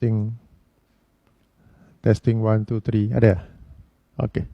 Testing. Testing 1, 2, 3. Ada? Okey.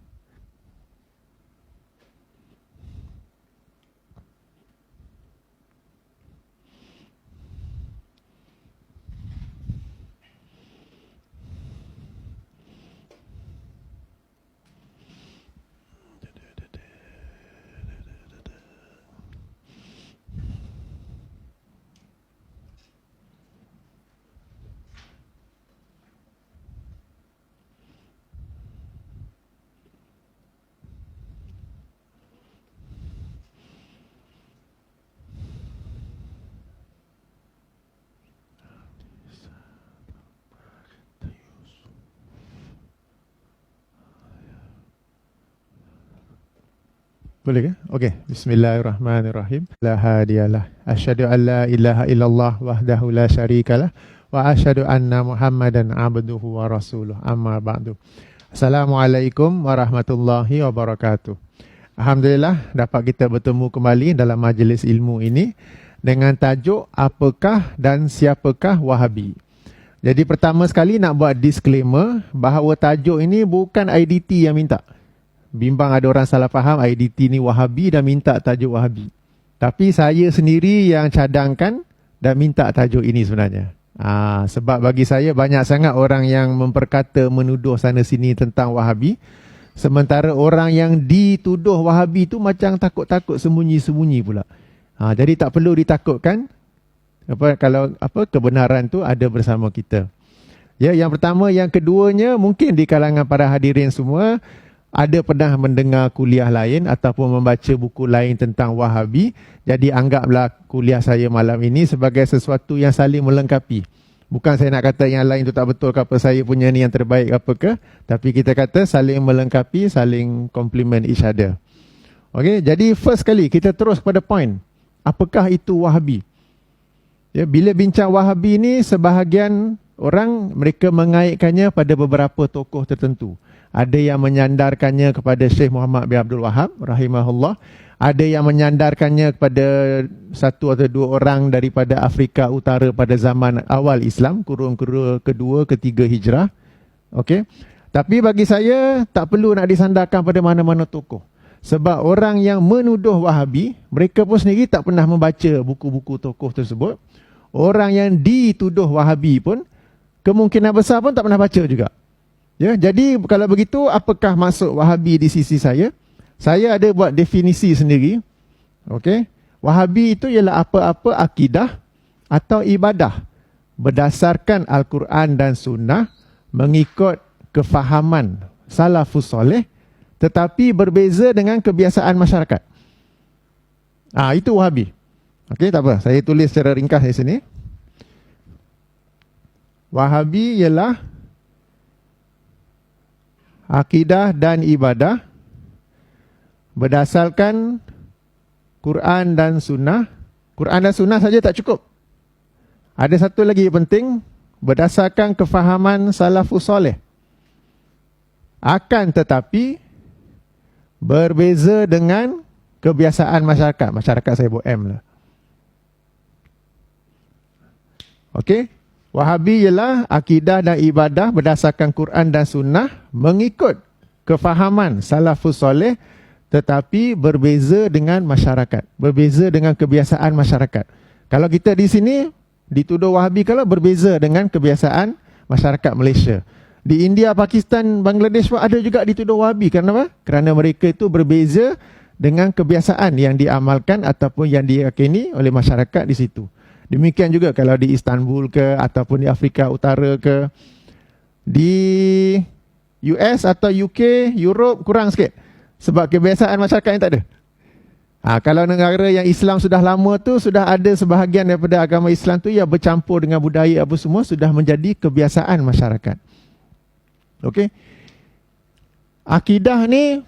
Boleh ke? Okey. Bismillahirrahmanirrahim. La hadiyalah. Asyhadu an la ilaha illallah wahdahu la syarikalah wa asyhadu anna Muhammadan abduhu wa rasuluh. Amma ba'du. Assalamualaikum warahmatullahi wabarakatuh. Alhamdulillah dapat kita bertemu kembali dalam majlis ilmu ini dengan tajuk apakah dan siapakah Wahabi. Jadi pertama sekali nak buat disclaimer bahawa tajuk ini bukan IDT yang minta. Bimbang ada orang salah faham IDT ni Wahabi dan minta tajuk Wahabi. Tapi saya sendiri yang cadangkan dan minta tajuk ini sebenarnya. Sebab bagi saya banyak sangat orang yang memperkata menuduh sana sini tentang Wahabi. Sementara orang yang dituduh Wahabi tu macam takut-takut sembunyi-sembunyi pula. Jadi tak perlu ditakutkan. Kalau kebenaran tu ada bersama kita. Ya, yang pertama, yang keduanya mungkin di kalangan para hadirin semua ada pernah mendengar kuliah lain ataupun membaca buku lain tentang Wahabi. Jadi anggaplah kuliah saya malam ini sebagai sesuatu yang saling melengkapi. Bukan saya nak kata yang lain tu tak betul ke apa, saya punya ni yang terbaik apa ke. Tapi kita kata saling melengkapi, saling complement each other. Okey, jadi first kali kita terus pada point. Apakah itu Wahabi? Ya, bila bincang Wahabi ni sebahagian orang mereka mengaitkannya pada beberapa tokoh tertentu. Ada yang menyandarkannya kepada Syekh Muhammad bin Abdul Wahab rahimahullah. Ada yang menyandarkannya kepada satu atau dua orang daripada Afrika Utara pada zaman awal Islam, kurun kedua, ketiga Hijrah. Okey. Tapi bagi saya tak perlu nak disandarkan pada mana-mana tokoh. Sebab orang yang menuduh Wahabi, mereka pun sendiri tak pernah membaca buku-buku tokoh tersebut. Orang yang dituduh Wahabi pun kemungkinan besar pun tak pernah baca juga. Ya, jadi kalau begitu apakah maksud Wahabi di sisi saya? Saya ada buat definisi sendiri. Okey. Wahabi itu ialah apa-apa akidah atau ibadah berdasarkan Al-Quran dan Sunnah mengikut kefahaman salafus soleh tetapi berbeza dengan kebiasaan masyarakat. Itu Wahabi. Okey, tak apa. Saya tulis secara ringkas di sini. Wahabi ialah akidah dan ibadah berdasarkan Quran dan Sunnah. Quran dan Sunnah saja tak cukup. Ada satu lagi yang penting, berdasarkan kefahaman salafus soleh. Akan tetapi berbeza dengan kebiasaan masyarakat. Masyarakat saya buat M lah. Okey. Wahabi ialah akidah dan ibadah berdasarkan Quran dan Sunnah mengikut kefahaman salafus soleh tetapi berbeza dengan masyarakat, berbeza dengan kebiasaan masyarakat. Kalau kita di sini dituduh Wahabi kalau berbeza dengan kebiasaan masyarakat Malaysia. Di India, Pakistan, Bangladesh pun ada juga dituduh Wahabi. Kenapa? Kerana mereka itu berbeza dengan kebiasaan yang diamalkan ataupun yang diyakini oleh masyarakat di situ. Demikian juga kalau di Istanbul ke ataupun di Afrika Utara ke, di US atau UK, Europe kurang sikit sebab kebiasaan masyarakat yang tak ada. Kalau negara yang Islam sudah lama tu sudah ada sebahagian daripada agama Islam tu yang bercampur dengan budaya apa semua sudah menjadi kebiasaan masyarakat. Okey. Akidah ni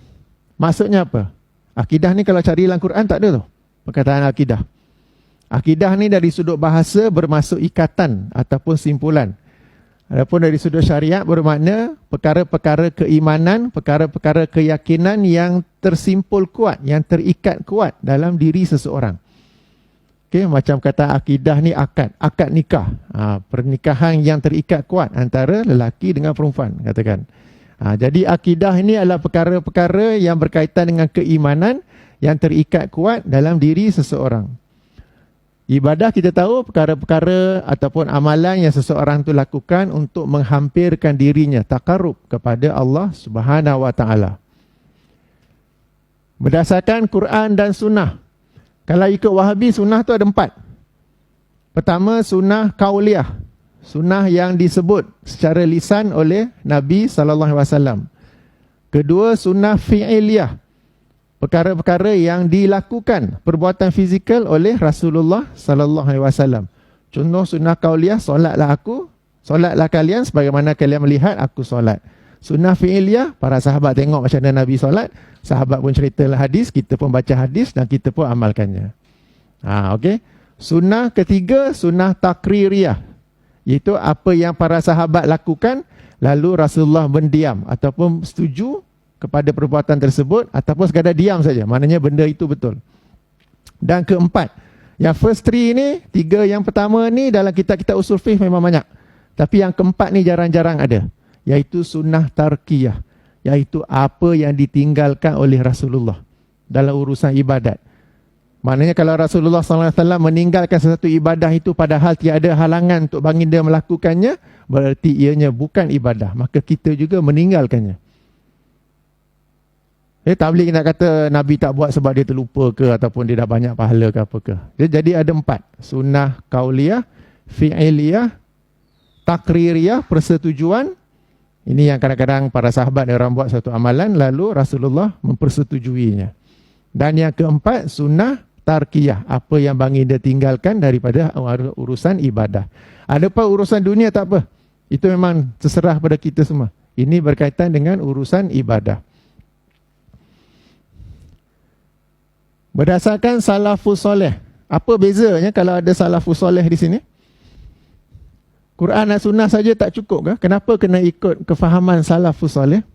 maksudnya apa? Akidah ni kalau cari dalam Quran tak ada tu perkataan akidah. Akidah ni dari sudut bahasa bermaksud ikatan ataupun simpulan. Adapun dari sudut syariat bermakna perkara-perkara keimanan, perkara-perkara keyakinan yang tersimpul kuat, yang terikat kuat dalam diri seseorang. Okey, macam kata akidah ni akad nikah. Pernikahan yang terikat kuat antara lelaki dengan perempuan, katakan. Jadi akidah ini adalah perkara-perkara yang berkaitan dengan keimanan yang terikat kuat dalam diri seseorang. Ibadah kita tahu perkara-perkara ataupun amalan yang seseorang itu lakukan untuk menghampirkan dirinya, takarrub kepada Allah Subhanahu Wa Taala. Berdasarkan Quran dan Sunnah. Kalau ikut Wahabi, Sunnah tu ada 4. Pertama, Sunnah Qauliyah. Sunnah yang disebut secara lisan oleh Nabi SAW. Kedua, Sunnah Fi'iliyah. Perkara-perkara yang dilakukan, perbuatan fizikal oleh Rasulullah SAW. Contoh Sunnah Qauliyah, solatlah aku, solatlah kalian sebagaimana kalian melihat aku solat. Sunnah Fi'iliyah, para sahabat tengok macam mana Nabi solat, sahabat pun ceritalah hadis, kita pun baca hadis dan kita pun amalkannya. Okey. Sunnah ketiga, Sunnah Takririyah. Iaitu apa yang para sahabat lakukan, lalu Rasulullah mendiam ataupun setuju kepada perbuatan tersebut, ataupun sekadar diam saja. Maknanya benda itu betul. Dan keempat, yang first 3 ni, 3 yang pertama ni dalam kitab-kitab usul fiqh memang banyak. Tapi yang keempat ni jarang-jarang ada. Iaitu Sunnah Tarkiyah. Iaitu apa yang ditinggalkan oleh Rasulullah dalam urusan ibadat. Maknanya kalau Rasulullah SAW meninggalkan sesuatu ibadah itu padahal tiada halangan untuk baginda melakukannya, berarti ianya bukan ibadah. Maka kita juga meninggalkannya. Tak boleh nak kata Nabi tak buat sebab dia terlupa ke ataupun dia dah banyak pahala ke apa ke. Jadi ada 4. Sunnah Qauliyah, Fi'iliyah, Takririyah, persetujuan. Ini yang kadang-kadang para sahabat orang buat satu amalan lalu Rasulullah mempersetujuinya. Dan yang keempat, Sunnah Tarkiyah, apa yang baginda tinggalkan daripada urusan ibadah. Adapun urusan dunia tak apa. Itu memang terserah pada kita semua. Ini berkaitan dengan urusan ibadah. Berdasarkan salafus soleh. Apa bezanya kalau ada salafus soleh di sini? Quran dan Sunnah saja tak cukup ke? Kenapa kena ikut kefahaman salafus soleh?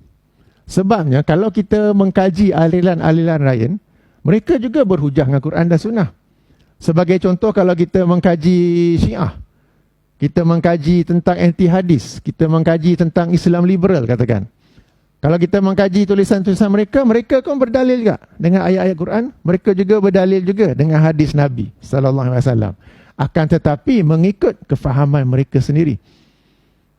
Sebabnya kalau kita mengkaji aliran-aliran lain, mereka juga berhujah dengan Quran dan Sunnah. Sebagai contoh, kalau kita mengkaji Syiah, kita mengkaji tentang anti hadis, kita mengkaji tentang Islam liberal, katakan. Kalau kita mengkaji tulisan-tulisan mereka, mereka pun berdalil juga dengan ayat-ayat Quran, mereka juga berdalil juga dengan hadis Nabi SAW. Akan tetapi mengikut kefahaman mereka sendiri.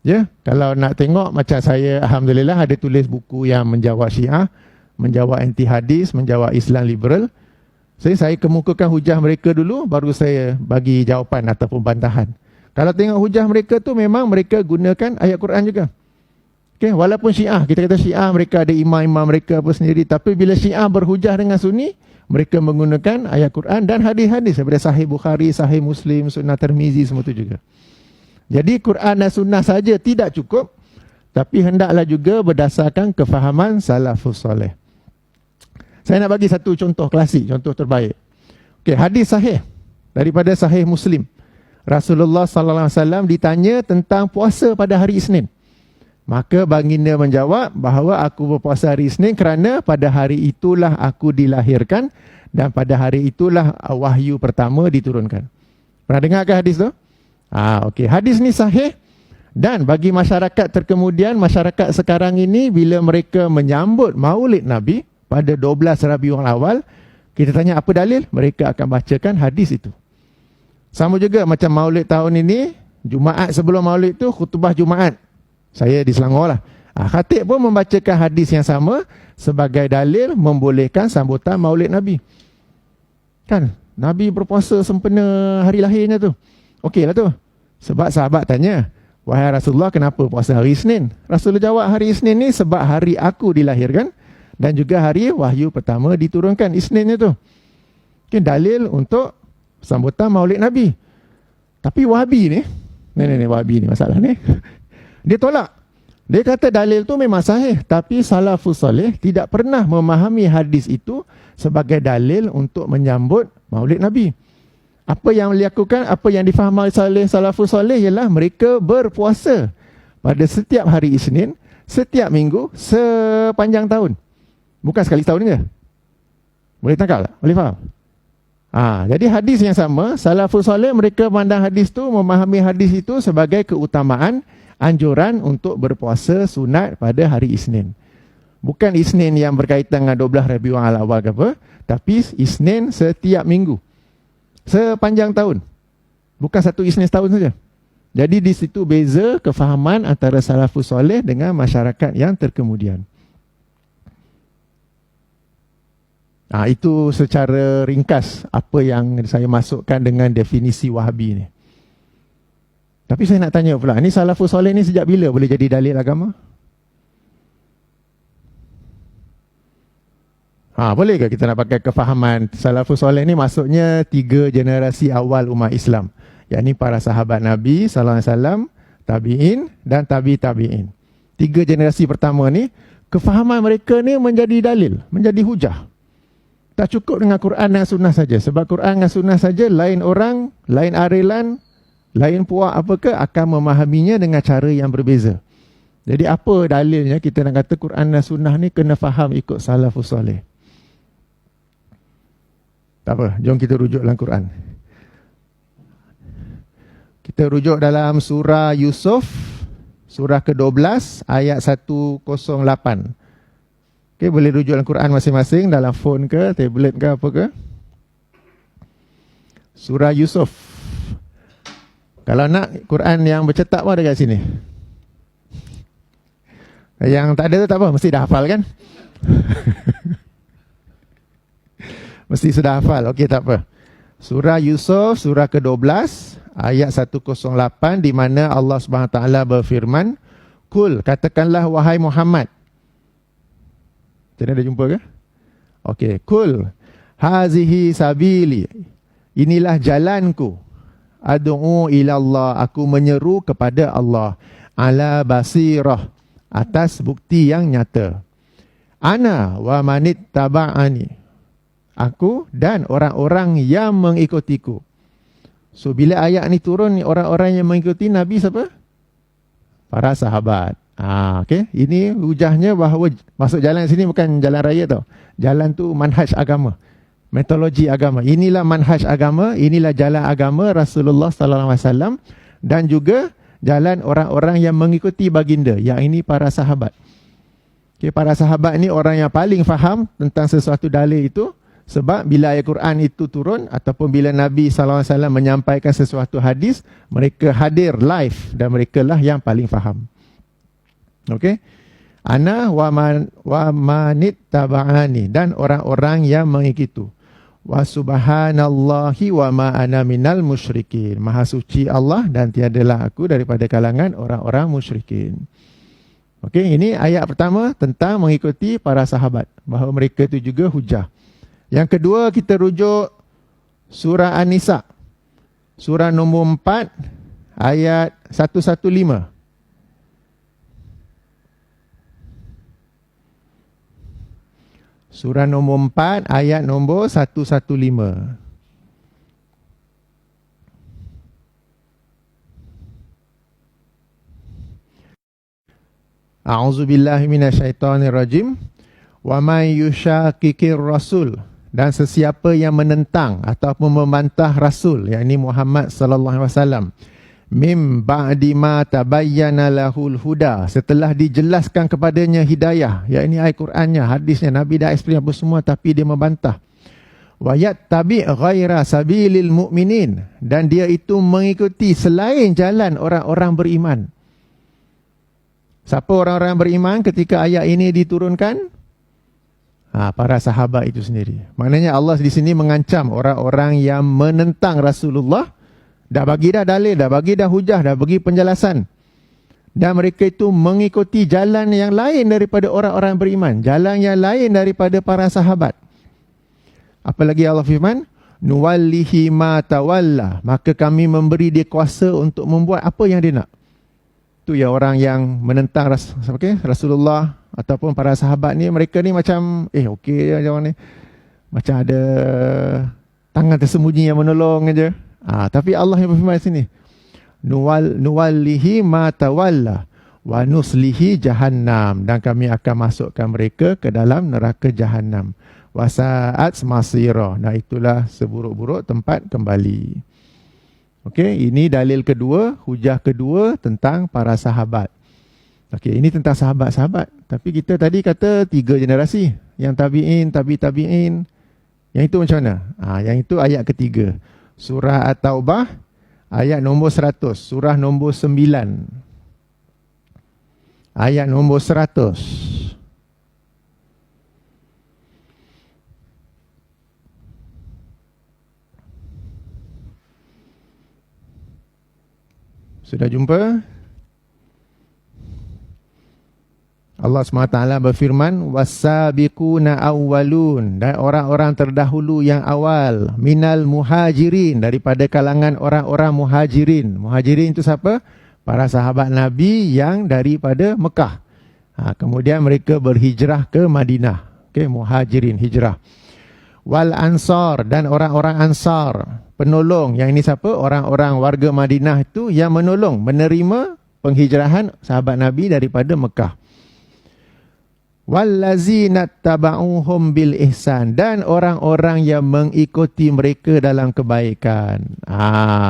Ya, kalau nak tengok macam saya, alhamdulillah ada tulis buku yang menjawab Syiah, menjawab anti hadis, menjawab Islam liberal. Saya kemukakan hujah mereka dulu, baru saya bagi jawapan ataupun bantahan. Kalau tengok hujah mereka tu, memang mereka gunakan ayat Quran juga. Okay, walaupun Syiah, kita kata Syiah mereka ada imam-imam mereka apa sendiri, tapi bila Syiah berhujah dengan Sunni, mereka menggunakan ayat Quran dan hadis-hadis daripada Sahih Bukhari, Sahih Muslim, Sunnah Tirmizi, semua itu juga. Jadi Quran dan Sunnah saja tidak cukup, tapi hendaklah juga berdasarkan kefahaman salafus soleh. Saya nak bagi satu contoh klasik, contoh terbaik. Okey, hadis sahih daripada Sahih Muslim. Rasulullah sallallahu alaihi wasallam ditanya tentang puasa pada hari Isnin. Maka baginda menjawab bahawa aku berpuasa hari Isnin kerana pada hari itulah aku dilahirkan dan pada hari itulah wahyu pertama diturunkan. Pernah dengar ke hadis tu? Okey, hadis ni sahih. Dan bagi masyarakat terkemudian, masyarakat sekarang ini bila mereka menyambut Maulid Nabi pada 12 Rabiul Awal, kita tanya apa dalil? Mereka akan bacakan hadis itu. Sama juga macam Maulid tahun ini, Jumaat sebelum Maulid itu khutbah Jumaat. Saya di Selangor lah. Khatib pun membacakan hadis yang sama sebagai dalil membolehkan sambutan Maulid Nabi. Kan? Nabi berpuasa sempena hari lahirnya tu. Okey lah tu. Sebab sahabat tanya, wahai Rasulullah, kenapa puasa hari Isnin? Rasulullah jawab, hari Isnin ni sebab hari aku dilahirkan dan juga hari wahyu pertama diturunkan, Isninnya tu. Okay, dalil untuk sambutan Maulid Nabi. Tapi Wahabi ni, Wahabi ni masalah ni. Dia tolak. Dia kata dalil tu memang sahih, tapi salafus soleh tidak pernah memahami hadis itu sebagai dalil untuk menyambut Maulid Nabi. Apa yang dilakukan, apa yang difahami oleh salafus soleh ialah mereka berpuasa pada setiap hari Isnin, setiap minggu, sepanjang tahun. Bukan sekali setahun ke? Boleh tangkap tak? Boleh faham? Jadi hadis yang sama, salafus soleh mereka pandang hadis tu, memahami hadis itu sebagai keutamaan anjuran untuk berpuasa sunat pada hari Isnin. Bukan Isnin yang berkaitan dengan 12 Rabiul Awal ke apa, tapi Isnin setiap minggu. Sepanjang tahun. Bukan satu Isnin setahun saja. Jadi di situ beza kefahaman antara salafus soleh dengan masyarakat yang terkemudian. Itu secara ringkas apa yang saya masukkan dengan definisi Wahabi ni. Tapi saya nak tanya pula, ni salafus soleh ni sejak bila boleh jadi dalil agama? Boleh ke kita nak pakai kefahaman salafus soleh ni maksudnya 3 generasi awal umat Islam, yakni para sahabat Nabi sallallahu alaihi wasallam, tabi'in dan tabi'in. 3 generasi pertama ni, kefahaman mereka ni menjadi dalil, menjadi hujah. Tak cukup dengan Quran dan Sunnah saja. Sebab Quran dan Sunnah saja, lain orang, lain arelan, lain puak apakah akan memahaminya dengan cara yang berbeza. Jadi apa dalilnya kita nak kata Quran dan Sunnah ni kena faham ikut salafus soleh? Tak apa, jom kita rujuk dalam Quran. Kita rujuk dalam surah Yusuf, surah ke-12, ayat 108. Okay, boleh rujuk dalam Quran masing-masing, dalam phone ke, tablet ke, apa ke. Surah Yusuf. Kalau nak Quran yang bercetak pun ada kat sini. Yang tak ada tu tak apa, mesti dah hafal kan? Mesti sudah hafal, okey tak apa. Surah Yusuf, surah ke-12, ayat 108, di mana Allah SWT berfirman, Kul, katakanlah wahai Muhammad. Macam mana dah jumpa ke? Okey, Kul, hazihi sabili, inilah jalanku. Ad'u ilallah, aku menyeru kepada Allah. Ala basirah, atas bukti yang nyata. Ana wa manit taba'ani, aku dan orang-orang yang mengikutiku. So bila ayat ni turun, orang-orang yang mengikuti Nabi siapa? Para sahabat. Okay. Ini hujahnya bahawa masuk jalan sini bukan jalan raya tau. Jalan tu manhaj agama, metodologi agama. Inilah manhaj agama, inilah jalan agama Rasulullah sallallahu alaihi wasallam, dan juga jalan orang-orang yang mengikuti baginda, yang ini para sahabat. Okay, para sahabat ni orang yang paling faham tentang sesuatu dalil itu. Sebab bila ayat Quran itu turun ataupun bila Nabi sallallahu alaihi wasallam menyampaikan sesuatu hadis, mereka hadir live dan mereka lah yang paling faham. Okey. Ana wa manit taba'ani, dan orang-orang yang mengikuti. Wa subhanallahi wa ma ana minal musyrikin. Maha suci Allah dan tiadalah aku daripada kalangan orang-orang musyrikin. Okey, ini ayat pertama tentang mengikuti para sahabat, bahawa mereka itu juga hujah. Yang kedua, kita rujuk surah An-Nisa, surah nombor 4, ayat 115. Surah nombor 4, ayat nombor 115. A'udzubillahi minasyaitonirrajim. Wa man yushaqiqir rasul, dan sesiapa yang menentang ataupun membantah Rasul, yakni Muhammad sallallahu alaihi wasallam, mim ba'di ma tabayyana lahul huda, setelah dijelaskan kepadanya hidayah, yakni ayat Qurannya, hadisnya, Nabi dah explain apa semua tapi dia membantah. Wa yattabi' ghaira sabilil mu'minin, dan dia itu mengikuti selain jalan orang-orang beriman. Siapa orang-orang beriman ketika ayat ini diturunkan? Para sahabat itu sendiri. Maknanya Allah di sini mengancam orang-orang yang menentang Rasulullah. Dah bagi dah dalil, dah bagi dah hujah, dah bagi penjelasan. Dan mereka itu mengikuti jalan yang lain daripada orang-orang beriman. Jalan yang lain daripada para sahabat. Apalagi Allah firman, nuwallihi ma tawalla, maka kami memberi dia kuasa untuk membuat apa yang dia nak. Itu ya orang yang menentang Rasulullah ataupun para sahabat ni, mereka ni macam okey je macam ni. Macam ada tangan tersembunyi yang menolong aja. Tapi Allah yang berfirman sini, nuwallihi ma tawalla wa nuslihi jahannam, dan kami akan masukkan mereka ke dalam neraka jahannam. Wasa'at masira. Nah, itulah seburuk-buruk tempat kembali. Okey, ini dalil kedua, hujah kedua tentang para sahabat. Okey, ini tentang sahabat-sahabat. Tapi kita tadi kata 3 generasi. Yang tabi'in, tabi'in. Yang itu macam mana? Yang itu ayat ketiga. Surah At-Taubah, ayat nombor 100. Surah nombor 9. Ayat nombor 100. Sudah jumpa? Allah SWT berfirman, wasabiquna awwalun, dan orang-orang terdahulu yang awal, minal muhajirin, daripada kalangan orang-orang muhajirin. Muhajirin itu siapa? Para sahabat Nabi yang daripada Mekah. Kemudian mereka berhijrah ke Madinah. Okey, muhajirin, hijrah. Wal ansar, dan orang-orang ansar, penolong. Yang ini siapa? Orang-orang warga Madinah itu yang menolong, menerima penghijrahan sahabat Nabi daripada Mekah. Wallazina taba'uhum bil ihsan, dan orang-orang yang mengikuti mereka dalam kebaikan.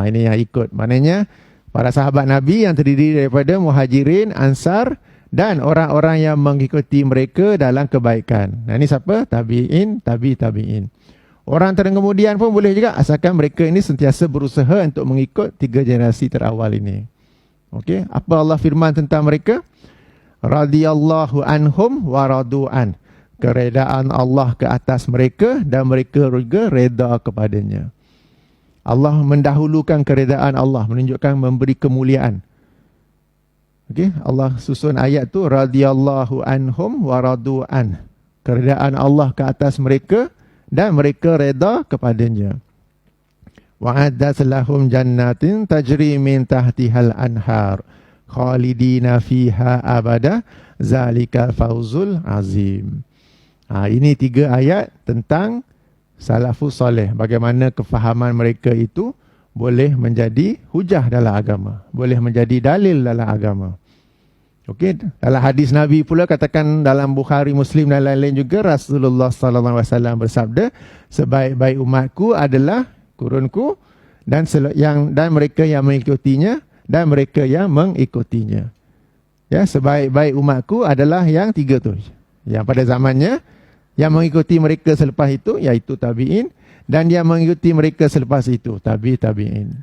Ini yang ikut. Maknanya para sahabat Nabi yang terdiri daripada muhajirin, ansar, dan orang-orang yang mengikuti mereka dalam kebaikan. Nah, ini siapa? Tabi'in, tabi'in. Orang kemudian pun boleh juga, asalkan mereka ini sentiasa berusaha untuk mengikut 3 generasi terawal ini. Okey, apa Allah firman tentang mereka? Radiyallahu anhum wa radu'an. Keredaan Allah ke atas mereka dan mereka juga reda kepadanya. Allah mendahulukan keredaan Allah, menunjukkan memberi kemuliaan. Okey, Allah susun ayat tu, radiyallahu anhum wa radu'an. Keredaan Allah ke atas mereka dan mereka reda kepadanya. Wa'addat lahum jannatin tajri min tahtihal anhar khalidina fiha abada zalika fawzul azim. Ini 3 ayat tentang salafus soleh, bagaimana kefahaman mereka itu boleh menjadi hujah dalam agama, boleh menjadi dalil dalam agama. Okey, dalam hadis Nabi pula, katakan dalam Bukhari, Muslim dan lain-lain juga, Rasulullah sallallahu alaihi wasallam bersabda, sebaik-baik umatku adalah kurunku dan mereka yang mengikutinya dan mereka yang mengikutinya. Ya, sebaik-baik umatku adalah yang 3 tu. Yang pada zamannya, yang mengikuti mereka selepas itu, iaitu tabi'in, dan yang mengikuti mereka selepas itu, tabi'in.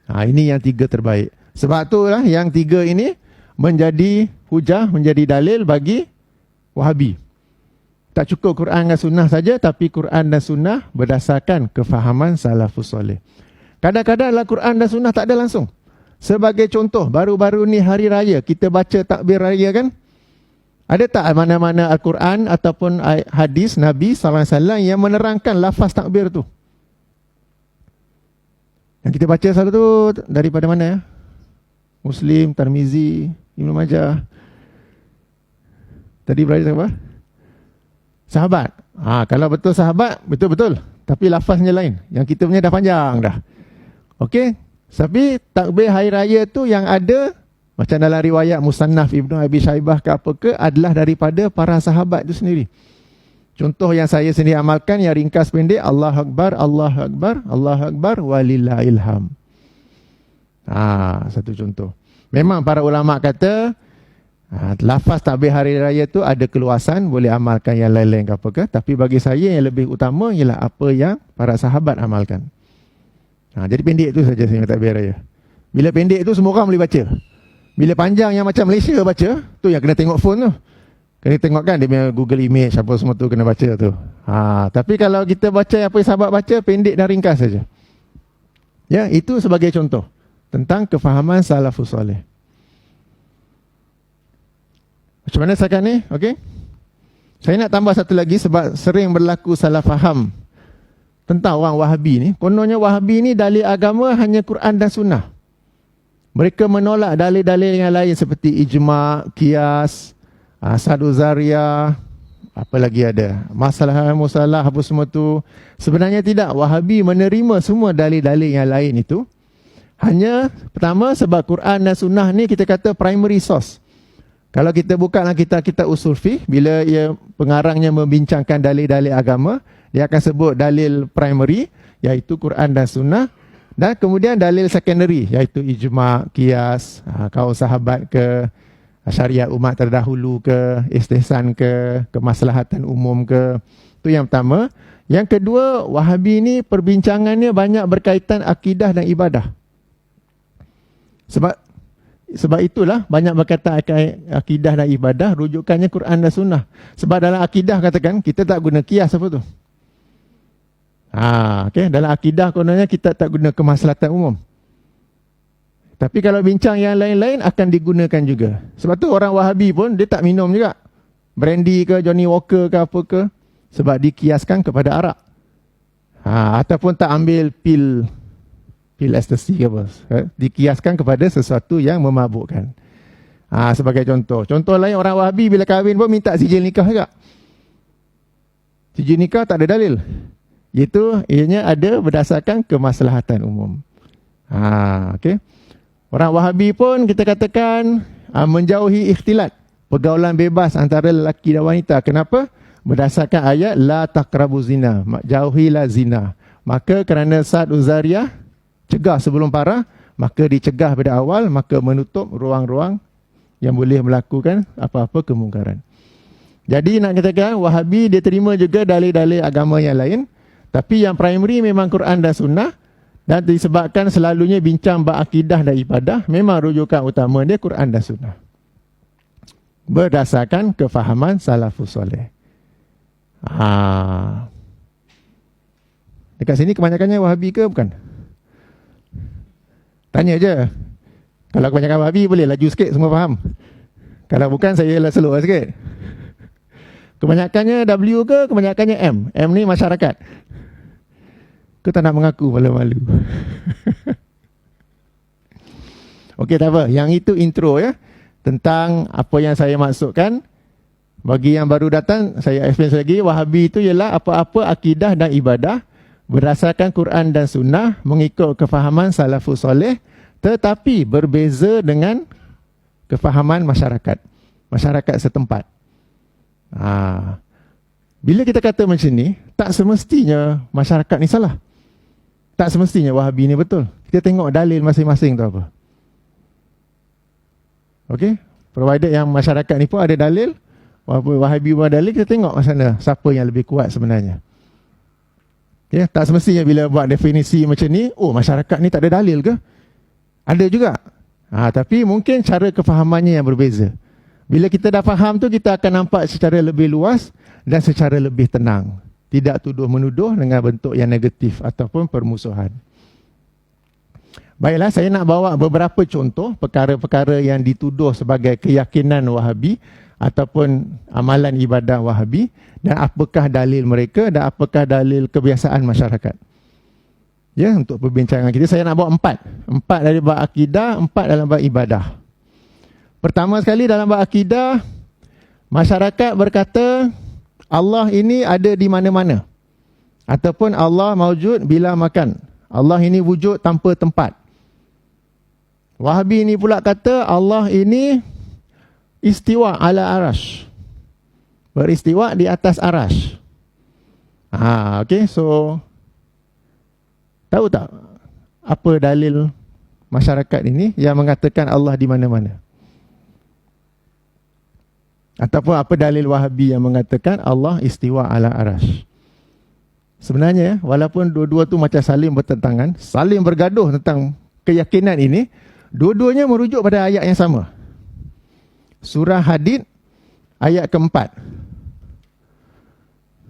Ini yang 3 terbaik. Sebab itulah yang 3 ini menjadi hujah, menjadi dalil bagi Wahabi. Tak cukup Quran dan Sunnah saja, tapi Quran dan Sunnah berdasarkan kefahaman salafus soleh. Kadang-kadang dalam Quran dan Sunnah tak ada langsung. Sebagai contoh, baru-baru ni hari raya, kita baca takbir raya kan? Ada tak mana-mana Al-Quran ataupun hadis Nabi SAW yang menerangkan lafaz takbir tu? Yang kita baca selalu tu daripada mana ya? Muslim, Tirmizi, Ibnu Majah. Tadi berada siapa? Sahabat. Kalau betul sahabat, betul-betul. Tapi lafaznya lain. Yang kita punya dah panjang dah. Okey? Tapi takbir hari raya tu yang ada, macam dalam riwayat Musannaf Ibnu Abi Syaibah ke apa ke, adalah daripada para sahabat itu sendiri. Contoh yang saya sendiri amalkan yang ringkas pendek, Allahu Akbar, Allahu Akbar, Allahu Akbar, walillahil ham. Satu contoh. Memang para ulama kata lafaz takbir hari raya tu ada keluasan, boleh amalkan yang lain-lain ke apa ke, tapi bagi saya yang lebih utama ialah apa yang para sahabat amalkan. Jadi pendek tu saja saya takbir raya. Bila pendek tu semua orang boleh baca. Bila panjang yang macam Malaysia baca, tu yang kena tengok phone tu. Kena tengok kan dia punya Google Image apa semua tu kena baca tu. Tapi kalau kita baca apa yang sahabat baca, pendek dan ringkas saja. Ya, itu sebagai contoh tentang kefahaman salafus soleh. Macam mana sekarang ni? Okey. Saya nak tambah satu lagi sebab sering berlaku salah faham tentang orang Wahabi ni. Kononnya Wahabi ni dalil agama hanya Quran dan Sunnah. Mereka menolak dalil-dalil yang lain seperti ijma', qiyas, asadu zariyah, apa lagi ada, masalah apa semua tu. Sebenarnya tidak. Wahabi menerima semua dalil-dalil yang lain itu. Hanya pertama sebab Quran dan Sunnah ni kita kata primary source. Kalau kita buka dalam kitab-kitab usul fiqh, bila pengarangnya membincangkan dalil-dalil agama, dia akan sebut dalil primary, iaitu Quran dan Sunnah, dan kemudian dalil secondary, iaitu ijma', qiyas, kaul sahabat ke, syariat umat terdahulu ke, istihsan ke, kemaslahatan umum ke. Itu yang pertama. Yang kedua, Wahabi ni perbincangannya banyak berkaitan akidah dan ibadah. Sebab itulah banyak berkaitan akidah dan ibadah, rujukannya Quran dan Sunnah. Sebab dalam akidah katakan, kita tak guna qiyas apa tu? Okay. Dalam akidah kononnya kita tak guna kemaslahatan umum. Tapi kalau bincang yang lain-lain akan digunakan juga. Sebab tu orang Wahabi pun dia tak minum juga brandy ke, Johnny Walker ke apa ke, sebab dikiaskan kepada arak. Ataupun tak ambil pil ecstasy ke apa, dikiaskan kepada sesuatu yang memabukkan. Sebagai contoh. Contoh lain, orang Wahabi bila kahwin pun minta sijil nikah juga. Sijil nikah tak ada dalil. Ianya ada berdasarkan kemaslahatan umum. Okay. Orang Wahabi pun kita katakan menjauhi ikhtilat, pergaulan bebas antara lelaki dan wanita. Kenapa? Berdasarkan ayat la taqrabu zina, jauhilah zina. Maka kerana Sa'd Uzariyah cegah sebelum parah, maka dicegah pada awal, maka menutup ruang-ruang yang boleh melakukan apa-apa kemungkaran. Jadi nak katakan Wahabi dia terima juga dalil-dalil agama yang lain, tapi yang primary memang Quran dan Sunnah, dan disebabkan selalunya bincang bab akidah dan ibadah, memang rujukan utama dia Quran dan Sunnah. Berdasarkan kefahaman salafus soleh. Dekat sini kebanyakannya Wahabi ke bukan? Tanya je. Kalau kebanyakan Wahabi boleh laju sikit, semua faham. Kalau bukan saya lah slow sikit. Kebanyakannya W ke kebanyakannya M? M ni masyarakat. Kau tak nak mengaku, malu-malu. Okey, tak apa. Yang itu intro ya, tentang apa yang saya maksudkan. Bagi yang baru datang, saya explain lagi. Wahabi itu ialah apa-apa akidah dan ibadah berdasarkan Quran dan Sunnah, mengikut kefahaman salafus soleh, tetapi berbeza dengan kefahaman masyarakat setempat. Bila kita kata macam ni, tak semestinya masyarakat ni salah. Tak semestinya Wahabi ni betul. Kita tengok dalil masing-masing tu apa. Okey? Provided yang masyarakat ni pun ada dalil, Wahabi buat dalil, kita tengok macam mana, siapa yang lebih kuat sebenarnya. Ya, tak semestinya bila buat definisi macam ni, masyarakat ni tak ada dalil ke? Ada juga. Tapi mungkin cara kefahamannya yang berbeza. Bila kita dah faham tu, kita akan nampak secara lebih luas dan secara lebih tenang. Tidak tuduh-menuduh dengan bentuk yang negatif ataupun permusuhan. Baiklah, saya nak bawa beberapa contoh perkara-perkara yang dituduh sebagai keyakinan Wahabi ataupun amalan ibadah Wahabi, dan apakah dalil mereka dan apakah dalil kebiasaan masyarakat. Ya, untuk perbincangan kita saya nak bawa 4 dari bab akidah, 4 dalam bab ibadah. Pertama sekali dalam bab akidah, masyarakat berkata Allah ini ada di mana-mana, ataupun Allah maujud bila makan. Allah ini wujud tanpa tempat. Wahabi ini pula kata Allah ini istiwa ala arash, beristiwa di atas arash. Okey, so tahu tak apa dalil masyarakat ini yang mengatakan Allah di mana-mana? Ataupun apa dalil Wahabi yang mengatakan Allah istiwa ala arash? Sebenarnya, walaupun dua-dua tu macam saling bertentangan, saling bergaduh tentang keyakinan ini, dua-duanya merujuk pada ayat yang sama. Surah Hadid ayat keempat.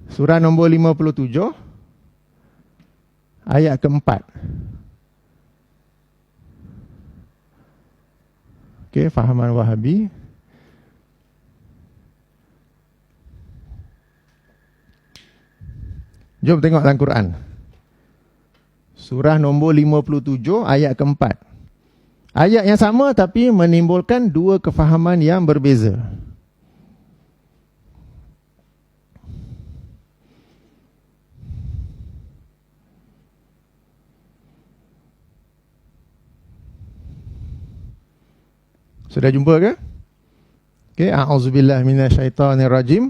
Surah nombor 57 ayat keempat. Okey, fahaman Wahabi. Jom tengok dalam Quran. Surah nombor 57 ayat keempat. Ayat yang sama tapi menimbulkan dua kefahaman yang berbeza. Sudah jumpa ke? Okay, a'udzubillahi minasyaitonirrajim.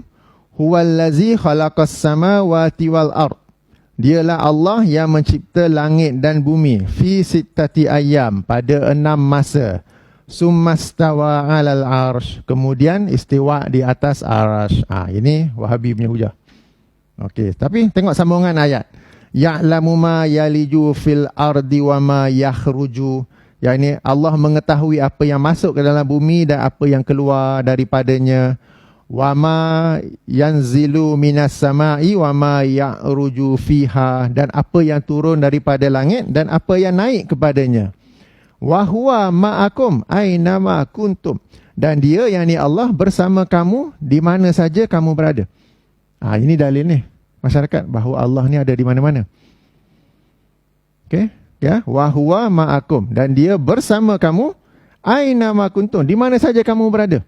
Huwallazi khalaqas samawati wal ard. Dialah Allah yang mencipta langit dan bumi fi sittati ayyam, pada 6 masa. Summastawa 'alal arsh, kemudian istiwa di atas arsh. Ini Wahabi punya hujah. Okey, tapi tengok sambungan ayat. Ya'lamu ma yaliju fil ardi wa ma yakhruju. Yang ini Allah mengetahui apa yang masuk ke dalam bumi dan apa yang keluar daripadanya. Wa ma yanzilu minas sama'i wa ma ya'ruju fiha, dan apa yang turun daripada langit dan apa yang naik kepadanya. Wa huwa ma'akum aina ma kuntum, dan dia yang ni Allah bersama kamu di mana saja kamu berada. Ini dalil ni masyarakat bahawa Allah ni ada di mana-mana. Okey, ya, wa huwa ma'akum, dan dia bersama kamu aina ma kuntum, di mana saja kamu berada.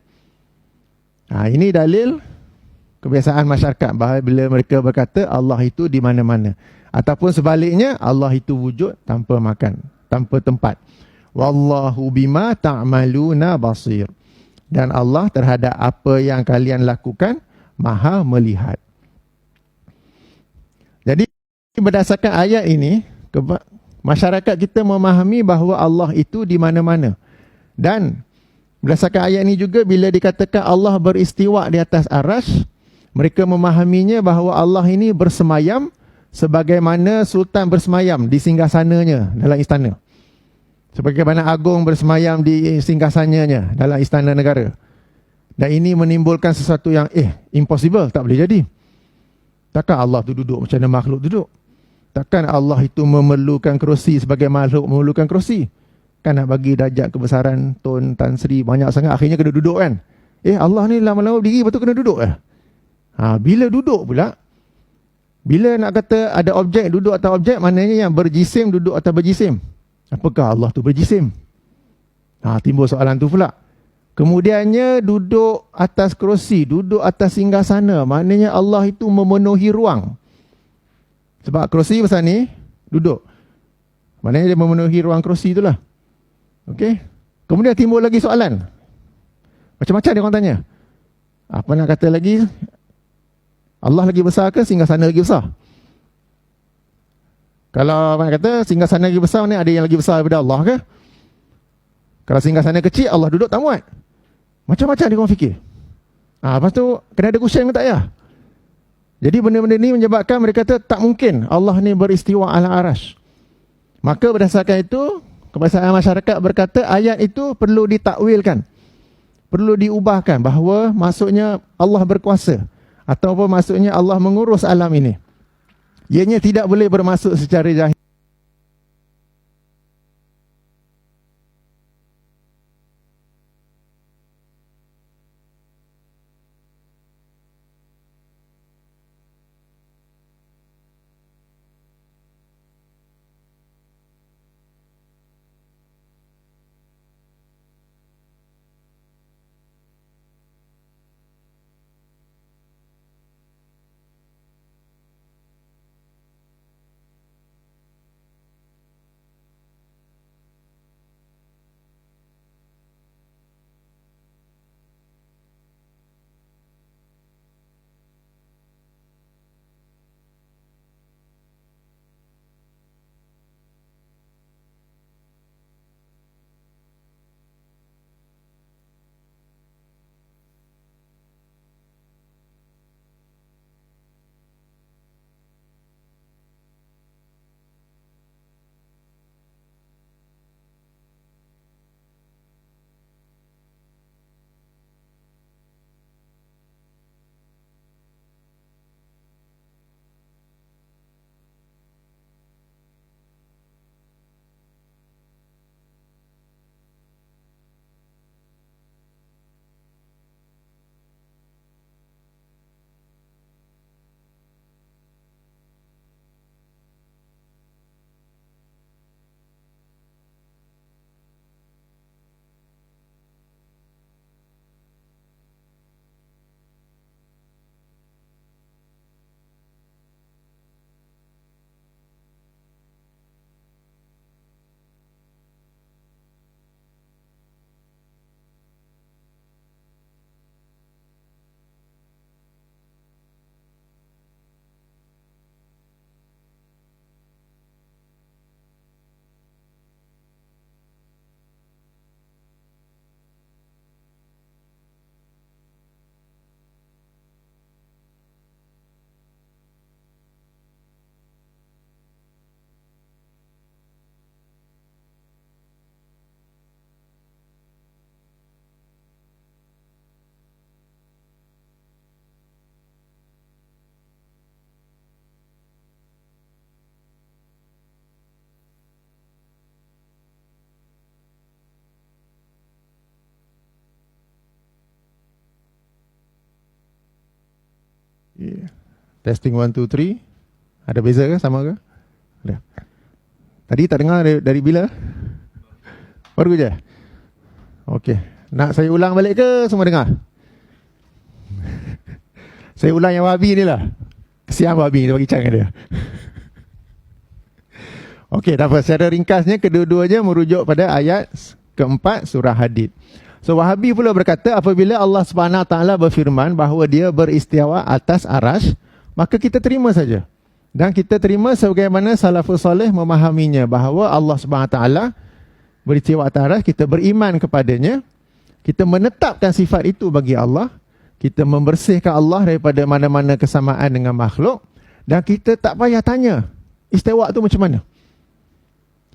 Ini dalil kebiasaan masyarakat bahawa bila mereka berkata Allah itu di mana-mana, ataupun sebaliknya Allah itu wujud tanpa makan, tanpa tempat. Wallahu bima ta'maluna basir, dan Allah terhadap apa yang kalian lakukan Maha melihat. Jadi berdasarkan ayat ini, masyarakat kita memahami bahawa Allah itu di mana-mana. Dan berdasarkan ayat ini juga, bila dikatakan Allah beristiwa di atas arasy, mereka memahaminya bahawa Allah ini bersemayam sebagaimana Sultan bersemayam di singgasananya dalam istana. Sebagaimana Agung bersemayam di singgasananya dalam istana negara. Dan ini menimbulkan sesuatu yang impossible, tak boleh jadi. Takkan Allah tu duduk macam mana makhluk duduk? Takkan Allah itu memerlukan kerusi sebagai makhluk memerlukan kerusi? Kan nak bagi darjat kebesaran Tun Tan Sri banyak sangat, akhirnya kena duduk kan? Allah ni lama-lama berdiri, betul kena duduk bila duduk pula, bila nak kata ada objek duduk atau objek, maknanya yang berjisim duduk atau berjisim. Apakah Allah tu berjisim? Timbul soalan tu pula. Kemudiannya duduk atas kerusi, duduk atas singgasana, maknanya Allah itu memenuhi ruang. Sebab kerusi besar ni duduk, maknanya dia memenuhi ruang kerusi itulah. Okey. Kemudian timbul lagi soalan. Macam-macam dia orang tanya. Apa nak kata lagi? Allah lagi besar ke singgasana lagi besar? Kalau orang kata singgasana lagi besar, ni ada yang lagi besar daripada Allah ke? Kalau singgasana kecil, Allah duduk tak muat. Macam-macam dia orang fikir. Lepas tu kena ada cushion ke tak ya? Jadi benda-benda ni menyebabkan mereka kata tak mungkin Allah ni beristiwa ala arasy. Maka berdasarkan itu, kebiasaan masyarakat berkata ayat itu perlu ditakwilkan, perlu diubahkan, bahawa maksudnya Allah berkuasa, ataupun maksudnya Allah mengurus alam ini. Ianya tidak boleh bermaksud secara zahir. Testing 1, 2, 3. Ada beza ke? Sama ke? Ada. Tadi tak dengar dari bila? Baru je? Okey. Nak saya ulang balik ke semua dengar? Saya ulang yang Wahabi ni lah. Kesian Wahabi, kita bagi canggih dia. Okey, tak apa. Secara ringkasnya, kedua-duanya merujuk pada ayat keempat surah Hadid. So, Wahabi pula berkata, apabila Allah SWT berfirman bahawa dia beristiawa atas arash, maka kita terima saja. Dan kita terima sebagaimana salafus soleh memahaminya, bahawa Allah SWT beristiawa atas arash, kita beriman kepadanya, kita menetapkan sifat itu bagi Allah, kita membersihkan Allah daripada mana-mana kesamaan dengan makhluk, dan kita tak payah tanya istiwa tu macam mana.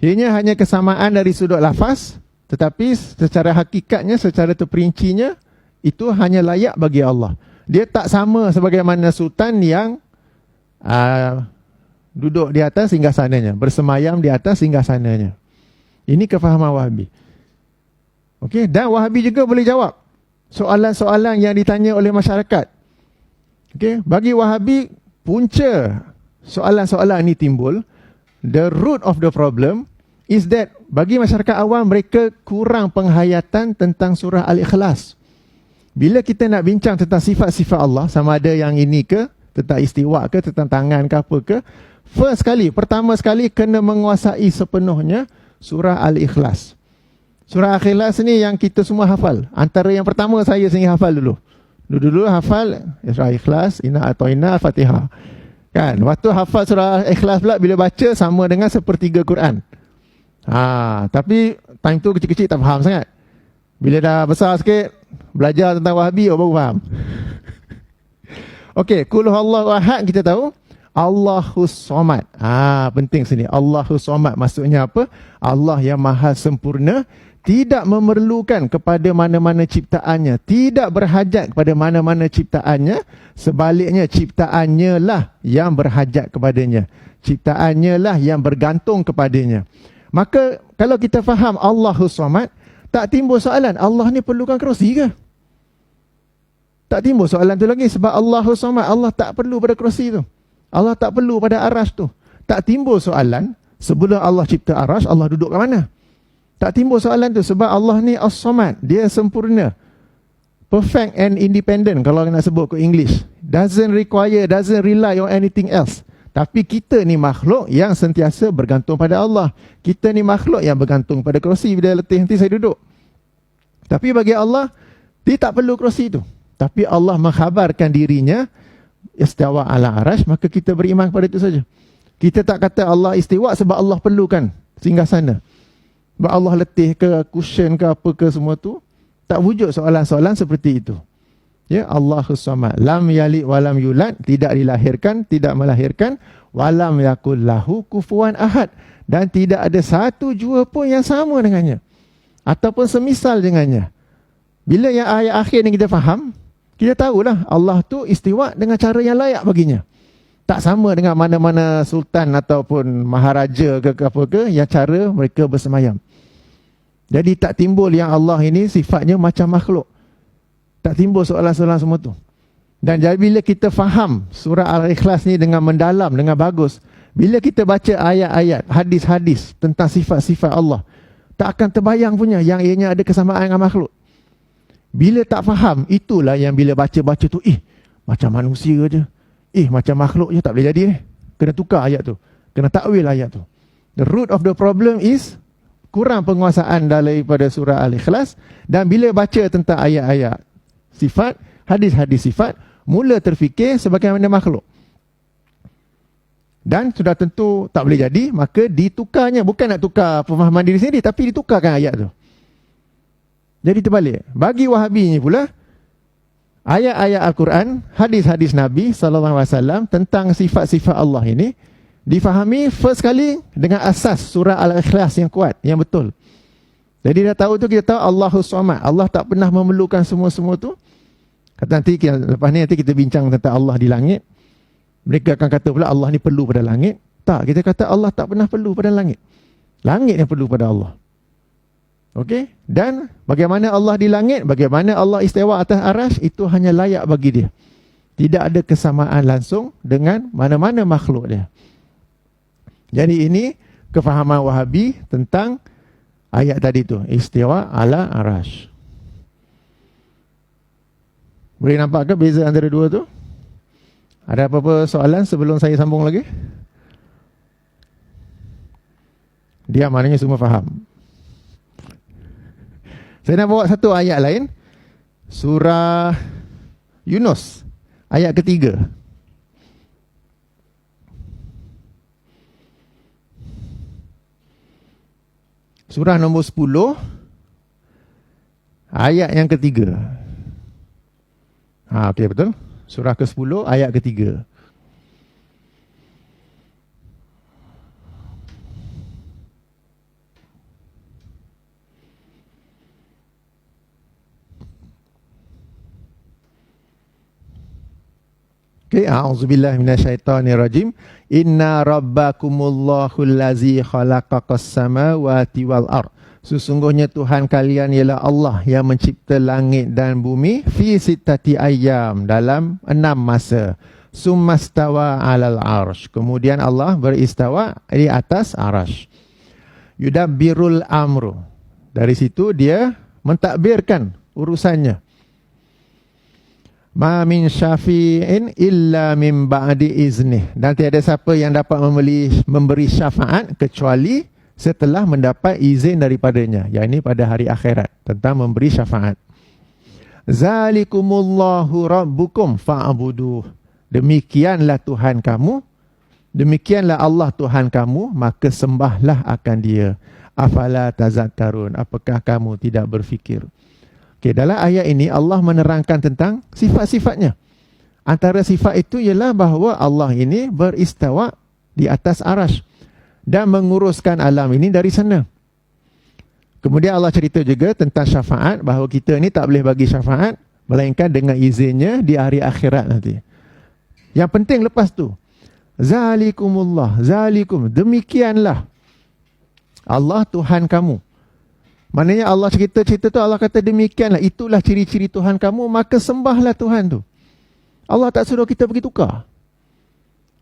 Ianya hanya kesamaan dari sudut lafaz, tetapi secara hakikatnya, secara terperincinya, itu hanya layak bagi Allah. Dia tak sama sebagaimana sultan yang duduk di atas singgasananya, bersemayam di atas singgasananya. Ini kefahaman Wahabi. Okey, dan Wahabi juga boleh jawab soalan-soalan yang ditanya oleh masyarakat. Okey, bagi Wahabi, punca soalan-soalan ini timbul, the root of the problem is that bagi masyarakat awam, mereka kurang penghayatan tentang surah Al-Ikhlas. Bila kita nak bincang tentang sifat-sifat Allah, sama ada yang ini ke, tentang istiwa ke, tentang tangan ke apa ke, pertama sekali kena menguasai sepenuhnya surah Al-Ikhlas. Surah Al-Ikhlas ni yang kita semua hafal. Antara yang pertama saya sendiri hafal dulu. Dulu hafal surah Al-Ikhlas, Inna A'tayna Al-Fatihah. Kan? Waktu hafal surah Al-Ikhlas pula, bila baca sama dengan sepertiga Quran. Tapi time tu kecil-kecil tak faham sangat. Bila dah besar sikit, belajar tentang Wahabi, baru faham. Okey, Qul huwallahu ahad kita tahu. Allahus Somad. Penting sini. Allahus Somad maksudnya apa? Allah yang maha sempurna, tidak memerlukan kepada mana-mana ciptaannya, tidak berhajat kepada mana-mana ciptaannya, sebaliknya ciptaannya lah yang berhajat kepadanya, ciptaannya lah yang bergantung kepadanya. Maka kalau kita faham Allahus Somad, tak timbul soalan Allah ni perlukan kerusi ke? Tak timbul soalan tu lagi, sebab Allahus Somad, Allah tak perlu pada kerusi tu, Allah tak perlu pada arash tu. Tak timbul soalan sebelum Allah cipta arash, Allah duduk kat mana? Tak timbul soalan tu sebab Allah ni As-Samad, dia sempurna, perfect and independent kalau nak sebut ke English. Doesn't rely on anything else. Tapi kita ni makhluk yang sentiasa bergantung pada Allah. Kita ni makhluk yang bergantung pada kerusi. Bila letih nanti saya duduk. Tapi bagi Allah, dia tak perlu kerusi tu. Tapi Allah mengkhabarkan dirinya istiwa ala arash, maka kita beriman kepada itu saja. Kita tak kata Allah istiwa sebab Allah perlukan singgasana, sebab Allah letih ke, cushion ke, apa ke, semua tu. Tak wujud soalan-soalan seperti itu. Ya, Allahus Samad, lam yalid walam yulad, tidak dilahirkan, tidak melahirkan, walam yakul lahu kufuwan ahad, dan tidak ada satu jua pun yang sama dengannya ataupun semisal dengannya. Bila yang ayat akhir ni kita faham, kita tahulah Allah tu istiwa dengan cara yang layak baginya. Tak sama dengan mana-mana sultan ataupun maharaja ke apa ke, yang cara mereka bersemayam. Jadi tak timbul yang Allah ini sifatnya macam makhluk. Tak timbul soalan-soalan semua tu. Dan jadi bila kita faham surah Al-Ikhlas ni dengan mendalam, dengan bagus, bila kita baca ayat-ayat, hadis-hadis tentang sifat-sifat Allah, tak akan terbayang punya yang ianya ada kesamaan dengan makhluk. Bila tak faham, itulah yang bila baca-baca tu, macam manusia je, macam makhluk je, tak boleh jadi ni. Kena tukar ayat tu, kena takwil ayat tu. The root of the problem is kurang penguasaan daripada surah Al-Ikhlas. Dan bila baca tentang ayat-ayat sifat, hadis-hadis sifat, mula terfikir sebagaimana makhluk. Dan sudah tentu tak boleh jadi, maka ditukarnya. Bukan nak tukar pemahaman diri sendiri, tapi ditukarkan ayat tu. Jadi terbalik. Bagi Wahabi ni pula, ayat-ayat Al-Quran, hadis-hadis Nabi SAW tentang sifat-sifat Allah ini difahami first kali dengan asas surah Al-Ikhlas yang kuat, yang betul. Jadi dah tahu tu, kita tahu Allahus Samad, Allah tak pernah memerlukan semua-semua tu. Kata nanti, lepas ni nanti kita bincang tentang Allah di langit. Mereka akan kata pula Allah ni perlu pada langit. Tak, kita kata Allah tak pernah perlu pada langit. Langit yang perlu pada Allah. Okey? Dan bagaimana Allah di langit, bagaimana Allah istiwa atas arash, itu hanya layak bagi dia. Tidak ada kesamaan langsung dengan mana-mana makhluk dia. Jadi ini kefahaman Wahabi tentang ayat tadi tu, istiwa ala arash. Boleh nampak ke beza antara dua tu? Ada apa-apa soalan sebelum saya sambung lagi? Dia maknanya semua faham. Saya nak bawa satu ayat lain. Surah Yunus, ayat ketiga. Surah nombor 10, ayat yang ketiga. Okey, betul. Surah ke-10, ayat ketiga. Okay, a'udzubillahi minasyaitonirrajim. Inna rabbakumullahu allazi khalaqaqas samawati wal ard. Sesungguhnya Tuhan kalian ialah Allah yang mencipta langit dan bumi fi sittati ayyam, dalam 6 masa. Summastawa 'alal arsh. Kemudian Allah beristawa di atas arasy. Yudabbirul amru. Dari situ dia mentadbirkan urusannya. Ma min syafi'in illa min ba'di iznih. Dan tiada siapa yang dapat memberi syafaat kecuali setelah mendapat izin daripadanya, yakni pada hari akhirat, tentang memberi syafaat. Zalikumullahu rabbukum fa'buduh. Demikianlah Tuhan kamu, demikianlah Allah Tuhan kamu, maka sembahlah akan dia. Afala tazakkarun. Apakah kamu tidak berfikir? Okay, dalam ayat ini Allah menerangkan tentang sifat-sifatnya. Antara sifat itu ialah bahawa Allah ini beristawa di atas arasy dan menguruskan alam ini dari sana. Kemudian Allah cerita juga tentang syafaat, bahawa kita ni tak boleh bagi syafaat melainkan dengan izinnya di hari akhirat nanti. Yang penting lepas tu, zalikumullah, zalikum, demikianlah Allah Tuhan kamu. Maknanya Allah cerita-cerita tu, Allah kata demikianlah, itulah ciri-ciri Tuhan kamu, maka sembahlah Tuhan tu. Allah tak suruh kita pergi tukar.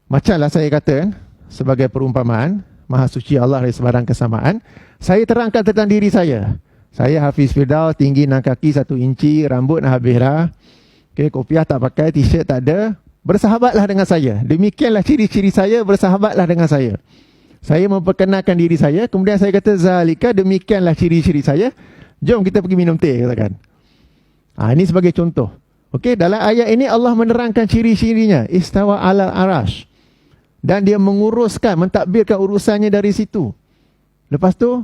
Macamlah saya kata kan, sebagai perumpamaan, Maha Suci Allah dari sebarang kesamaan, saya terangkan tentang diri saya. Saya Hafiz Firdaus, tinggi 6 kaki 1 inci, rambut nak habis dah. Okay, kopiah tak pakai, t-shirt tak ada. Bersahabatlah dengan saya. Demikianlah ciri-ciri saya, bersahabatlah dengan saya. Saya memperkenalkan diri saya, kemudian saya kata zalika, demikianlah ciri-ciri saya. Jom kita pergi minum teh, katakan. Ini sebagai contoh. Okey, dalam ayat ini Allah menerangkan ciri-cirinya, istawa ala arash. Dan dia menguruskan, mentadbirkan urusannya dari situ. Lepas tu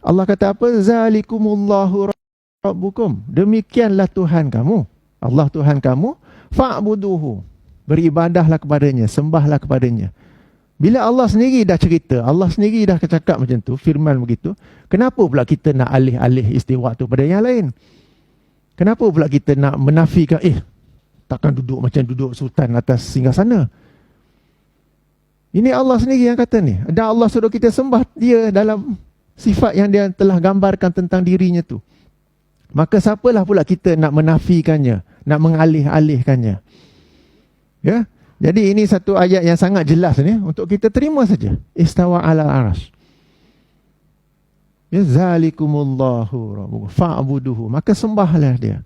Allah kata apa? Zalikumullahu rabbukum. Demikianlah Tuhan kamu, Allah Tuhan kamu, fa'buduhu. Beribadahlah kepadanya, sembahlah kepadanya. Bila Allah sendiri dah cerita, Allah sendiri dah cakap macam tu, firman begitu, kenapa pula kita nak alih-alih istiwa tu pada yang lain? Kenapa pula kita nak menafikan, takkan duduk macam duduk sultan atas singgasana? Ini Allah sendiri yang kata ni. Dan Allah suruh kita sembah dia dalam sifat yang dia telah gambarkan tentang dirinya tu. Maka siapalah pula kita nak menafikannya, nak mengalih-alihkannya? Ya? Jadi ini satu ayat yang sangat jelas ni untuk kita terima saja. Istawa ala arash. Ya, zalikumullahu rabbukum fa'buduhu. Maka sembahlah dia.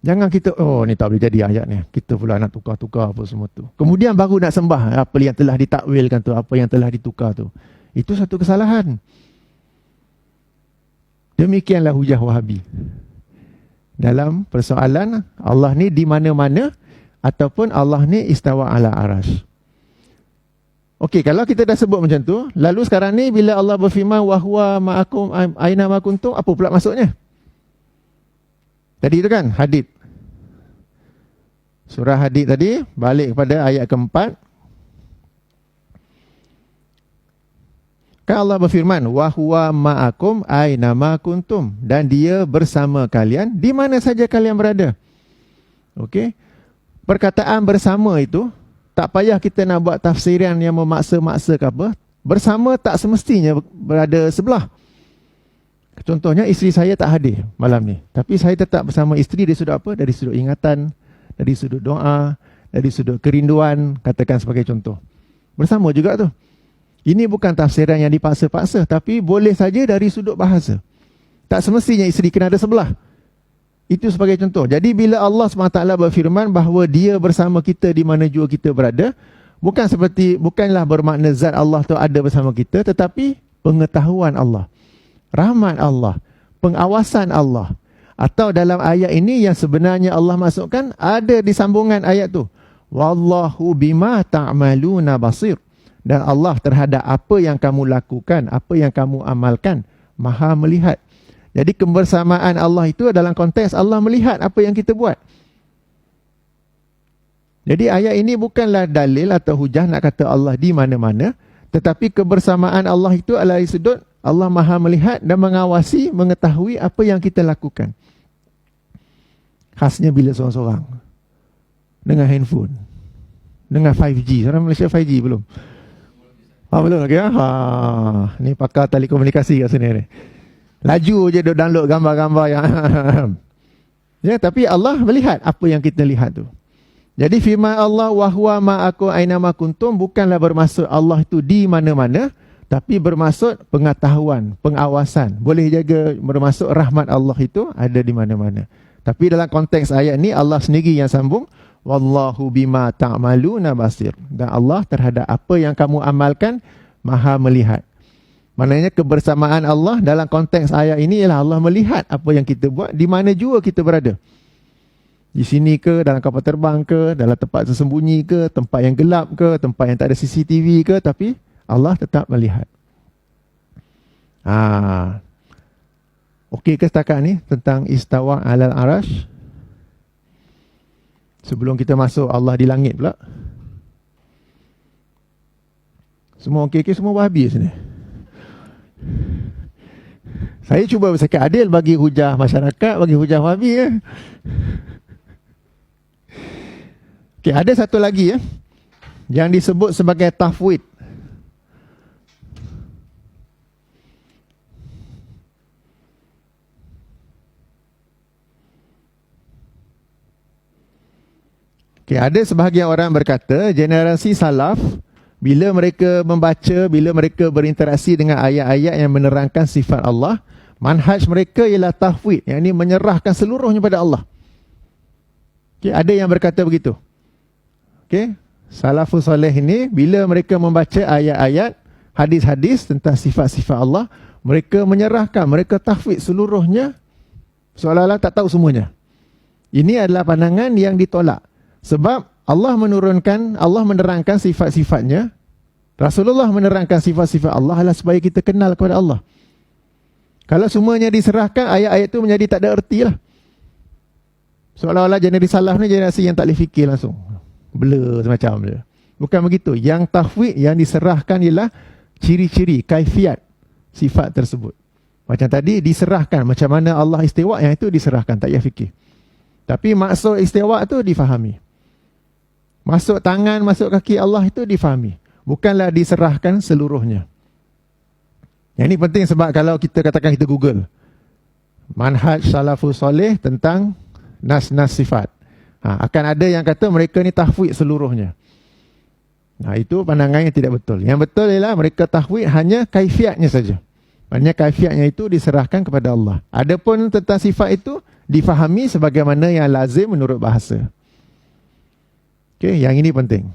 Jangan kita, ni tak boleh jadi ayat ni. Kita pula nak tukar-tukar apa semua tu. Kemudian baru nak sembah apa yang telah ditakwilkan tu, apa yang telah ditukar tu. Itu satu kesalahan. Demikianlah hujah Wahabi. Dalam persoalan Allah ni di mana-mana, ataupun Allah ni istawa ala arash. Okey, kalau kita dah sebut macam tu, lalu sekarang ni bila Allah berfirman wahwa ma'akum aina ma kuntum, apa pula maksudnya? Tadi itu kan hadis. Surah hadis tadi, balik kepada ayat keempat. Kan Allah berfirman wahwa ma'akum aina ma kuntum, dan dia bersama kalian di mana saja kalian berada. Okey. Perkataan bersama itu, tak payah kita nak buat tafsiran yang memaksa-maksa ke apa. Bersama tak semestinya berada sebelah. Contohnya, isteri saya tak hadir malam ni, tapi saya tetap bersama isteri dari sudut apa? Dari sudut ingatan, dari sudut doa, dari sudut kerinduan, katakan sebagai contoh. Bersama juga tu. Ini bukan tafsiran yang dipaksa-paksa, tapi boleh saja dari sudut bahasa. Tak semestinya isteri kena ada sebelah. Itu sebagai contoh. Jadi bila Allah SWT berfirman bahawa dia bersama kita di mana jua kita berada, bukanlah bermakna zat Allah tu ada bersama kita, tetapi pengetahuan Allah, rahmat Allah, pengawasan Allah. Atau dalam ayat ini yang sebenarnya Allah masukkan, ada di sambungan ayat tu, wallahu bima ta'maluna basir. Dan Allah terhadap apa yang kamu lakukan, apa yang kamu amalkan, maha melihat. Jadi kebersamaan Allah itu dalam konteks Allah melihat apa yang kita buat. Jadi ayat ini bukanlah dalil atau hujah nak kata Allah di mana-mana, tetapi kebersamaan Allah itu adalah dari sudut Allah maha melihat dan mengawasi, mengetahui apa yang kita lakukan. Khasnya bila seorang-seorang dengan handphone, dengan 5G. Orang Malaysia 5G belum? Belum lagi. Ni pakar telekomunikasi kat sini ni. Laju je duk download gambar-gambar yang ya, tapi Allah melihat apa yang kita lihat tu. Jadi firman Allah, wahwa ma'akum ainama kuntum, bukanlah bermaksud Allah itu di mana-mana, tapi bermaksud pengetahuan, pengawasan. Boleh jaga, bermaksud rahmat Allah itu ada di mana-mana. Tapi dalam konteks ayat ni Allah sendiri yang sambung, wallahu bima ta'maluna basir. Dan Allah terhadap apa yang kamu amalkan maha melihat. Maknanya kebersamaan Allah dalam konteks ayat ini ialah Allah melihat apa yang kita buat di mana jua kita berada. Di sini ke, dalam kapal terbang ke, dalam tempat tersembunyi ke, tempat yang gelap ke, tempat yang tak ada CCTV ke, tapi Allah tetap melihat. Okey ke setakat ni tentang istawa alal arash? Sebelum kita masuk Allah di langit pula. Semua okey ke? Semua Wahabi sini. Saya cuba bercakap adil, bagi hujah masyarakat, bagi hujah Wahabi ya. Okey, ada satu lagi ya, yang disebut sebagai tafwid. Okey, ada sebahagian orang berkata generasi salaf bila mereka membaca, bila mereka berinteraksi dengan ayat-ayat yang menerangkan sifat Allah, manhaj mereka ialah tafwid, yang ini menyerahkan seluruhnya pada Allah. Okey, ada yang berkata begitu. Okey, salafus soleh ini bila mereka membaca ayat-ayat, hadis-hadis tentang sifat-sifat Allah, mereka menyerahkan, mereka tafwid seluruhnya, seolah-olah tak tahu semuanya. Ini adalah pandangan yang ditolak. Sebab Allah menurunkan, Allah menerangkan sifat-sifatnya, Rasulullah menerangkan sifat-sifat Allah adalah supaya kita kenal kepada Allah. Kalau semuanya diserahkan, ayat-ayat itu menjadi tak ada erti lah. Seolah-olah generasi salaf ni generasi yang tak boleh fikir langsung, blur semacam dia. Bukan begitu. Yang tafwid yang diserahkan ialah ciri-ciri, kaifiat sifat tersebut. Macam tadi diserahkan, macam mana Allah istiwa, yang itu diserahkan, tak payah fikir. Tapi maksud istiwa tu difahami. Masuk tangan, masuk kaki Allah itu difahami. Bukanlah diserahkan seluruhnya. Yang ini penting sebab kalau kita katakan kita Google manhaj salafus soleh tentang nas-nas sifat, akan ada yang kata mereka ni tahfidz seluruhnya. Itu pandangan yang tidak betul. Yang betul ialah mereka tahfidz hanya kaifiatnya saja. Maknanya kaifiatnya itu diserahkan kepada Allah. Adapun tentang sifat itu difahami sebagaimana yang lazim menurut bahasa. Okey, yang ini penting.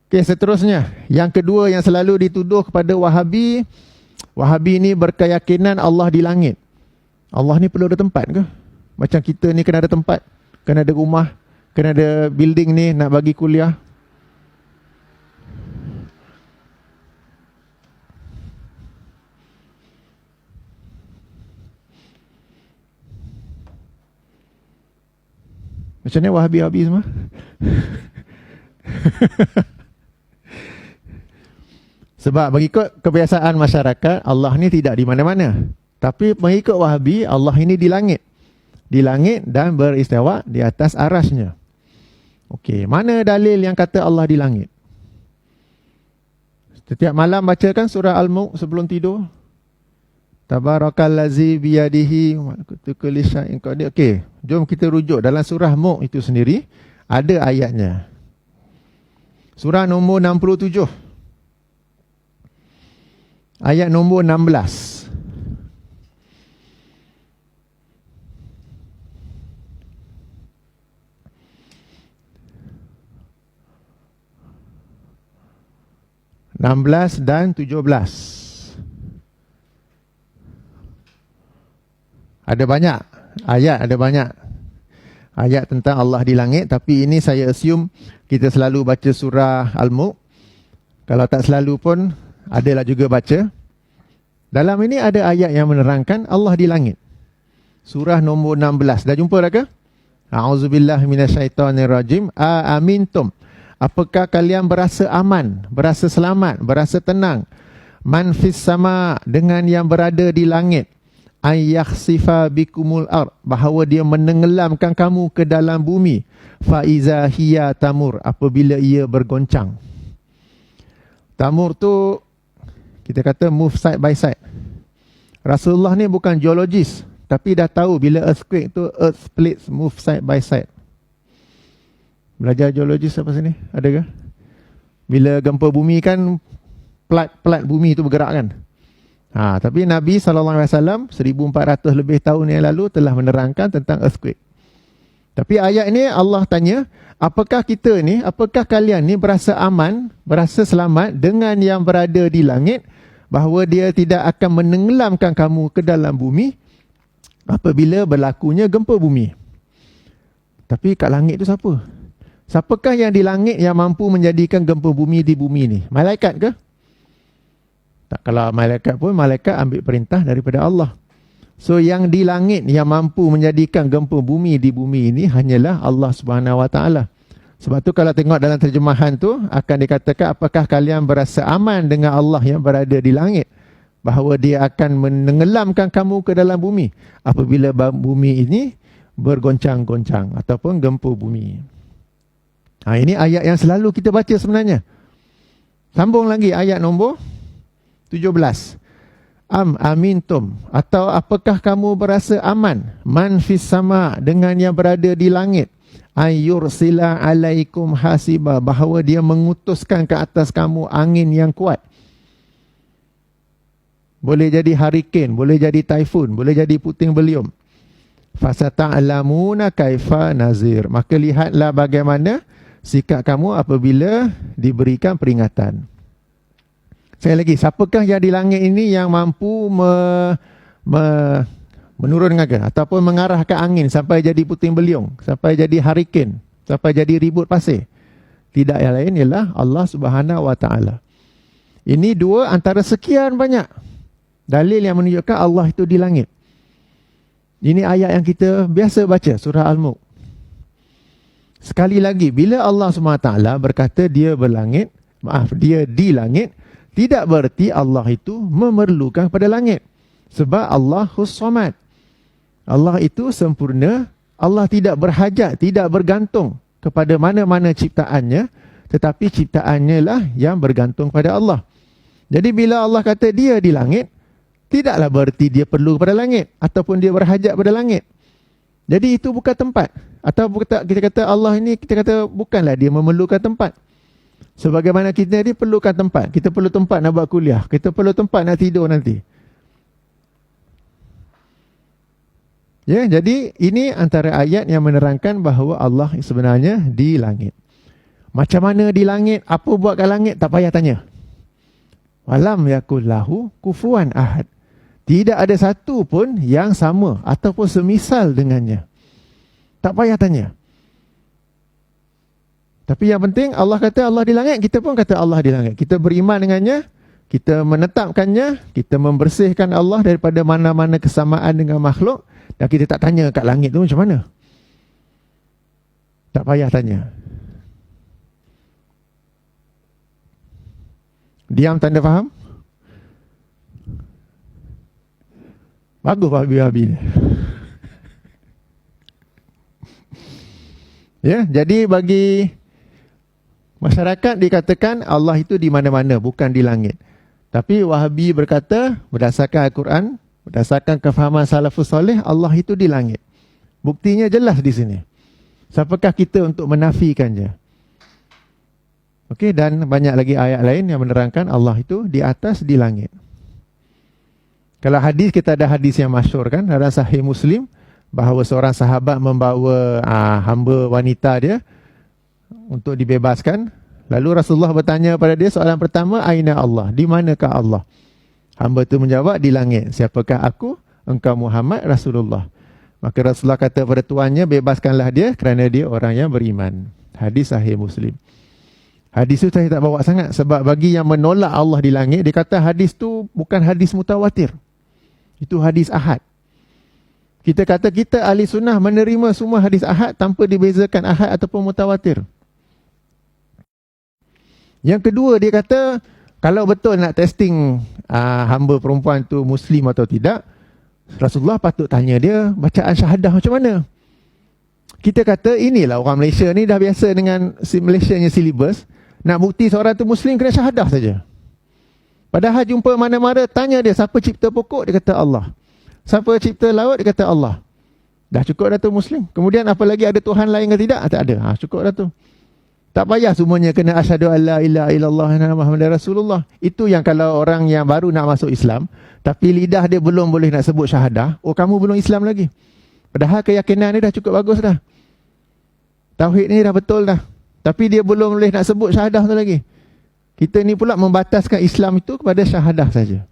Okey, seterusnya, yang kedua yang selalu dituduh kepada Wahabi, Wahabi ni berkeyakinan Allah di langit. Allah ni perlu ada tempat ke? Macam kita ni kena ada tempat, kena ada rumah, kena ada building ni nak bagi kuliah. Macam ni Wahabi-Wahabi semua? Sebab mengikut kebiasaan masyarakat, Allah ni tidak di mana-mana. Tapi mengikut Wahabi, Allah ini di langit. Di langit dan beristiwa di atas arasnya. Okey, mana dalil yang kata Allah di langit? Setiap malam bacakan surah Al-Mulk sebelum tidur. Tabarakallazi biyadihi malakutu kulli syai'in qadir. Okey, jom kita rujuk dalam surah Mulk itu sendiri ada ayatnya. Surah nombor 67. Ayat nombor 16. dan 17. Ada banyak ayat, ada banyak ayat tentang Allah di langit, tapi ini saya assume kita selalu baca surah Al-Mulk. Kalau tak selalu pun adalah juga baca. Dalam ini ada ayat yang menerangkan Allah di langit. Surah nombor 16. Dah jumpa dah ke? A'udzubillahi minasyaitonirrajim. Amintum. Apakah kalian berasa aman, berasa selamat, berasa tenang? Man fis sama, dengan yang berada di langit. Ayyakhsifa bikumul ard, bahawa dia menenggelamkan kamu ke dalam bumi. Fa iza hiya tamur, apabila ia bergoncang. Tamur tu kita kata move side by side. Rasulullah ni bukan geologis, tapi dah tahu bila earthquake tu earth splits move side by side. Belajar geologis apa sini? Ada ke? Bila gempa bumi kan plat bumi tu bergerak kan? Tapi Nabi SAW 1400 lebih tahun yang lalu telah menerangkan tentang earthquake. Tapi ayat ini Allah tanya, apakah kita ni, apakah kalian ni berasa aman, berasa selamat dengan yang berada di langit, bahawa dia tidak akan menenggelamkan kamu ke dalam bumi apabila berlakunya gempa bumi. Tapi kat langit tu siapa? Siapakah yang di langit yang mampu menjadikan gempa bumi di bumi ni? Malaikat ke? Tak, kalau malaikat pun, malaikat ambil perintah daripada Allah. So yang di langit yang mampu menjadikan gempa bumi di bumi ini hanyalah Allah Subhanahu Wa Taala. Sebab tu kalau tengok dalam terjemahan tu akan dikatakan, apakah kalian berasa aman dengan Allah yang berada di langit, bahawa dia akan menenggelamkan kamu ke dalam bumi apabila bumi ini bergoncang-goncang ataupun gempa bumi. Ini ayat yang selalu kita baca sebenarnya. Sambung lagi ayat nombor 17. Amintum, atau apakah kamu berasa aman, man fis sama, dengan yang berada di langit, ayyursila alaikum hasiba, bahawa dia mengutuskan ke atas kamu angin yang kuat. Boleh jadi hurricane, boleh jadi typhoon, boleh jadi puting beliung. Fasata'lamuna kaifa nazir, maka lihatlah bagaimana sikap kamu apabila diberikan peringatan. Sekali lagi, siapakah yang di langit ini yang mampu menurunkan ataupun mengarahkan angin sampai jadi puting beliung, sampai jadi hurricane, sampai jadi ribut pasir? Tidak yang lain ialah Allah Subhanahu Wa Taala. Ini dua antara sekian banyak dalil yang menunjukkan Allah itu di langit. Ini ayat yang kita biasa baca, surah Al-Mulk. Sekali lagi, bila Allah SWT berkata dia berlangit, dia di langit, tidak berarti Allah itu memerlukan pada langit. Sebab Allahus Samad. Allah itu sempurna. Allah tidak berhajat, tidak bergantung kepada mana-mana ciptaannya, tetapi ciptaannya lah yang bergantung pada Allah. Jadi bila Allah kata dia di langit, tidaklah berarti dia perlu kepada langit ataupun dia berhajat pada langit. Jadi itu bukan tempat. Atau kita kata Allah ini, kita kata bukanlah dia memerlukan tempat. Sebagaimana kita ni perlukan tempat. Kita perlu tempat nak buat kuliah. Kita perlu tempat nak tidur nanti. Ya, jadi ini antara ayat yang menerangkan bahawa Allah sebenarnya di langit. Macam mana di langit? Apa buat kat langit? Tak payah tanya. Walam yakul lahu kufuwan ahad. Tidak ada satu pun yang sama ataupun semisal dengannya. Tak payah tanya. Tapi yang penting Allah kata Allah di langit, kita pun kata Allah di langit. Kita beriman dengannya, kita menetapkannya, kita membersihkan Allah daripada mana-mana kesamaan dengan makhluk, dan kita tak tanya kat langit tu macam mana. Tak payah tanya. Diam tanda faham? Bagus Habib ni. Ya, jadi bagi masyarakat dikatakan Allah itu di mana-mana, bukan di langit. Tapi Wahabi berkata berdasarkan Al-Quran Berdasarkan kefahaman salafus soleh, Allah itu di langit. Buktinya jelas di sini. Siapakah kita untuk menafikannya? Okey, dan banyak lagi ayat lain yang menerangkan Allah itu di atas, di langit. Kalau hadis, kita ada hadis yang masyhur kan, dalam Sahih Muslim, bahawa seorang sahabat membawa hamba wanita dia untuk dibebaskan. Lalu Rasulullah bertanya pada dia soalan pertama, aina Allah? Di manakah Allah? Hamba itu menjawab, di langit. Siapakah aku? Engkau Muhammad Rasulullah. Maka Rasulullah kata pada tuannya, bebaskanlah dia kerana dia orang yang beriman. Hadis Sahih Muslim. Hadis itu saya tak bawa sangat sebab bagi yang menolak Allah di langit, dia kata hadis tu bukan hadis mutawatir. Itu hadis ahad. Kita kata kita ahli sunnah menerima semua hadis ahad tanpa dibezakan ahad ataupun mutawatir. Yang kedua, dia kata kalau betul nak testing hamba perempuan tu Muslim atau tidak, Rasulullah patut tanya dia bacaan syahadah macam mana. Kita kata inilah orang Malaysia ni dah biasa dengan Malaysia nya silibus. Nak bukti seorang tu Muslim kena syahadah saja. Padahal jumpa mana-mana, tanya dia siapa cipta pokok, dia kata Allah. Siapa cipta laut, dia kata Allah. Dah cukup dah tu Muslim. Kemudian apa lagi, ada Tuhan lain ke tidak? Tak ada. Cukup dah tu. Tak payah semuanya kena asyhadu alla ilaha illallah wa anna muhammadar rasulullah. Itu yang kalau orang yang baru nak masuk Islam, tapi lidah dia belum boleh nak sebut syahadah, oh kamu belum Islam lagi. Padahal keyakinan dia dah cukup bagus dah. Tauhid ni dah betul dah. Tapi dia belum boleh nak sebut syahadah tu lagi. Kita ni pula membataskan Islam itu kepada syahadah saja.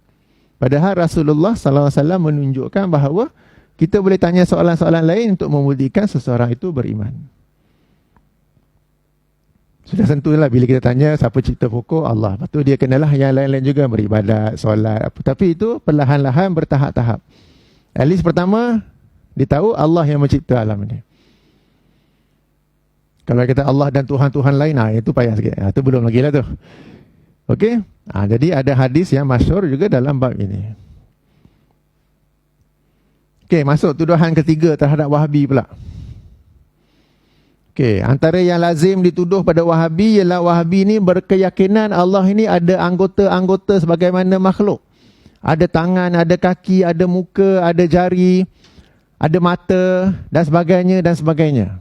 Padahal Rasulullah SAW menunjukkan bahawa kita boleh tanya soalan-soalan lain untuk membuktikan seseorang itu beriman. Sudah tentulah bila kita tanya siapa cipta pokok, Allah. Lepas tu dia kenalah yang lain-lain juga, beribadat, solat. Tapi itu perlahan-lahan bertahap-tahap. At least pertama, dia tahu Allah yang mencipta alam ini. Kalau kata Allah dan Tuhan-Tuhan lain, itu payah sikit. Itu belum lagi lah tu. Okey? Jadi ada hadis yang masyhur juga dalam bab ini. Okey, masuk tuduhan ketiga terhadap Wahabi pula. Okey, antara yang lazim dituduh pada Wahabi ialah Wahabi ni berkeyakinan Allah ini ada anggota-anggota sebagaimana makhluk. Ada tangan, ada kaki, ada muka, ada jari, ada mata dan sebagainya dan sebagainya.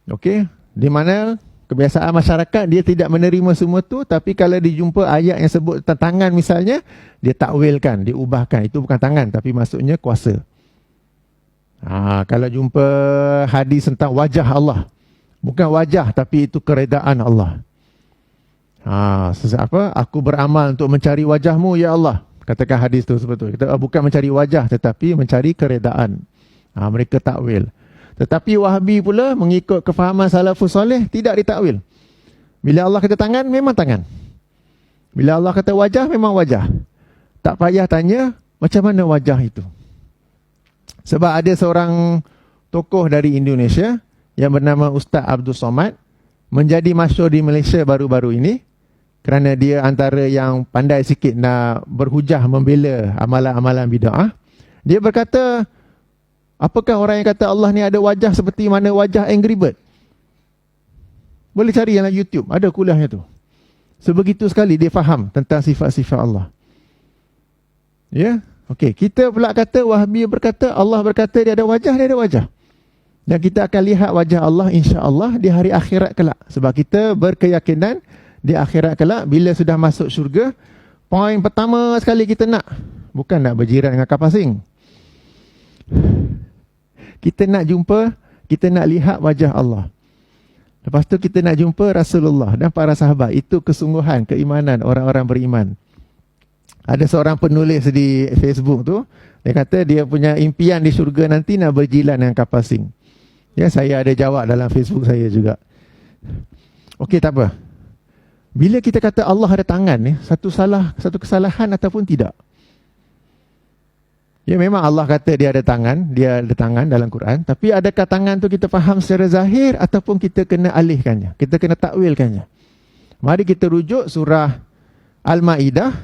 Okey, di mana kebiasaan masyarakat dia tidak menerima semua tu, tapi kalau dijumpa ayat yang sebut tentang tangan misalnya, dia takwilkan, dia ubahkan. Itu bukan tangan tapi maksudnya kuasa. Kalau jumpa hadis tentang wajah Allah, bukan wajah tapi itu keredaan Allah. Aku beramal untuk mencari wajahmu ya Allah. Katakan hadis tu seperti itu. Kita bukan mencari wajah tetapi mencari keredaan. Mereka takwil. Tetapi Wahabi pula mengikut kefahaman salafus soleh tidak ditakwil. Bila Allah kata tangan, memang tangan. Bila Allah kata wajah, memang wajah. Tak payah tanya macam mana wajah itu. Sebab ada seorang tokoh dari Indonesia yang bernama Ustaz Abdul Somad, menjadi masyhur di Malaysia baru-baru ini kerana dia antara yang pandai sikit nak berhujah membela amalan-amalan bid'ah. Dia berkata, apakah orang yang kata Allah ni ada wajah seperti mana wajah Angry Bird? Boleh cari dalam YouTube, ada kuliahnya tu. Sebegitu sekali dia faham tentang sifat-sifat Allah. Ya, okey. Kita pula kata, Wahabi berkata, Allah berkata dia ada wajah, dia ada wajah. Dan kita akan lihat wajah Allah insya-Allah di hari akhirat kelak. Sebab kita berkeyakinan di akhirat kelak, bila sudah masuk syurga, poin pertama sekali kita nak, bukan nak berjiran dengan kapal asing. Kita nak jumpa, kita nak lihat wajah Allah. Lepas tu kita nak jumpa Rasulullah dan para sahabat. Itu kesungguhan, keimanan orang-orang beriman. Ada seorang penulis di Facebook tu, dia kata dia punya impian di syurga nanti nak berjilan dengan kapal asing. Ya, saya ada jawab dalam Facebook saya juga. Okey, tak apa. Bila kita kata Allah ada tangan ni, satu kesalahan ataupun tidak? Ya, memang Allah kata dia ada tangan dalam Quran, tapi adakah tangan tu kita faham secara zahir ataupun kita kena alihkannya, kita kena takwilkannya? Mari kita rujuk surah Al-Maidah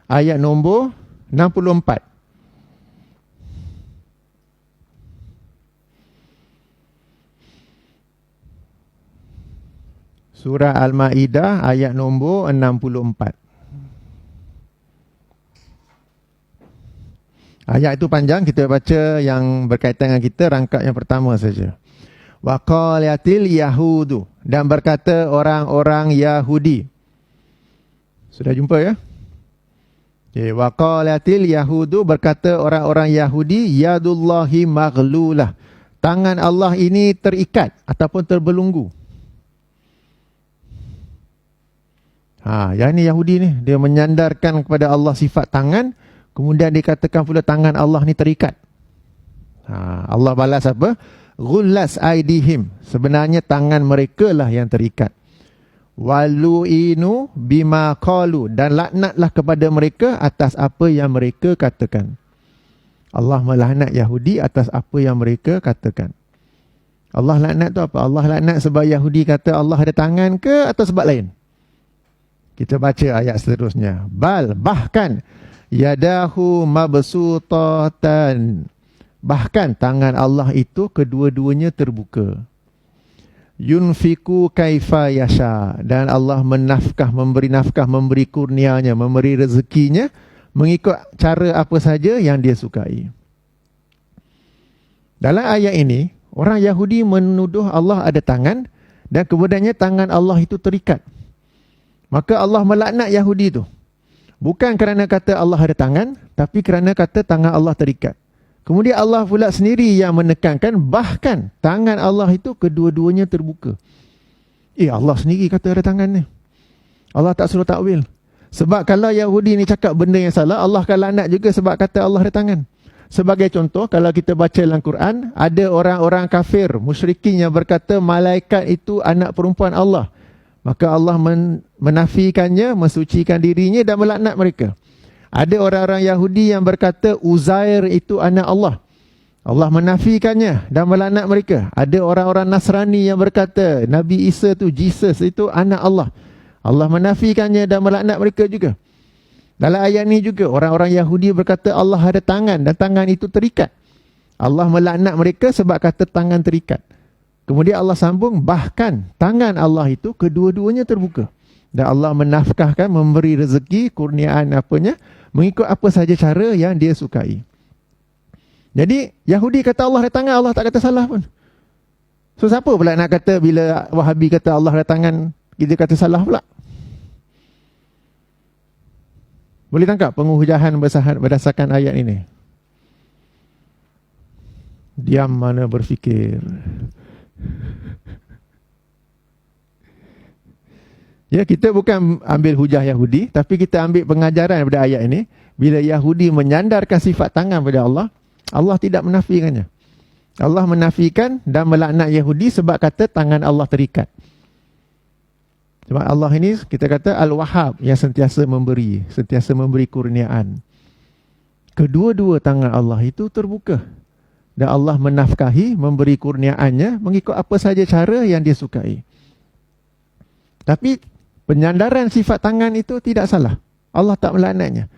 ayat nombor 64. Surah Al-Maidah ayat nombor 64. Ayat itu panjang, kita baca yang berkaitan dengan kita, rangkap yang pertama saja. Wa qalatil yahudu, dan berkata orang-orang Yahudi. Sudah jumpa ya? Okay. Wa qalatil yahudu, berkata orang-orang Yahudi, yadullahi maghlulah. Tangan Allah ini terikat ataupun terbelunggu. Yang ni Yahudi ni, dia menyandarkan kepada Allah sifat tangan, kemudian dikatakan pula tangan Allah ni terikat. Allah balas apa? Ghullas aidihim. Sebenarnya tangan mereka lah yang terikat. Walu'inu bima qalu, dan laknatlah kepada mereka atas apa yang mereka katakan. Allah melaknat Yahudi atas apa yang mereka katakan. Allah laknat tu apa? Allah laknat sebab Yahudi kata Allah ada tangan ke atau sebab lain? Kita baca ayat seterusnya. Bahkan yadahu mabsutatan. Bahkan tangan Allah itu kedua-duanya terbuka. Yunfiku kaifa yasha, dan Allah memberi nafkah, memberi kurnianya, memberi rezekinya mengikut cara apa saja yang dia sukai. Dalam ayat ini, orang Yahudi menuduh Allah ada tangan dan kemudiannya tangan Allah itu terikat. Maka Allah melaknat Yahudi itu. Bukan kerana kata Allah ada tangan, tapi kerana kata tangan Allah terikat. Kemudian Allah pula sendiri yang menekankan bahkan tangan Allah itu kedua-duanya terbuka. Allah sendiri kata ada tangan ni. Allah tak suruh takwil. Sebab kalau Yahudi ni cakap benda yang salah, Allah akan laknat juga sebab kata Allah ada tangan. Sebagai contoh, kalau kita baca dalam Quran, ada orang-orang kafir, musyrikin yang berkata malaikat itu anak perempuan Allah. Maka Allah menafikannya, mensucikan dirinya dan melaknat mereka. Ada orang-orang Yahudi yang berkata Uzair itu anak Allah. Allah menafikannya dan melaknat mereka. Ada orang-orang Nasrani yang berkata Nabi Isa tu, Jesus itu anak Allah. Allah menafikannya dan melaknat mereka juga. Dalam ayat ni juga orang-orang Yahudi berkata Allah ada tangan dan tangan itu terikat. Allah melaknat mereka sebab kata tangan terikat. Kemudian Allah sambung, bahkan tangan Allah itu kedua-duanya terbuka. Dan Allah menafkahkan, memberi rezeki, kurniaan apanya, mengikut apa saja cara yang dia sukai. Jadi, Yahudi kata Allah ada tangan, Allah tak kata salah pun. So, siapa pula nak kata bila Wahabi kata Allah ada tangan, kita kata salah pula? Boleh tangkap penguhujahan berdasarkan ayat ini? Diam mana berfikir. Ya, kita bukan ambil hujah Yahudi, tapi kita ambil pengajaran daripada ayat ini. Bila Yahudi menyandarkan sifat tangan pada Allah, Allah tidak menafikannya. Allah menafikan dan melaknat Yahudi sebab kata tangan Allah terikat. Sebab Allah ini kita kata Al-Wahhab, yang sentiasa memberi kurniaan. Kedua-dua tangan Allah itu terbuka. Dan Allah menafkahi, memberi kurniaannya mengikut apa saja cara yang dia sukai. Tapi penyandaran sifat tangan itu tidak salah. Allah tak melaknatnya.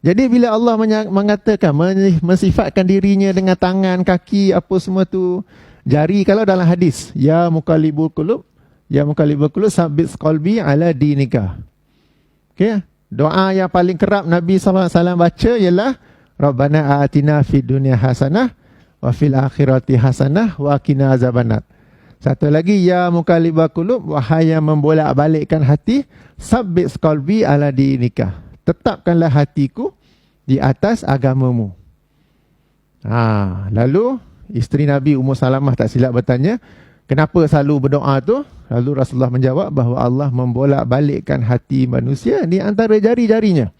Jadi bila Allah mengatakan, mensifatkan dirinya dengan tangan, kaki, apa semua tu, jari, kalau dalam hadis, Ya muqallibul qulub, sabbit qalbi ala dinika. Okay? Doa yang paling kerap Nabi SAW baca ialah Rabbana atina fid dunya hasanah wa fil akhirati hasanah wa qina azabannar. Satu lagi, ya muqallibal qulub, wahai yang membolak-balikkan hati, sabbit qalbi ala dinika. Tetapkanlah hatiku di atas agamamu. Lalu isteri Nabi Ummu Salamah tak silap bertanya, kenapa selalu berdoa tu? Lalu Rasulullah menjawab bahawa Allah membolak-balikkan hati manusia di antara jari-jarinya.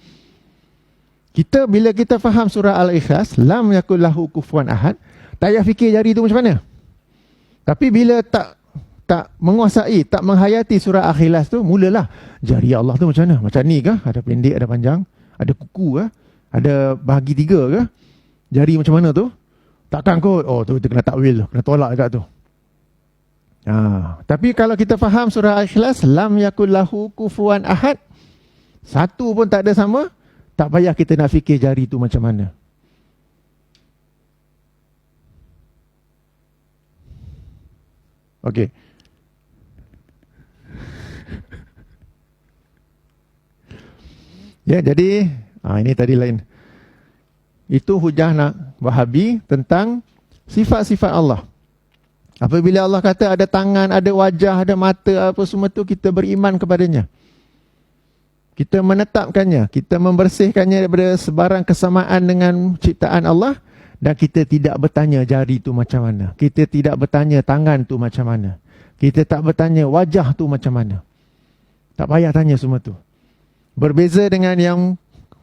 Bila kita faham surah Al-Ikhlas, lam yakul lahu kufuwan ahad, tak payah fikir jari tu macam mana. Tapi bila tak menguasai, tak menghayati surah Al-Ikhlas tu, mulalah jari Allah tu macam mana? Macam ni ke? Ada pendek, ada panjang? Ada kuku ke? Ada bahagi tiga ke? Jari macam mana tu? Takkan kot, tu kita kena takwil, kena tolak dekat tu. Tapi kalau kita faham surah Al-Ikhlas, lam yakul lahu kufuwan ahad, satu pun tak ada sama, tak payah kita nak fikir jari tu macam mana. Okey. Ya, jadi ini tadi lain. Itu hujah Wahabi tentang sifat-sifat Allah. Apabila Allah kata ada tangan, ada wajah, ada mata, apa semua tu, kita beriman kepadanya. Kita menetapkannya, kita membersihkannya daripada sebarang kesamaan dengan ciptaan Allah, dan kita tidak bertanya jari tu macam mana. Kita tidak bertanya tangan tu macam mana. Kita tak bertanya wajah tu macam mana. Tak payah tanya semua tu. Berbeza dengan yang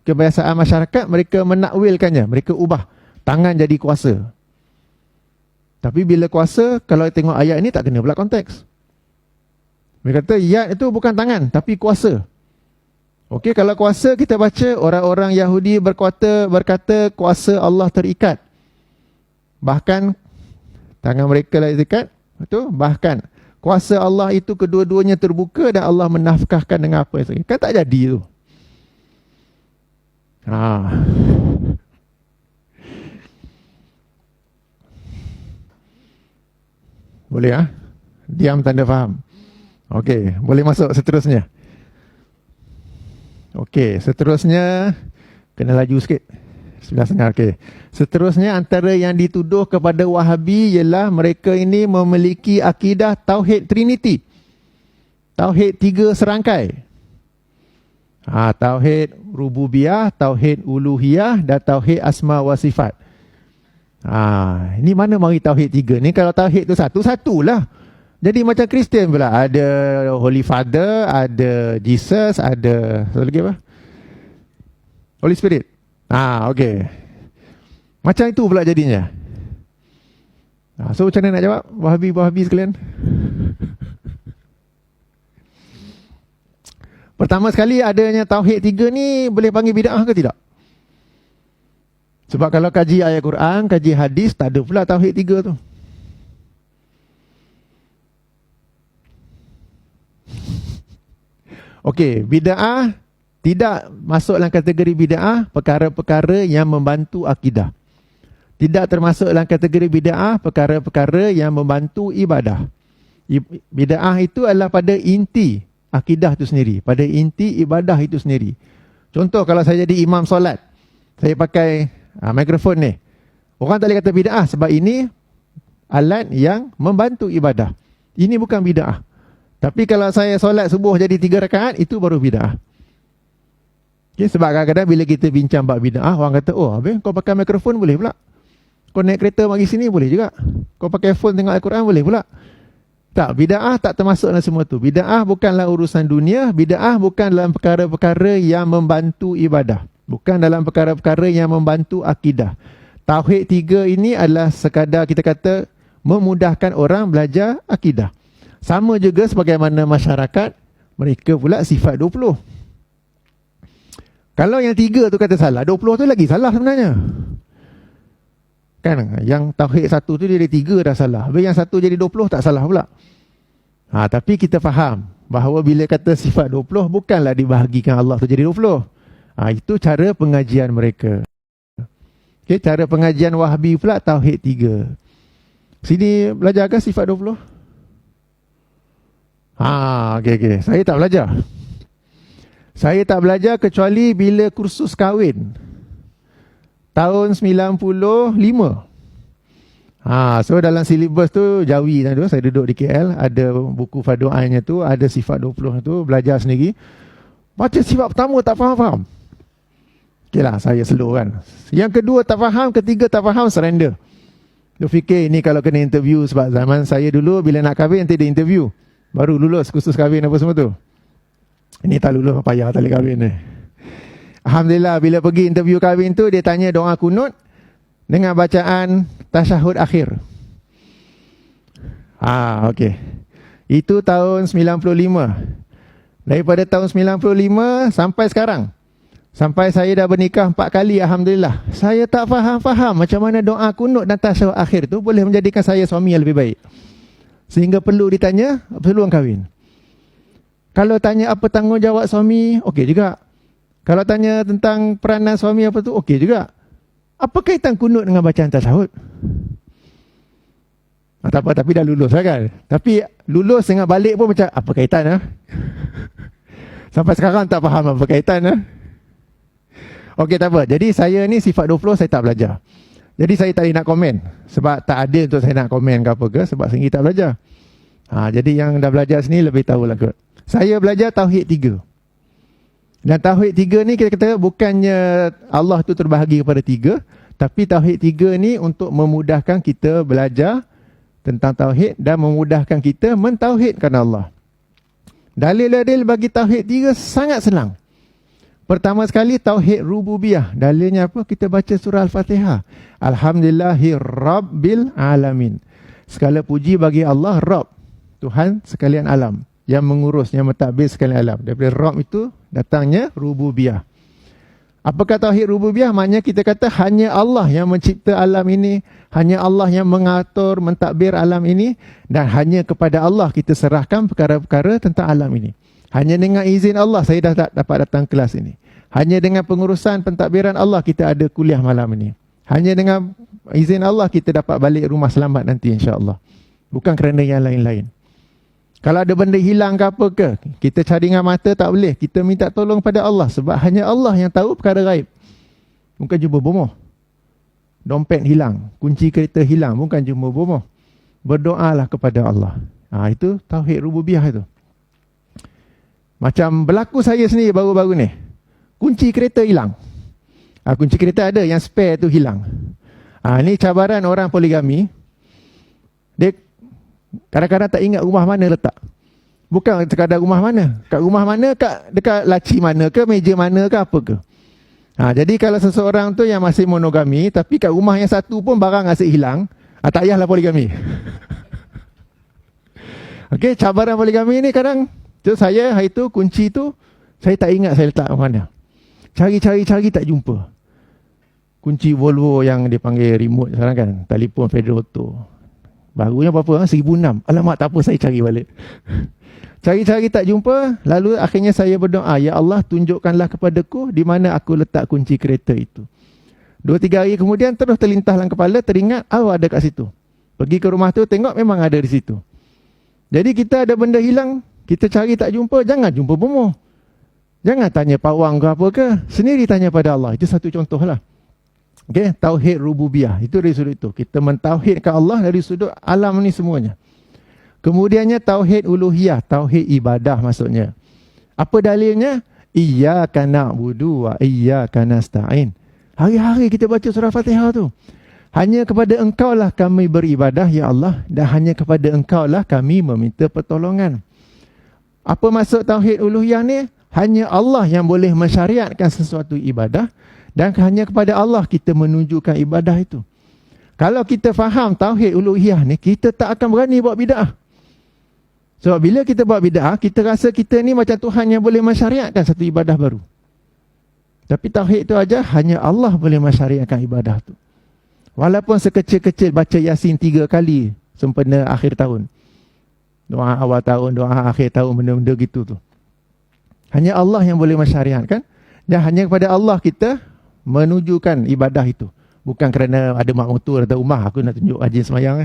kebiasaan masyarakat, mereka menakwilkannya, mereka ubah tangan jadi kuasa. Tapi bila kuasa, kalau tengok ayat ni tak kena pula konteks. Mereka kata yad itu bukan tangan, tapi kuasa. Okey, kalau kuasa kita baca orang-orang Yahudi berkata kuasa Allah terikat. Bahkan tangan mereka lah terikat, betul? Bahkan kuasa Allah itu kedua-duanya terbuka dan Allah menafkahkan dengan apa yang kan tak jadi tu. Boleh diam tanda faham. Okey, boleh masuk seterusnya. Okey, seterusnya kena laju sikit. 9.30. Okey. Seterusnya antara yang dituduh kepada Wahabi ialah mereka ini memiliki akidah tauhid Trinity. Tauhid 3 serangkai. Tauhid rububiyah, tauhid uluhiyah dan tauhid asma wa sifat. Ini mana mari tauhid 3 ni? Kalau tauhid tu satu-satulah. Jadi macam Kristian pula, ada Holy Father, ada Jesus, ada satu lagi apa? Holy Spirit. Okey. Macam itu pula jadinya. So macam mana nak jawab Wahabi sekalian? Pertama sekali, adanya tauhid 3 ni boleh panggil bid'ah ke tidak? Sebab kalau kaji ayat Quran, kaji hadis, tak ada pula tauhid 3 tu. Okey, bid'ah tidak masuk dalam kategori bid'ah perkara-perkara yang membantu akidah. Tidak termasuk dalam kategori bid'ah perkara-perkara yang membantu ibadah. Bid'ah itu adalah pada inti akidah itu sendiri, pada inti ibadah itu sendiri. Contoh, kalau saya jadi imam solat, saya pakai mikrofon ni, orang tak boleh kata bid'ah sebab ini alat yang membantu ibadah. Ini bukan bid'ah. Tapi kalau saya solat subuh jadi 3 rakaat, itu baru bid'ah. Okay, sebab kadang-kadang bila kita bincang bab bid'ah, orang kata, oh habis kau pakai mikrofon boleh pula, kau naik kereta mari sini boleh juga, kau pakai phone tengok Al-Quran boleh pula. Tak, bid'ah tak termasuk dalam semua tu. Bid'ah bukanlah urusan dunia, bid'ah bukan dalam perkara-perkara yang membantu ibadah, bukan dalam perkara-perkara yang membantu akidah. Tauhid 3 ini adalah sekadar kita kata memudahkan orang belajar akidah. Sama juga sebagaimana masyarakat, mereka pula sifat 20. Kalau yang 3 tu kata salah, 20 tu lagi salah sebenarnya. Kan, yang tauhid 1 tu jadi 3 dah salah. Habis yang 1 jadi 20 tak salah pula. Tapi kita faham bahawa bila kata sifat 20, bukanlah dibahagikan Allah tu jadi 20. Itu cara pengajian mereka. Okay, cara pengajian Wahabi pula tauhid 3. Sini belajar ke sifat 20? Okey. Saya tak belajar. Saya tak belajar kecuali bila kursus kahwin. Tahun 95. So dalam silibus tu Jawi tu, saya duduk di KL, ada buku Fadu'annya tu, ada sifat 20 tu, belajar sendiri. Baca sifat pertama tak faham-faham. Okeylah, saya slow kan. Yang kedua tak faham, ketiga tak faham, surrender. Dia fikir ini kalau kena interview, sebab zaman saya dulu bila nak kahwin nanti dia interview. Baru lulus kursus kahwin apa semua tu. Ini tak lulus, payah tak boleh kahwin ni. Alhamdulillah, bila pergi interview kahwin tu, dia tanya doa kunut dengan bacaan tasyahud akhir. Okey. Itu tahun 95. Daripada tahun 95 sampai sekarang, sampai saya dah bernikah 4 kali, Alhamdulillah, saya tak faham macam mana doa kunut dan tasyahud akhir tu boleh menjadikan saya suami yang lebih baik. Sehingga perlu ditanya peluang kahwin. Kalau tanya apa tanggungjawab suami, okey juga. Kalau tanya tentang peranan suami apa tu, okey juga. Apa kaitan kunut dengan bacaan tasyahud? Tak apa, tapi dah lulus lah kan. Tapi lulus dengan balik pun macam, apa kaitan Sampai sekarang tak faham apa kaitan Okey, tak apa. Jadi saya ni sifat 20 saya tak belajar. Jadi saya tak boleh nak komen. Sebab tak adil untuk saya nak komen ke apa ke. Sebab sendiri tak belajar. Jadi yang dah belajar sini lebih tahulah kot. Saya belajar Tauhid 3. Dan Tauhid 3 ni kita kata bukannya Allah tu terbahagi kepada 3. Tapi Tauhid 3 ni untuk memudahkan kita belajar tentang Tauhid dan memudahkan kita mentauhidkan Allah. Dalil-dalil bagi Tauhid 3 sangat senang. Pertama sekali Tauhid Rububiyah. Dalilnya apa? Kita baca surah Al-Fatihah. Alhamdulillahi Rabbil Alamin. Segala puji bagi Allah Rabb, Tuhan sekalian alam, yang mengurus, yang mentadbir sekalian alam. Daripada Rabb itu datangnya Rububiyah. Apakah Tauhid Rububiyah? Maknanya kita kata hanya Allah yang mencipta alam ini, hanya Allah yang mengatur, mentadbir alam ini, dan hanya kepada Allah kita serahkan perkara-perkara tentang alam ini. Hanya dengan izin Allah saya dah tak dapat datang kelas ini. Hanya dengan pengurusan pentadbiran Allah kita ada kuliah malam ini. Hanya dengan izin Allah kita dapat balik rumah selamat nanti insya-Allah. Bukan kerana yang lain-lain. Kalau ada benda hilang ke apa ke, kita cari dengan mata tak boleh. Kita minta tolong pada Allah. Sebab hanya Allah yang tahu perkara gaib. Bukan jumpa bomoh. Dompet hilang, kunci kereta hilang, bukan jumpa bomoh. Berdoalah kepada Allah. Itu Tauhid Rububiyah itu. Macam berlaku saya sendiri baru-baru ni. Kunci kereta hilang. Kunci kereta ada, yang spare tu hilang. Ni cabaran orang poligami. Dia kadang-kadang tak ingat rumah mana letak. Bukan sekadar rumah mana. Kat rumah mana, dekat laci mana ke, meja mana ke, apa ke. Jadi kalau seseorang tu yang masih monogami, tapi kat rumah yang satu pun barang asyik hilang, tak payahlah poligami. Okey, cabaran poligami ni kadang, saya hari tu, kunci tu, saya tak ingat saya letak mana. Cari-cari tak jumpa. Kunci Volvo yang dipanggil remote sekarang kan, telefon Federal Auto. Barunya berapa? 1,006. Alamak, tak apa, saya cari balik. Cari-cari tak jumpa. Lalu akhirnya saya berdoa, ya Allah, tunjukkanlah kepadaku di mana aku letak kunci kereta itu. 2-3 hari kemudian terus terlintas dalam kepala, teringat, ada kat situ. Pergi ke rumah tu, tengok memang ada di situ. Jadi kita ada benda hilang, kita cari tak jumpa, jangan jumpa bomoh. Jangan tanya pawang ke apa ke, sendiri tanya pada Allah. Itu satu contoh lah. Okay, Tauhid Rububiyah. Itu dari sudut itu. Kita mentauhidkan Allah dari sudut alam ni semuanya. Kemudiannya Tauhid Uluhiyah. Tauhid ibadah maksudnya. Apa dalilnya? Iyyaka na'budu wa iyyaka nasta'in. Hari-hari kita baca surah Fatihah tu. Hanya kepada Engkau lah kami beribadah, ya Allah. Dan hanya kepada Engkau lah kami meminta pertolongan. Apa maksud Tauhid Uluhiyah ni? Hanya Allah yang boleh mensyariatkan sesuatu ibadah. Dan hanya kepada Allah kita menunjukkan ibadah itu. Kalau kita faham Tauhid Uluhiyah ni, kita tak akan berani buat bid'ah. Sebab bila kita buat bid'ah, kita rasa kita ni macam Tuhan yang boleh mensyariatkan satu ibadah baru. Tapi Tauhid itu aja, hanya Allah boleh mensyariatkan ibadah tu. Walaupun sekecil-kecil baca Yasin 3 kali sempena akhir tahun. Doa awal tahun, doa akhir tahun, benda-benda gitu tu. Hanya Allah yang boleh mensyariatkan. Dan hanya kepada Allah kita menunjukkan ibadah itu. Bukan kerana ada mak motor atau rumah, aku nak tunjuk rajin semayang.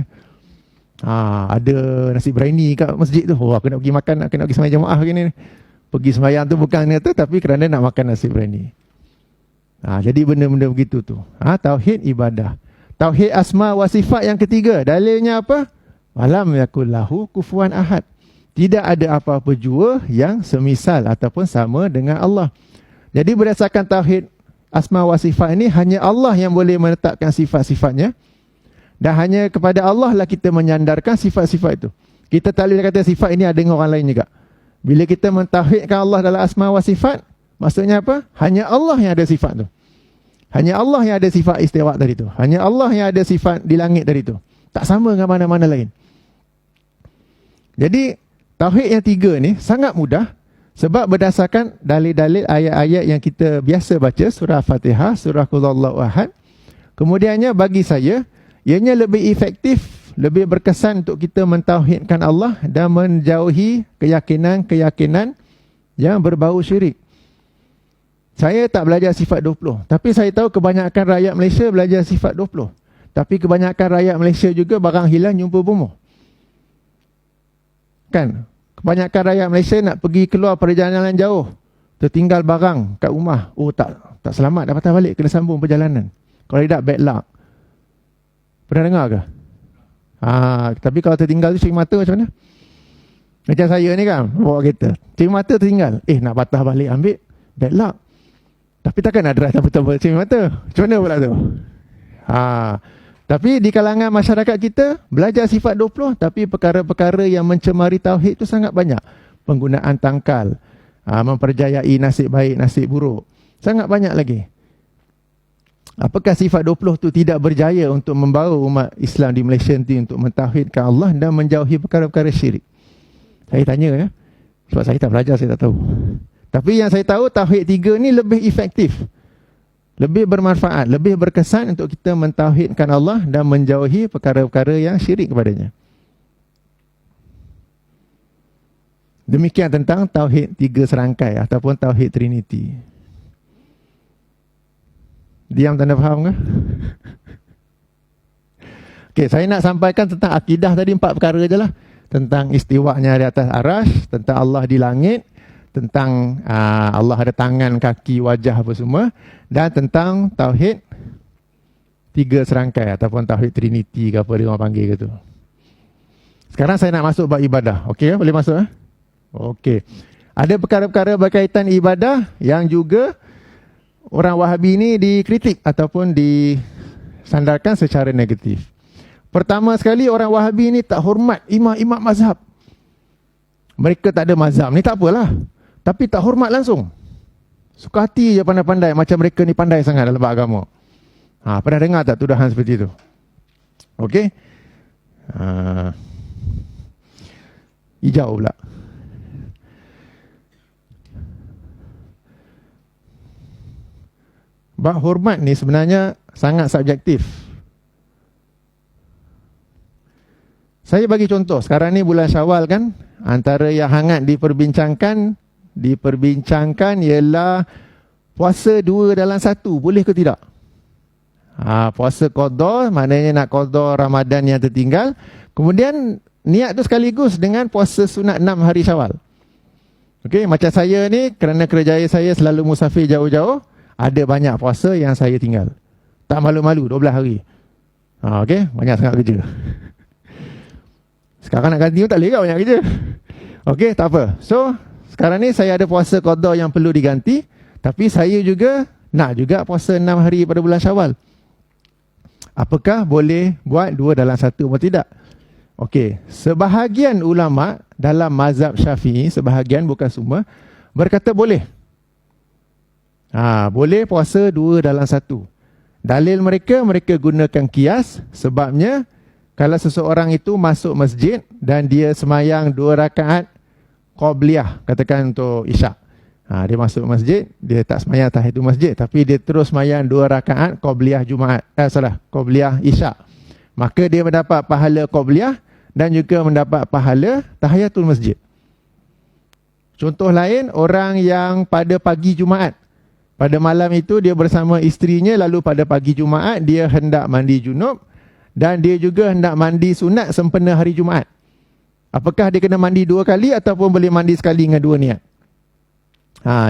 Ada nasi berani kat masjid tu. Aku nak pergi makan, aku nak pergi semayang jemaah begini. Pergi semayang tu bukan tu, tapi kerana nak makan nasi berani. Jadi benda-benda begitu tu. Tauhid ibadah. Tauhid asma wa sifat yang ketiga. Dalilnya apa? Walam yakul lahu kufuwan ahad. Tidak ada apa-apa jua yang semisal ataupun sama dengan Allah. Jadi berdasarkan Tauhid asma wa sifat ini, hanya Allah yang boleh menetapkan sifat-sifatnya. Dan hanya kepada Allah lah kita menyandarkan sifat-sifat itu. Kita tak boleh kata sifat ini ada dengan orang lain juga. Bila kita mentauhidkan Allah dalam asma wa sifat, maksudnya apa? Hanya Allah yang ada sifat tu. Hanya Allah yang ada sifat istiwa tadi tu. Hanya Allah yang ada sifat di langit tadi tu. Tak sama dengan mana-mana lain. Jadi, Tauhid yang 3 ni sangat mudah. Sebab berdasarkan dalil-dalil ayat-ayat yang kita biasa baca, surah Fatihah, surah Qul Huwallahu Ahad. Kemudiannya bagi saya, ianya lebih efektif, lebih berkesan untuk kita mentauhidkan Allah dan menjauhi keyakinan-keyakinan yang berbau syirik. Saya tak belajar sifat 20, tapi saya tahu kebanyakan rakyat Malaysia belajar sifat 20. Tapi kebanyakan rakyat Malaysia juga barang hilang jumpa bomoh. Kan? Kebanyakan rakyat Malaysia nak pergi keluar perjalanan jauh, tertinggal barang kat rumah. Tak Tak selamat dah patah balik, kena sambung perjalanan. Kalau tidak, bad luck. Pernah dengar ke? Tapi kalau tertinggal tu cermin mata macam mana? Macam saya ni kan, bawa kereta, cermin mata tertinggal. Nak patah balik ambil, bad luck. Tapi takkan ada rasa betul-betul cermin mata. Macam mana pula tu? Tapi di kalangan masyarakat kita, belajar sifat 20, tapi perkara-perkara yang mencemari tauhid tu sangat banyak. Penggunaan tangkal, memperjayai nasib baik, nasib buruk. Sangat banyak lagi. Apakah sifat 20 tu tidak berjaya untuk membawa umat Islam di Malaysia nanti untuk mentauhidkan Allah dan menjauhi perkara-perkara syirik? Saya tanya ya. Sebab saya tak belajar, saya tak tahu. Tapi yang saya tahu, tauhid 3 ni lebih efektif, lebih bermanfaat, lebih berkesan untuk kita mentauhidkan Allah dan menjauhi perkara-perkara yang syirik kepadanya. Demikian tentang tauhid 3 serangkai ataupun tauhid Trinity. Diam, tanda faham ke? Okey, saya nak sampaikan tentang akidah tadi 4 perkara je lah. Tentang istiwanya di atas arash, tentang Allah di langit, tentang Allah ada tangan, kaki, wajah apa semua, dan tentang tauhid 3 serangkai ataupun tauhid Trinity ke apa dia orang panggil ke tu. Sekarang saya nak masuk bab ibadah. Okey, boleh masuk? Okey. Ada perkara-perkara berkaitan ibadah yang juga orang Wahabi ni dikritik ataupun disandarkan secara negatif. Pertama sekali, orang Wahabi ni tak hormat imam-imam mazhab. Mereka tak ada mazhab ni tak apalah, tapi tak hormat langsung. Suka hati je pandai-pandai, macam mereka ni pandai sangat dalam bab agama. Pernah dengar tak tuduhan seperti itu? Okey. Hijau pula. Bab hormat ni sebenarnya sangat subjektif. Saya bagi contoh, sekarang ni bulan Syawal kan, antara yang hangat diperbincangkan ialah puasa 2 dalam 1, boleh ke tidak? Puasa qada, maknanya nak qada Ramadan yang tertinggal. Kemudian niat tu sekaligus dengan puasa sunat 6 hari Syawal. Okey, macam saya ni, kerana kerjaya saya selalu musafir jauh-jauh, ada banyak puasa yang saya tinggal. Tak malu-malu, 12 hari. Okey, banyak sangat kerja. Sekarang nak ganti pun tak boleh, banyak kerja. Okey, tak apa. So, sekarang ni saya ada puasa qada yang perlu diganti, tapi saya juga nak juga puasa 6 hari pada bulan Syawal. Apakah boleh buat 2 dalam 1 atau tidak? Okey, sebahagian ulama dalam mazhab Syafi'i, sebahagian bukan semua, berkata boleh. Boleh puasa 2 dalam 1. Dalil mereka gunakan kias. Sebabnya kalau seseorang itu masuk masjid dan dia semayang 2 rakaat qabliyah, katakan untuk isyak, dia masuk masjid, dia tak semayang tahiyatul masjid, tapi dia terus semayang 2 rakaat qabliyah qabliyah isyak, maka dia mendapat pahala qabliyah dan juga mendapat pahala tahiyatul masjid. Contoh lain, orang yang pada pagi Jumaat, pada malam itu dia bersama isterinya, lalu pada pagi Jumaat dia hendak mandi junub dan dia juga hendak mandi sunat sempena hari Jumaat. Apakah dia kena mandi 2 kali ataupun boleh mandi sekali dengan 2 niat?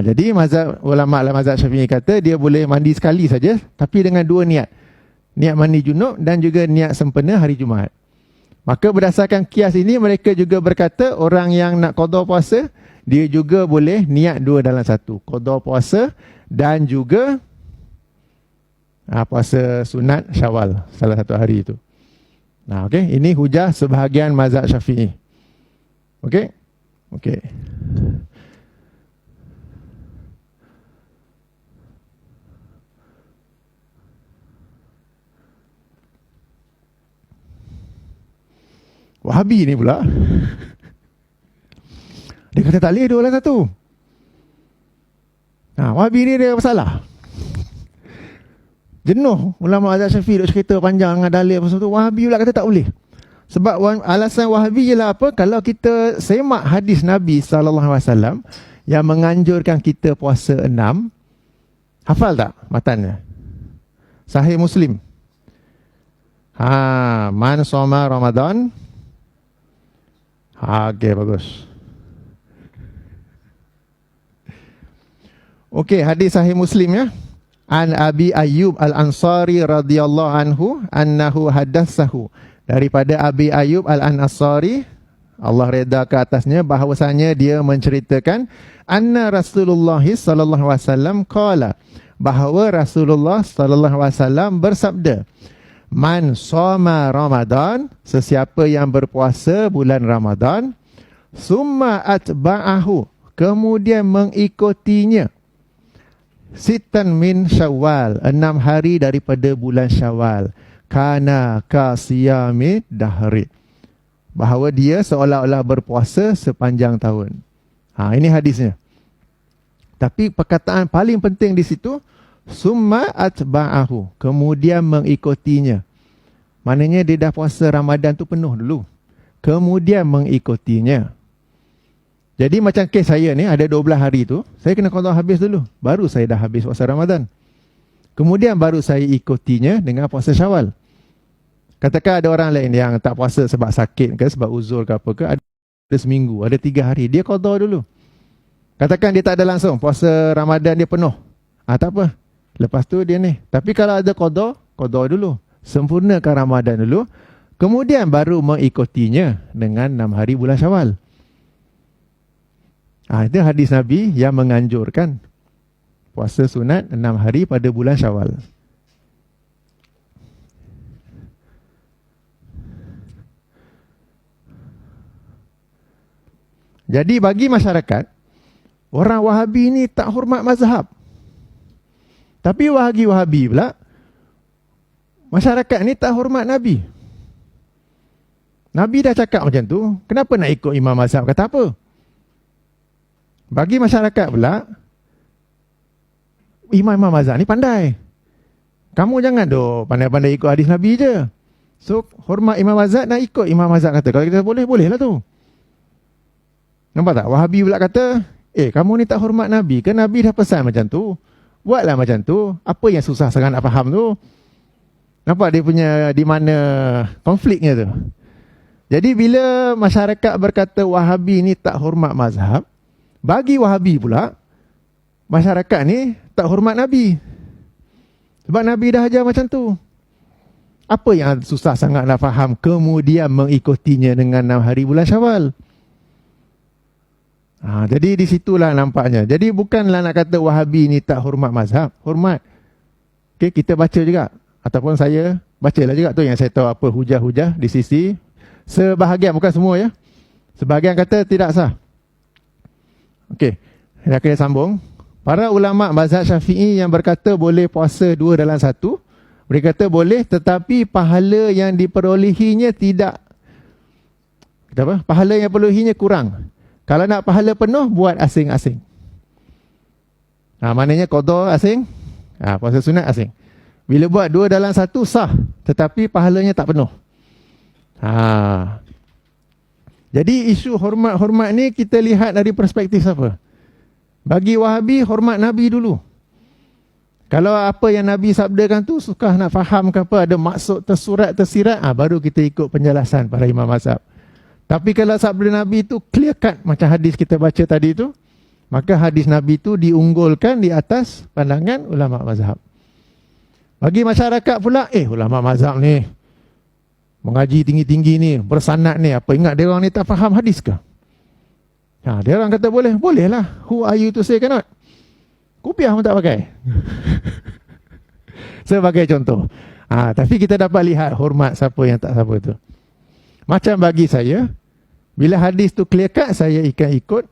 Jadi ulama mazhab Syafi'i kata dia boleh mandi sekali saja, tapi dengan 2 niat. Niat mandi junub dan juga niat sempena hari Jumaat. Maka berdasarkan kias ini, mereka juga berkata orang yang nak qada puasa, dia juga boleh niat 2 dalam 1. Qada puasa dan juga puasa sunat Syawal, salah satu hari itu. Okey, ini hujah sebahagian mazhab Syafi'i. Okey? Okey. Wahabi ni pula dia kata tak boleh 2 dalam 1. Wahabi ni dia masalah. Jenuh ulama mazhab Syafi'i duk cerita panjang dengan dalil apa semua tu. Wahabi pula kata tak boleh. Sebab alasan Wahabi ialah apa? Kalau kita semak hadis Nabi SAW yang menganjurkan kita puasa 6, hafal tak matannya? Sahih Muslim. Man soma Ramadan. Okey, bagus. Okey, hadis Sahih Muslim ya. An Abi Ayyub Al-Ansari radhiyallahu anhu annahu hadatsahu, daripada Abi Ayyub Al-Ansari, Allah reda ke atasnya, bahawasanya dia menceritakan anna Rasulullah sallallahu alaihi wasallam qala, bahawa Rasulullah sallallahu alaihi wasallam bersabda, man shoma Ramadan, sesiapa yang berpuasa bulan Ramadan, summa atba'ahu, kemudian mengikutinya, sitan min Syawal, 6 hari daripada bulan Syawal, kana kasiyami dahri, bahawa dia seolah-olah berpuasa sepanjang tahun. Ini hadisnya. Tapi perkataan paling penting di situ, summa atba'ahu, kemudian mengikutinya. Maknanya dia dah puasa Ramadan tu penuh dulu, kemudian mengikutinya. Jadi macam kes saya ni, ada 12 hari tu, saya kena qada habis dulu, baru saya dah habis puasa Ramadan. Kemudian baru saya ikutinya dengan puasa Syawal. Katakan ada orang lain yang tak puasa sebab sakit ke, sebab uzur ke apa ke, ada seminggu, ada 3 hari, dia qada dulu. Katakan dia tak ada langsung, puasa Ramadan dia penuh. Tak apa, lepas tu dia ni. Tapi kalau ada qada dulu, sempurnakan Ramadan dulu, kemudian baru mengikutinya dengan 6 hari bulan Syawal. Itu hadis Nabi yang menganjurkan puasa sunat 6 hari pada bulan Syawal. Jadi bagi masyarakat, orang Wahabi ni tak hormat mazhab. Tapi Wahabi pula, masyarakat ni tak hormat Nabi. Nabi dah cakap macam tu, kenapa nak ikut imam mazhab kata apa? Bagi masyarakat pula, imam-imam mazhab ni pandai. Kamu jangan pandai-pandai ikut hadis Nabi je. So, hormat imam mazhab, nak ikut imam mazhab kata. Kalau kita boleh, bolehlah tu. Nampak tak? Wahabi pula kata, kamu ni tak hormat Nabi ke? Nabi dah pesan macam tu. Buatlah macam tu. Apa yang susah sangat nak faham tu? Nampak dia punya di mana konfliknya tu. Jadi bila masyarakat berkata Wahabi ni tak hormat mazhab, bagi Wahabi pula, masyarakat ni tak hormat Nabi. Sebab Nabi dah ajar macam tu. Apa yang susah sangat nak faham kemudian mengikutinya dengan 6 hari bulan Syawal? Jadi di situlah nampaknya. Jadi bukanlah nak kata Wahabi ni tak hormat mazhab. Hormat. Kita baca juga. Ataupun saya bacalah juga tu yang saya tahu apa hujah-hujah di sisi sebahagian, bukan semua ya. Sebahagian kata tidak sah. Dah kena sambung. Para ulama mazhab Syafi'i yang berkata boleh puasa 2 dalam 1, mereka kata boleh, tetapi pahala yang diperolehinya tidak. Pahala yang diperolehinya kurang. Kalau nak pahala penuh, buat asing-asing. Maknanya qada asing, puasa sunat asing. Bila buat 2 dalam 1 sah, tetapi pahalanya tak penuh. Jadi isu hormat-hormat ni kita lihat dari perspektif apa? Bagi Wahabi, hormat Nabi dulu. Kalau apa yang Nabi sabdakan tu suka nak faham ke apa, ada maksud tersurat, tersirat, baru kita ikut penjelasan para imam mazhab. Tapi kalau sabda Nabi tu clear cut macam hadis kita baca tadi tu, maka hadis Nabi tu diunggulkan di atas pandangan ulama mazhab. Bagi masyarakat pula, ulama mazhab ni mengaji tinggi-tinggi ni, bersanad ni, apa ingat dia orang ni tak faham hadis ke? Dia orang kata boleh, bolehlah. Who are you to say cannot? Kopiah pun tak pakai. Sebagai contoh. Tapi kita dapat lihat hormat siapa yang tak siapa tu. Macam bagi saya, bila hadis tu clear cut, saya ikut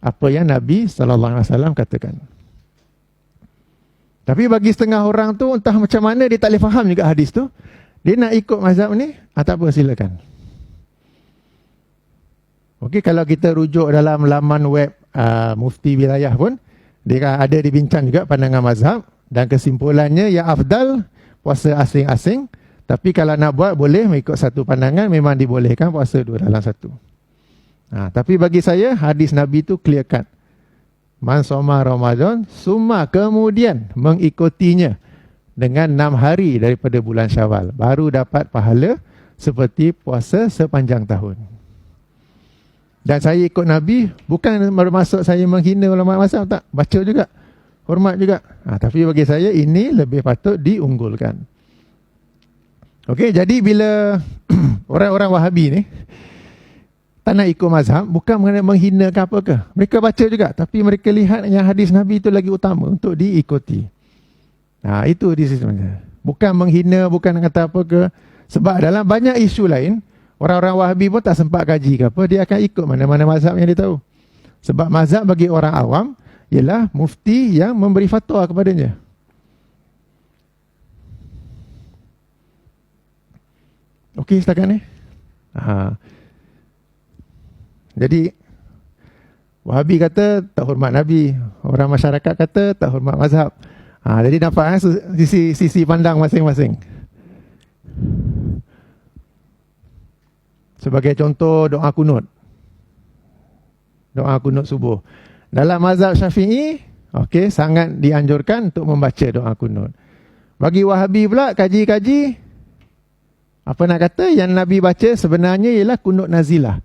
apa yang Nabi SAW katakan. Tapi bagi setengah orang tu, entah macam mana dia tak boleh faham juga hadis tu. Dia nak ikut mazhab ni, tak apa, silakan. Kalau kita rujuk dalam laman web Mufti Wilayah pun, dia ada dibincang juga pandangan mazhab, dan kesimpulannya yang afdal puasa asing-asing, tapi kalau nak buat boleh mengikut satu pandangan, memang dibolehkan puasa 2 dalam 1. Tapi bagi saya hadis Nabi tu clear cut. Man shoma Ramadan, summa, kemudian mengikutinya dengan 6 hari daripada bulan Syawal, baru dapat pahala seperti puasa sepanjang tahun. Dan saya ikut Nabi bukan bermaksud saya menghina ulama mazhab, tak. Baca juga hormat juga. Tapi bagi saya ini lebih patut diunggulkan. Okey, jadi bila orang-orang Wahabi ni tak nak ikut mazhab, bukan menghina ke apa ke. Mereka baca juga, tapi mereka lihat yang hadis Nabi itu lagi utama untuk diikuti. Itu di sebenarnya. Bukan menghina, bukan kata apa ke. Sebab dalam banyak isu lain, orang-orang Wahabi pun tak sempat kaji ke apa, dia akan ikut mana-mana mazhab yang dia tahu. Sebab mazhab bagi orang awam ialah mufti yang memberi fatwa kepadanya. Okey setakat ni. Jadi Wahabi kata tak hormat Nabi, orang masyarakat kata tak hormat mazhab. Jadi nampak sisi pandang masing-masing. Sebagai contoh doa kunut. Doa kunut subuh. Dalam mazhab Syafi'i, okey, sangat dianjurkan untuk membaca doa kunut. Bagi Wahabi pula kaji-kaji, apa nak kata, yang Nabi baca sebenarnya ialah kunut nazilah.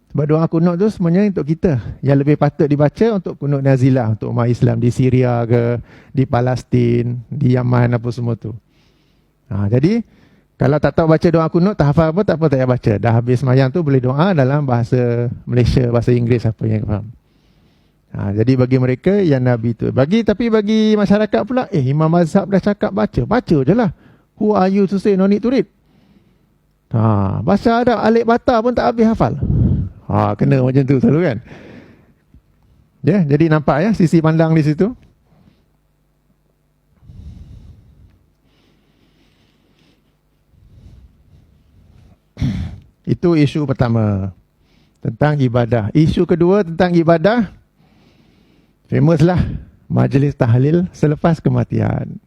Sebab doa kunut tu sebenarnya untuk kita. Yang lebih patut dibaca untuk kunut nazilah, untuk umat Islam di Syria ke, di Palestin, di Yaman, apa semua tu. Jadi kalau tak tahu baca doa kunut, tak hafal apa, tak apa, tak payah baca. Dah habis sembahyang tu boleh doa dalam bahasa Malaysia, bahasa Inggeris, apa yang faham. Jadi bagi mereka yang Nabi tu. Tapi bagi masyarakat pula, Imam Mazhab dah cakap baca je lah. Who are you to say no need to read? Bahasa Arab, alif bata pun tak habis hafal. Kena macam tu selalu kan. Jadi nampak ya sisi pandang di situ. Itu isu pertama tentang ibadah. Isu kedua tentang ibadah, famous lah, majlis tahlil selepas kematian.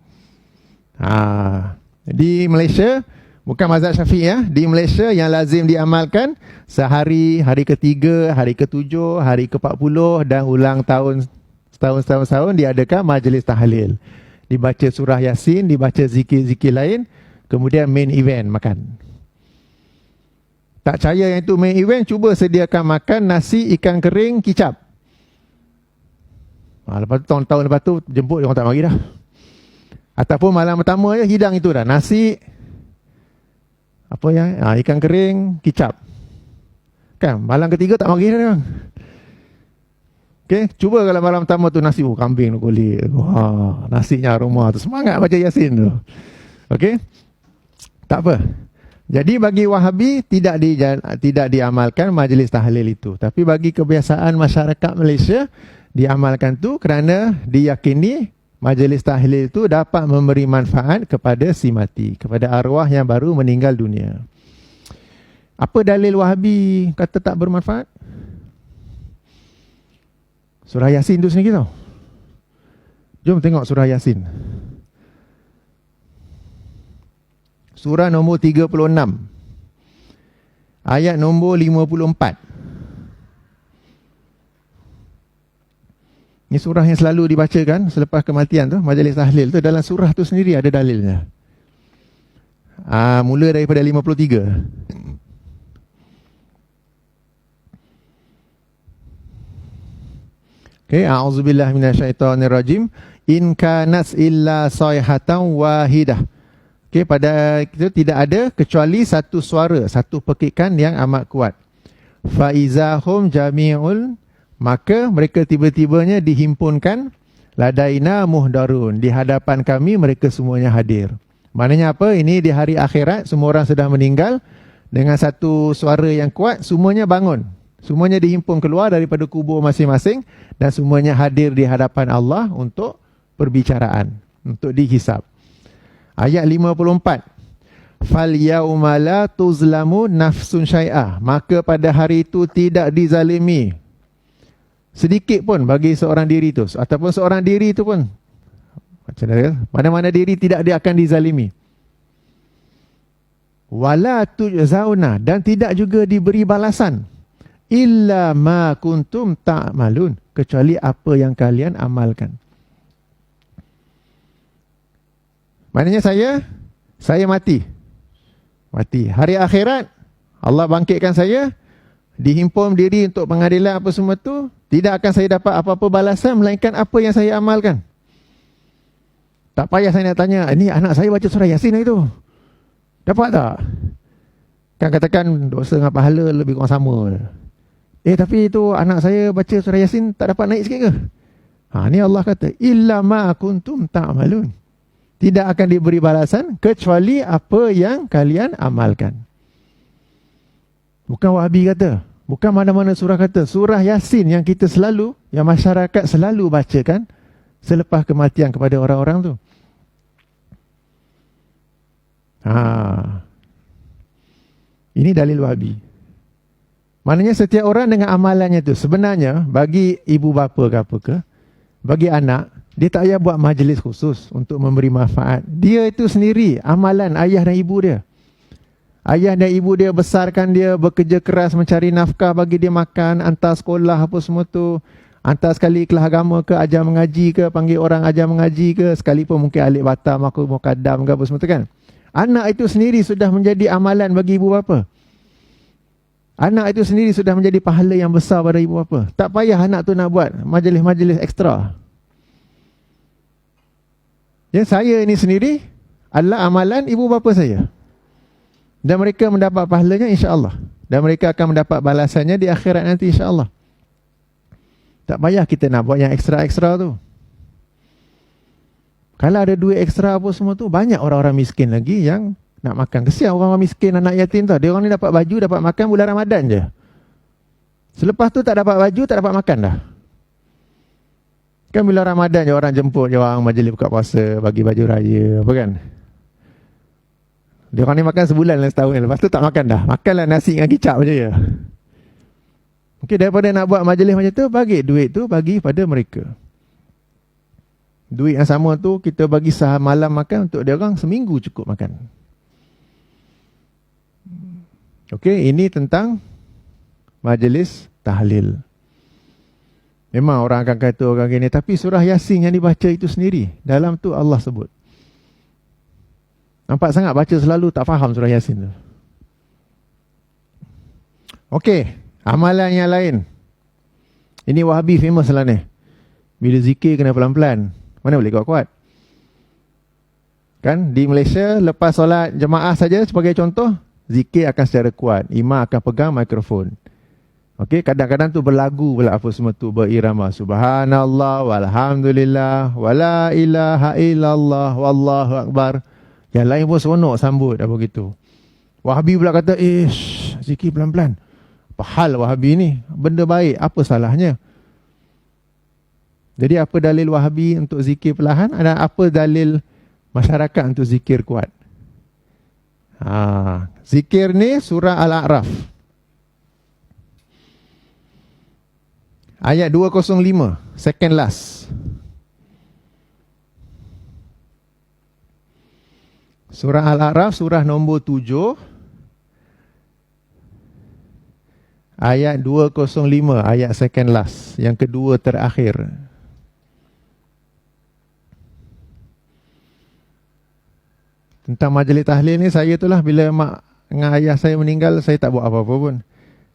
Di Malaysia, bukan mazhab Syafi'i ya, di Malaysia yang lazim diamalkan sehari, hari ke-3, hari ke-7, hari ke-40 dan ulang tahun setahun diadakan majlis tahlil. Dibaca surah Yasin, dibaca zikir-zikir lain, kemudian main event makan. Tak percaya yang itu main event, cuba sediakan makan nasi ikan kering kicap. Lepas tu tahun-tahun lepas tu jemput dia orang tak mari dah. Ataupun malam pertama je hidang itu dah, nasi ikan kering kicap. Kan malam ketiga tak mari dah dia orang. Okey, cuba kalau malam pertama tu nasi kambing kulit. Nasinya aroma tu, semangat baca Yasin tu. Okey? Tak apa. Jadi bagi Wahabi tidak diamalkan majlis tahlil itu. Tapi bagi kebiasaan masyarakat Malaysia diamalkan tu kerana diyakini majlis tahlil itu dapat memberi manfaat kepada si mati, kepada arwah yang baru meninggal dunia. Apa dalil Wahabi kata tak bermanfaat? Surah Yasin tu sendiri tau. Jom tengok surah Yasin. Surah nombor 36. Ayat nombor 54. Ini surah yang selalu dibacakan selepas kematian tu, majlis tahlil tu. Dalam surah tu sendiri ada dalilnya. Mula daripada 53. Okay, a'udzubillahi minasyaitonirrajim. In kanas illa sayhatan wahidah. Okay, pada itu tidak ada kecuali satu suara, satu pekikan yang amat kuat. Faizahum jami'un, maka mereka tiba-tibanya dihimpunkan, ladaina muhdarun, di hadapan kami mereka semuanya hadir. Maknanya apa? Ini di hari akhirat, semua orang sudah meninggal, dengan satu suara yang kuat, semuanya bangun. Semuanya dihimpun keluar daripada kubur masing-masing dan semuanya hadir di hadapan Allah untuk perbicaraan, untuk dihisab. Ayat 54. Fal yauma la tuzlamu nafsun syai'ah, maka pada hari itu tidak dizalimi sedikit pun bagi seorang diri itu, ataupun seorang diri itu pun, macam mana-mana diri tidak dia akan dizalimi. Wala tujzauna, dan tidak juga diberi balasan, illa ma kuntum ta'malun, kecuali apa yang kalian amalkan. Maknanya saya mati. Hari akhirat, Allah bangkitkan saya, dihimpun diri untuk pengadilan apa semua tu, tidak akan saya dapat apa-apa balasan melainkan apa yang saya amalkan. Tak payah saya nak tanya, ni anak saya baca surah Yasin hari tu. Dapat tak? Kan katakan dosa dengan pahala lebih kurang sama. Tapi itu anak saya baca surah Yasin tak dapat naik sikit ke? Ni Allah kata, illa ma kuntum ta'malun. Tidak akan diberi balasan kecuali apa yang kalian amalkan. Bukan Wahabi kata, bukan mana-mana surah kata. Surah Yasin yang kita selalu, yang masyarakat selalu bacakan selepas kematian kepada orang-orang tu. Ini dalil Wahabi. Maknanya setiap orang dengan amalannya tu. Sebenarnya bagi ibu bapa ke apa ke, bagi anak, dia tak payah buat majlis khusus untuk memberi manfaat. Dia itu sendiri amalan ayah dan ibu dia. Ayah dan ibu dia besarkan dia, bekerja keras mencari nafkah bagi dia makan, hantar sekolah apa semua tu. Hantar sekali kelas agama ke, ajar mengaji ke, panggil orang ajar mengaji ke, sekalipun mungkin alik batam, aku mukadam ke apa semua tu kan. Anak itu sendiri sudah menjadi amalan bagi ibu bapa. Anak itu sendiri sudah menjadi pahala yang besar pada ibu bapa. Tak payah anak tu nak buat majlis-majlis ekstra. Yang saya ini sendiri adalah amalan ibu bapa saya. Dan mereka mendapat pahalanya insya-Allah. Dan mereka akan mendapat balasannya di akhirat nanti insya-Allah. Tak payah kita nak buat yang ekstra-ekstra tu. Kalau ada duit ekstra apa semua tu, banyak orang-orang miskin lagi yang nak makan. Kesian orang-orang miskin, anak yatim tu. Dia orang ni dapat baju, dapat makan bulan Ramadan je. Selepas tu tak dapat baju, tak dapat makan dah. Kan bila Ramadan je orang jemput je orang majlis buka puasa, bagi baju raya, apa kan. Dia orang ni makan sebulan lah, setahun. Lepas tu tak makan dah. Makanlah nasi dengan kicap je. Okey, daripada nak buat majlis macam tu, bagi duit tu bagi pada mereka. Duit yang sama tu kita bagi saham malam makan untuk dia orang seminggu cukup makan. Okey, ini tentang majlis tahlil. Memang orang akan kata orang gini, tapi surah Yasin yang dibaca itu sendiri, dalam tu Allah sebut. Nampak sangat baca selalu tak faham surah Yasin tu. Okey, amalan yang lain. Ini Wahabi famous lah ni. Bila zikir kena pelan-pelan. Mana boleh kuat-kuat. Kan di Malaysia lepas solat jemaah saja sebagai contoh, zikir akan secara kuat. Imam akan pegang mikrofon. Okey, kadang-kadang tu berlagu pula apa semua tu, berirama. Subhanallah walhamdulillah wala ilaha illallah wallahu akbar. Yang lain pun seronok sambut apa gitu. Wahabi pula kata, zikir pelan-pelan. Apa hal Wahabi ni? Benda baik, apa salahnya? Jadi apa dalil Wahabi untuk zikir perlahan? Dan apa dalil masyarakat untuk zikir kuat? Zikir ni surah Al-A'raf. Ayat 205, second last. Surah Al-A'raf, surah nombor 7. Ayat 205, ayat second last, yang kedua terakhir. Tentang majlis tahlil ni, saya itulah bila mak dengan ayah saya meninggal, saya tak buat apa-apa pun.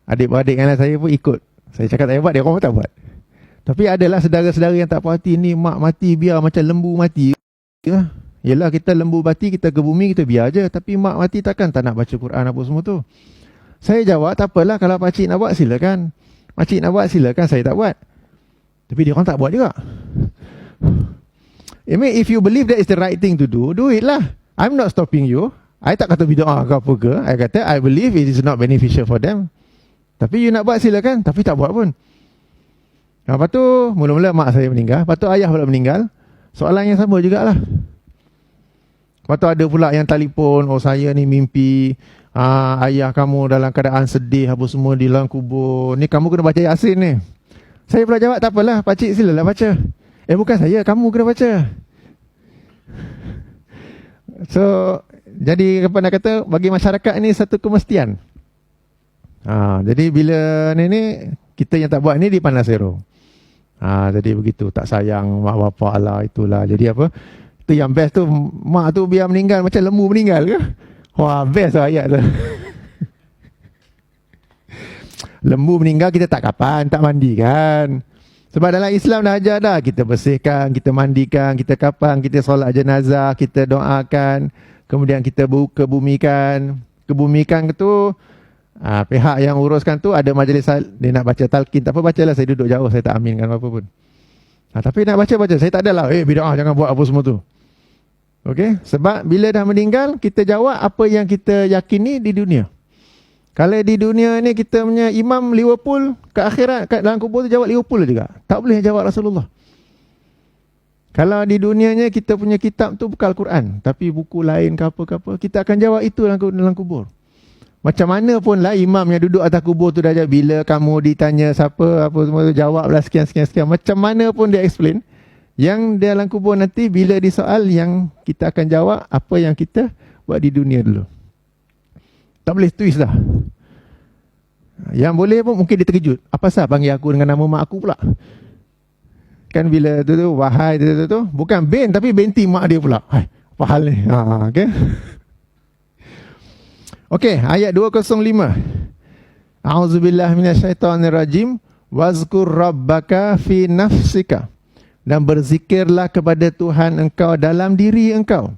Adik-beradik dengan saya pun ikut. Saya cakap tak buat, dia orang pun tak buat. Tapi adalah saudara-saudara yang tak puas hati, ni mak mati biar macam lembu mati. Yelah, kita lembu mati, kita ke bumi, kita biar je. Tapi mak mati takkan tak nak baca Quran apa semua tu. Saya jawab, tak apalah, kalau pakcik nak buat silakan. Pakcik nak buat silakan, saya tak buat. Tapi dia orang tak buat juga. I mean, if you believe that is the right thing to do it lah. I'm not stopping you. I tak kata bid'ah ke apa ke. I kata I believe it is not beneficial for them. Tapi you nak buat silakan. Tapi tak buat pun. Lepas tu mula-mula mak saya meninggal. Lepas tu ayah pula meninggal. Soalan yang sama jugalah. Lepas tu ada pula yang telefon, saya ni mimpi ayah kamu dalam keadaan sedih apa semua di dalam kubur. Ni kamu kena baca Yasin ni. Saya pula jawab, tak apalah pakcik silalah baca. Bukan saya, kamu kena baca. So, jadi apa nak kata, bagi masyarakat ni satu kemestian. Jadi bila ni kita yang tak buat ni dipandang serong. Jadi begitu, tak sayang mak bapak lah, itulah. Jadi apa, tu yang best tu, mak tu biar meninggal macam lembu meninggal ke? Wah, best lah ayat tu. Lembu meninggal kita tak kapan, tak mandi kan. Sebab dalam Islam dah ajar dah, kita bersihkan, kita mandikan, kita kapang, kita solat jenazah, kita doakan, kemudian kita kebumikan. Kebumikan tu pihak yang uruskan tu ada majlis dia nak baca talqin, tak apa bacalah, saya duduk jauh, saya tak aminkan apa pun. Tapi nak baca, saya tak adalah bid'ah, jangan buat apa semua tu. Okey, sebab bila dah meninggal kita jawab apa yang kita yakini di dunia. Kalau di dunia ni kita punya imam Liverpool, ke akhirat kat dalam kubur tu jawab Liverpool juga. Tak boleh jawab Rasulullah. Kalau di dunianya kita punya kitab tu bukan Al-Quran, tapi buku lain ke apa-apa, kita akan jawab itu dalam kubur. Macam mana pun lah imam yang duduk atas kubur tu dah jawab, bila kamu ditanya siapa, apa semua tu, jawablah sekian. Macam mana pun dia explain, yang dalam kubur nanti bila disoal, yang kita akan jawab apa yang kita buat di dunia dulu. Tak boleh twist dah. Yang boleh pun mungkin dia terkejut. Apa sah panggil aku dengan nama mak aku pula? Kan bila tu wahai tu bukan Ben, tapi benti mak dia pula. Hai, apa hal ni? Okey. Okey, ayat 205. A'udzubillahi minasyaitonirrajim. Wazkur rabbaka fi nafsika. Dan berzikirlah kepada Tuhan engkau dalam diri engkau.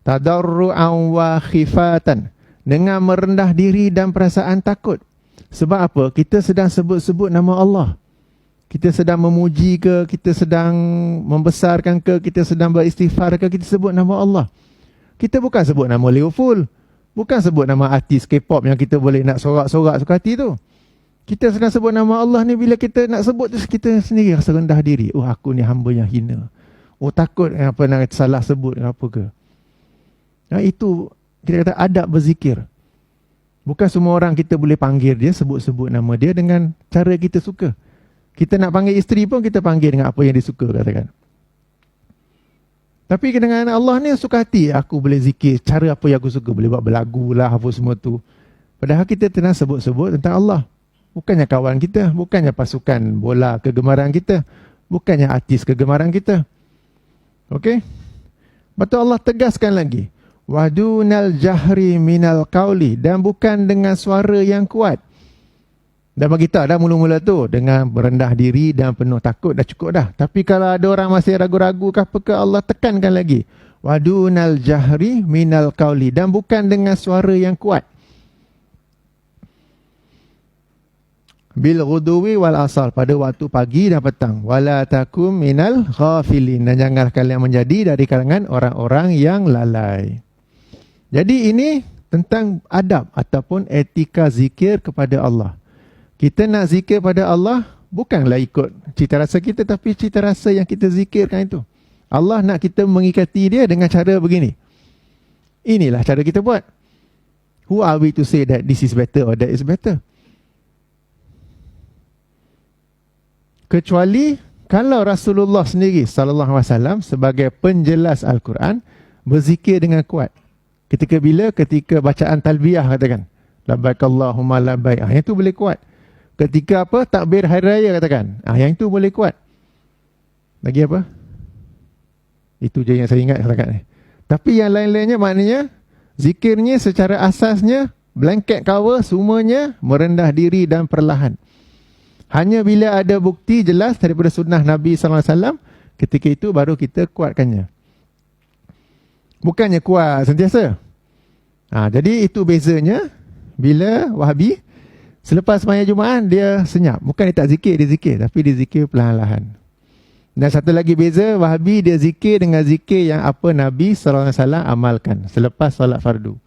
Tadarru'an wa khifatan. Dengan merendah diri dan perasaan takut. Sebab apa? Kita sedang sebut-sebut nama Allah. Kita sedang memuji ke, kita sedang membesarkan ke, kita sedang beristighfar ke, kita sebut nama Allah. Kita bukan sebut nama Liverpool. Bukan sebut nama artis K-pop yang kita boleh nak sorak-sorak suka hati tu. Kita sedang sebut nama Allah ni, bila kita nak sebut tu, kita sendiri rasa rendah diri. Aku ni hamba yang hina. Takut apa nak salah sebut apa ke. Itu kita kata adab berzikir. Bukan semua orang kita boleh panggil dia, sebut-sebut nama dia dengan cara kita suka. Kita nak panggil isteri pun kita panggil dengan apa yang dia suka, katakan. Tapi dengan Allah ni suka hati, aku boleh zikir cara apa yang aku suka, boleh buat berlagu lah apa semua tu. Padahal kita tengah sebut-sebut tentang Allah. Bukannya kawan kita, bukannya pasukan bola kegemaran kita, bukannya artis kegemaran kita. Okey? Betul, Allah tegaskan lagi. Wadunal jahri minal qauli, dan bukan dengan suara yang kuat. Dan bagi kita dah mula-mula tu dengan merendah diri dan penuh takut dah cukup dah. Tapi kalau ada orang masih ragu-ragu ke apa ke, Allah tekankan lagi. Wadunal jahri minal qauli, dan bukan dengan suara yang kuat. Bil ghuduwi wal asal, pada waktu pagi dan petang. Wala takum minal ghafilin, dan janganlah kalian menjadi dari kalangan orang-orang yang lalai. Jadi ini tentang adab ataupun etika zikir kepada Allah. Kita nak zikir pada Allah bukanlah ikut cita rasa kita, tapi cita rasa yang kita zikirkan itu. Allah nak kita mengikati dia dengan cara begini. Inilah cara kita buat. Who are we to say that this is better or that is better? Kecuali kalau Rasulullah sendiri sallallahu alaihi wasallam sebagai penjelas Al-Quran berzikir dengan kuat. Ketika bacaan talbiyah, katakan labbaik Allahumma labbaik, yang itu boleh kuat. Ketika apa? Takbir hari raya, katakan, yang itu boleh kuat. Lagi apa? Itu je yang saya ingat, katakan. Tapi yang lain-lainnya maknanya zikirnya secara asasnya blanket cover, semuanya merendah diri dan perlahan. Hanya bila ada bukti jelas daripada sunnah Nabi sallallahu alaihi wasallam, ketika itu baru kita kuatkannya. Bukannya kuat sentiasa. Jadi itu bezanya bila Wahabi selepas sembahyang Jumaat dia senyap. Bukan dia tak zikir, dia zikir, tapi dia zikir perlahan-lahan. Dan satu lagi beza, Wahabi dia zikir dengan zikir yang apa Nabi sallallahu alaihi wasallam amalkan selepas solat fardu.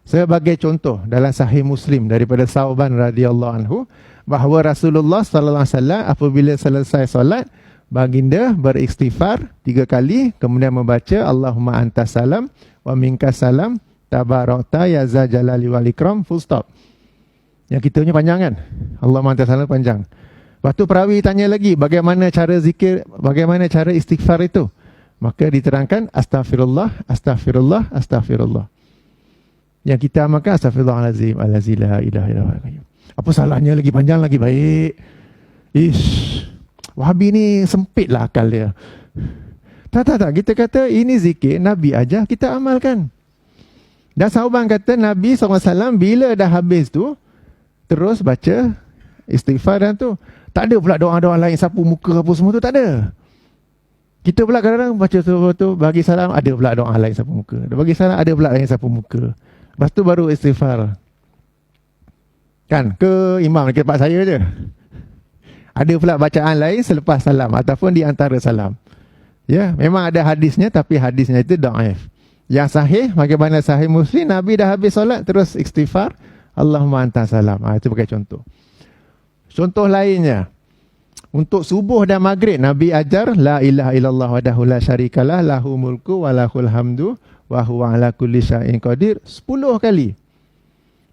Sebagai contoh dalam Sahih Muslim daripada Sauban radhiyallahu anhu, bahawa Rasulullah sallallahu alaihi wasallam apabila selesai solat, baginda beristighfar 3 kali, kemudian membaca Allahumma antas salam wa minkas salam tabarakta ya za jalali wal ikram, full stop. Yang kita punya panjang kan? Allahumma antas salam panjang. Lepas tu perawi tanya lagi, bagaimana cara zikir, bagaimana cara istighfar itu? Maka diterangkan astaghfirullah, astaghfirullah, astaghfirullah. Yang kita amalkan astaghfirullahalazim allazi la ilaha illallah. Apa salahnya lagi panjang lagi baik? Wahabi ni sempit lah akal dia. Tak. Kita kata ini zikir Nabi ajar, kita amalkan. Dan Sauban kata Nabi SAW bila dah habis tu terus baca istighfar dan tu. Tak ada pula doa-doa lain sapu muka apa semua tu, tak ada. Kita pula kadang-kadang baca tu bagi salam, ada pula doa lain sapu muka. Bagi salam, ada pula lain sapu muka. Lepas tu baru istighfar. Kan? Ke imam dekat tempat saya je. Ada pula bacaan lain selepas salam ataupun di antara salam. Ya, memang ada hadisnya, tapi hadisnya itu dhaif. Yang sahih, bagaimana sahih Muslim, Nabi dah habis solat terus istighfar, Allahumma anta salam. Itu sebagai contoh. Contoh lainnya, untuk subuh dan maghrib Nabi ajar la ilaha illallah wahdahu la syarikalah lahu mulku wa lahul hamdu wa huwa ala kulli syai'in qadir 10 kali.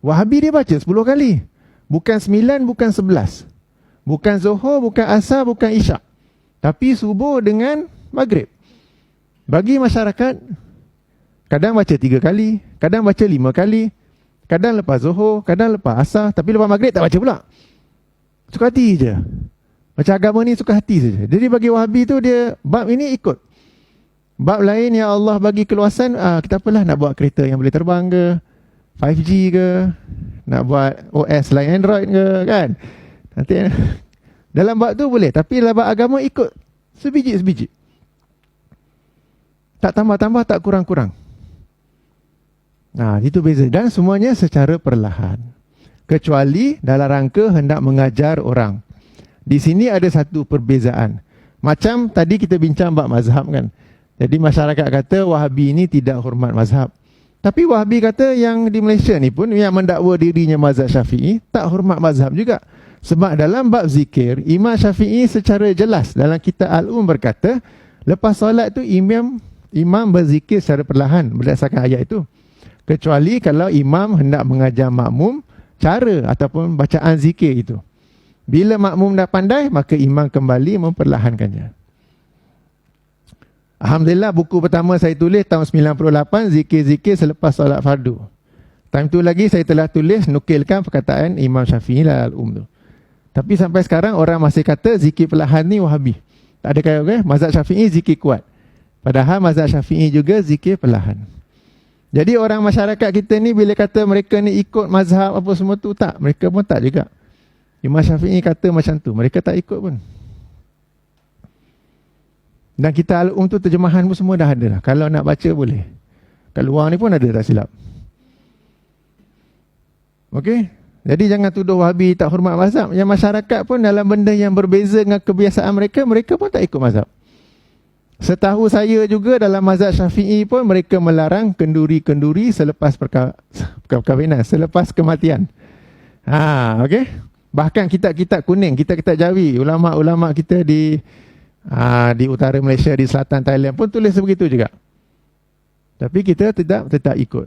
Wahabi dia baca 10 kali. Bukan 9, bukan 11. Bukan Zuhur, bukan Asar, bukan Isyak. Tapi subuh dengan maghrib. Bagi masyarakat, kadang baca 3 kali, kadang baca 5 kali, kadang lepas Zuhur, kadang lepas Asar, tapi lepas maghrib tak baca pula. Suka hati je. Macam agama ni suka hati saja. Jadi bagi Wahabi tu dia, bab ini ikut. Bab lain yang Allah bagi keluasan, kita apalah nak buat kereta yang boleh terbang ke, 5G ke, nak buat OS lain Android ke, kan? Nanti dalam bab tu boleh, tapi dalam bab agama ikut sebiji-sebiji. Tak tambah-tambah, tak kurang-kurang. Nah, itu beza. Dan semuanya secara perlahan. Kecuali dalam rangka hendak mengajar orang. Di sini ada satu perbezaan. Macam tadi kita bincang bab mazhab kan. Jadi masyarakat kata Wahabi ini tidak hormat mazhab. Tapi Wahabi kata yang di Malaysia ni pun yang mendakwa dirinya mazhab Syafi'i tak hormat mazhab juga. Sebab dalam bab zikir, Imam Syafi'i secara jelas dalam kitab Al-Um berkata, lepas solat tu imam berzikir secara perlahan berdasarkan ayat itu. Kecuali kalau imam hendak mengajar makmum cara ataupun bacaan zikir itu. Bila makmum dah pandai, maka imam kembali memperlahankannya. Alhamdulillah, buku pertama saya tulis tahun 98, zikir-zikir selepas solat fardu. Time tu lagi saya telah tulis, nukilkan perkataan Imam Syafi'i dalam Al-Um tu. Tapi sampai sekarang orang masih kata zikir perlahan ni Wahabi. Tak ada kaya, okay? Mazhab Syafi'i zikir kuat. Padahal mazhab Syafi'i juga zikir perlahan. Jadi orang masyarakat kita ni bila kata mereka ni ikut mazhab apa semua tu, tak. Mereka pun tak juga. Imam Syafi'i kata macam tu, mereka tak ikut pun. Dan kita Al-Um tu terjemahan pun semua dah ada dah. Kalau nak baca boleh. Kat luar ni pun ada, tak silap. Okey? Jadi jangan tuduh Wahabi tak hormat mazhab. Yang masyarakat pun dalam benda yang berbeza dengan kebiasaan mereka, mereka pun tak ikut mazhab. Setahu saya juga dalam mazhab Syafi'i pun mereka melarang kenduri-kenduri selepas perkahwinan, selepas kematian. Okey? Bahkan kitab-kitab kuning, kitab-kitab Jawi, ulama-ulama kita di utara Malaysia, di selatan Thailand pun tulis begitu juga. Tapi kita tetap ikut.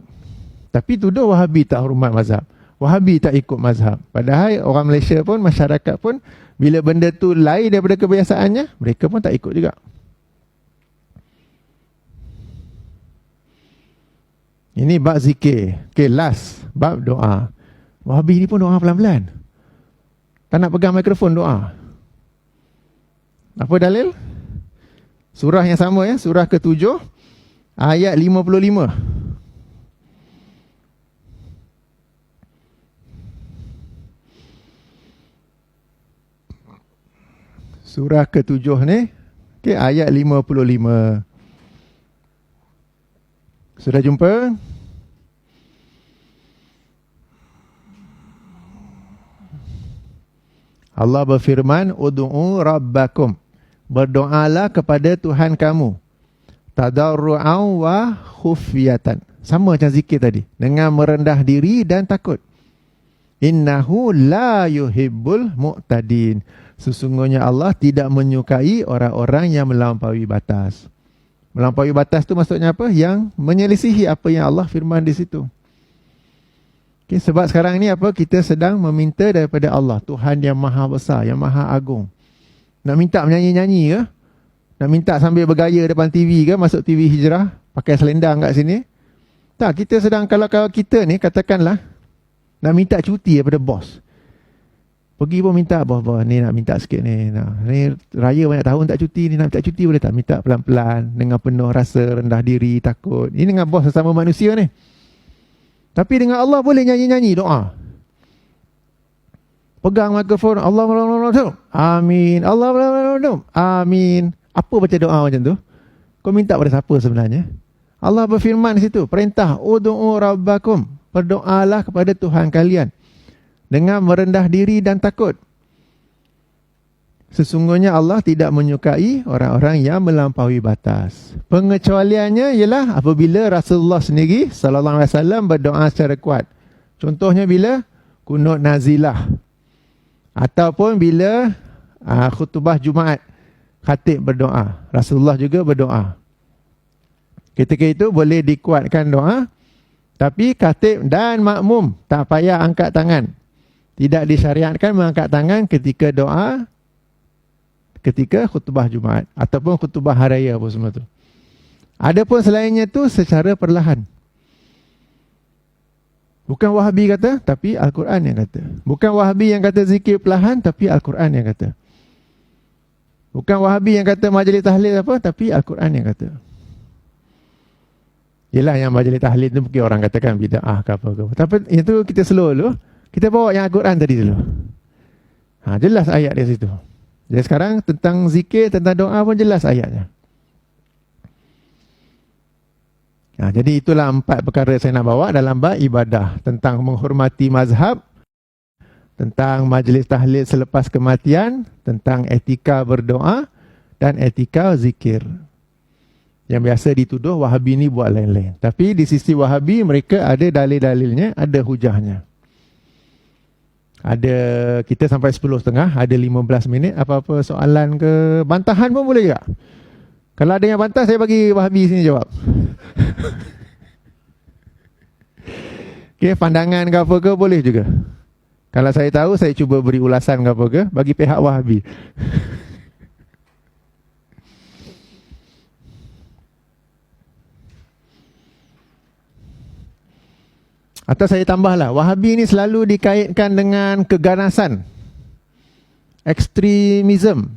Tapi tuduh Wahabi tak hormat mazhab. Wahabi tak ikut mazhab. Padahal orang Malaysia pun, masyarakat pun, bila benda tu lain daripada kebiasaannya, mereka pun tak ikut juga. Ini bab zikir. Okay, last. Bab doa. Wahabi ni pun doa pelan-pelan. Tak nak pegang mikrofon doa. Apa dalil? Surah yang sama ya, surah ke-7, ayat 55. Surah ke-7 ni, okay, ayat 55. Sudah jumpa? Allah berfirman, ud'u rabbakum. Berdoalah kepada Tuhan kamu. Tadarru'an wa khufiyatan. Sama macam zikir tadi. Dengan merendah diri dan takut. Innahu la yuhibbul mu'tadin. Sesungguhnya Allah tidak menyukai orang-orang yang melampaui batas. Melampaui batas tu maksudnya apa? Yang menyelisihi apa yang Allah firman di situ. Okay, sebab sekarang ni apa? Kita sedang meminta daripada Allah, Tuhan yang maha besar, yang maha agung. Nak minta menyanyi-nyanyi ke? Nak minta sambil bergaya depan TV ke? Masuk TV Hijrah, pakai selendang kat sini? Tak, kita sedang, kalau kita ni katakanlah nak minta cuti daripada bos. Pergi pun minta, bos, ni nak minta sikit ni. Ni raya banyak tahun tak cuti, ni nak minta cuti boleh tak? Minta pelan-pelan, dengan penuh rasa rendah diri, takut. Ini dengan bos sesama manusia ni. Tapi dengan Allah boleh nyanyi-nyanyi doa. Pegang mikrofon, Allah amin, Allah amin. Apa baca doa macam tu? Kau minta pada siapa sebenarnya? Allah berfirman di situ, perintah, ud'u rabbakum, berdoalah kepada Tuhan kalian dengan merendah diri dan takut. Sesungguhnya Allah tidak menyukai orang-orang yang melampaui batas. Pengecualiannya ialah apabila Rasulullah sendiri sallallahu alaihi wasallam berdoa secara kuat. Contohnya bila kunut nazilah ataupun bila khutbah Jumaat, khatib berdoa, Rasulullah juga berdoa. Ketika itu boleh dikuatkan doa, tapi khatib dan makmum tak payah angkat tangan. Tidak disyariatkan mengangkat tangan ketika doa, ketika khutbah Jumaat ataupun khutbah hari raya apa semua tu. Adapun selainnya tu secara perlahan. Bukan Wahabi kata, tapi Al-Quran yang kata. Bukan Wahabi yang kata zikir perlahan, tapi Al-Quran yang kata. Bukan Wahabi yang kata majlis tahlil apa, tapi Al-Quran yang kata. Yelah yang majlis tahlil tu mungkin orang katakan bida'ah ke apa-apa. Tapi itu kita slow dulu. Kita bawa yang Al-Quran tadi dulu. Jelas ayat di situ. Jadi sekarang tentang zikir, tentang doa pun jelas ayatnya. Jadi itulah 4 perkara saya nak bawa dalam bab ibadah. Tentang menghormati mazhab, tentang majlis tahlil selepas kematian, tentang etika berdoa dan etika zikir. Yang biasa dituduh Wahabi ni buat lain-lain. Tapi di sisi Wahabi mereka ada dalil-dalilnya, ada hujahnya. Ada, kita sampai 10.30, ada 15 minit. Apa-apa soalan ke bantahan pun boleh juga. Kalau ada yang bantah, saya bagi Wahabi sini jawab. Okay, pandangan ke apa ke boleh juga. Kalau saya tahu, saya cuba beri ulasan ke apa ke bagi pihak Wahabi. Atau saya tambahlah, Wahabi ni selalu dikaitkan dengan keganasan, ekstremism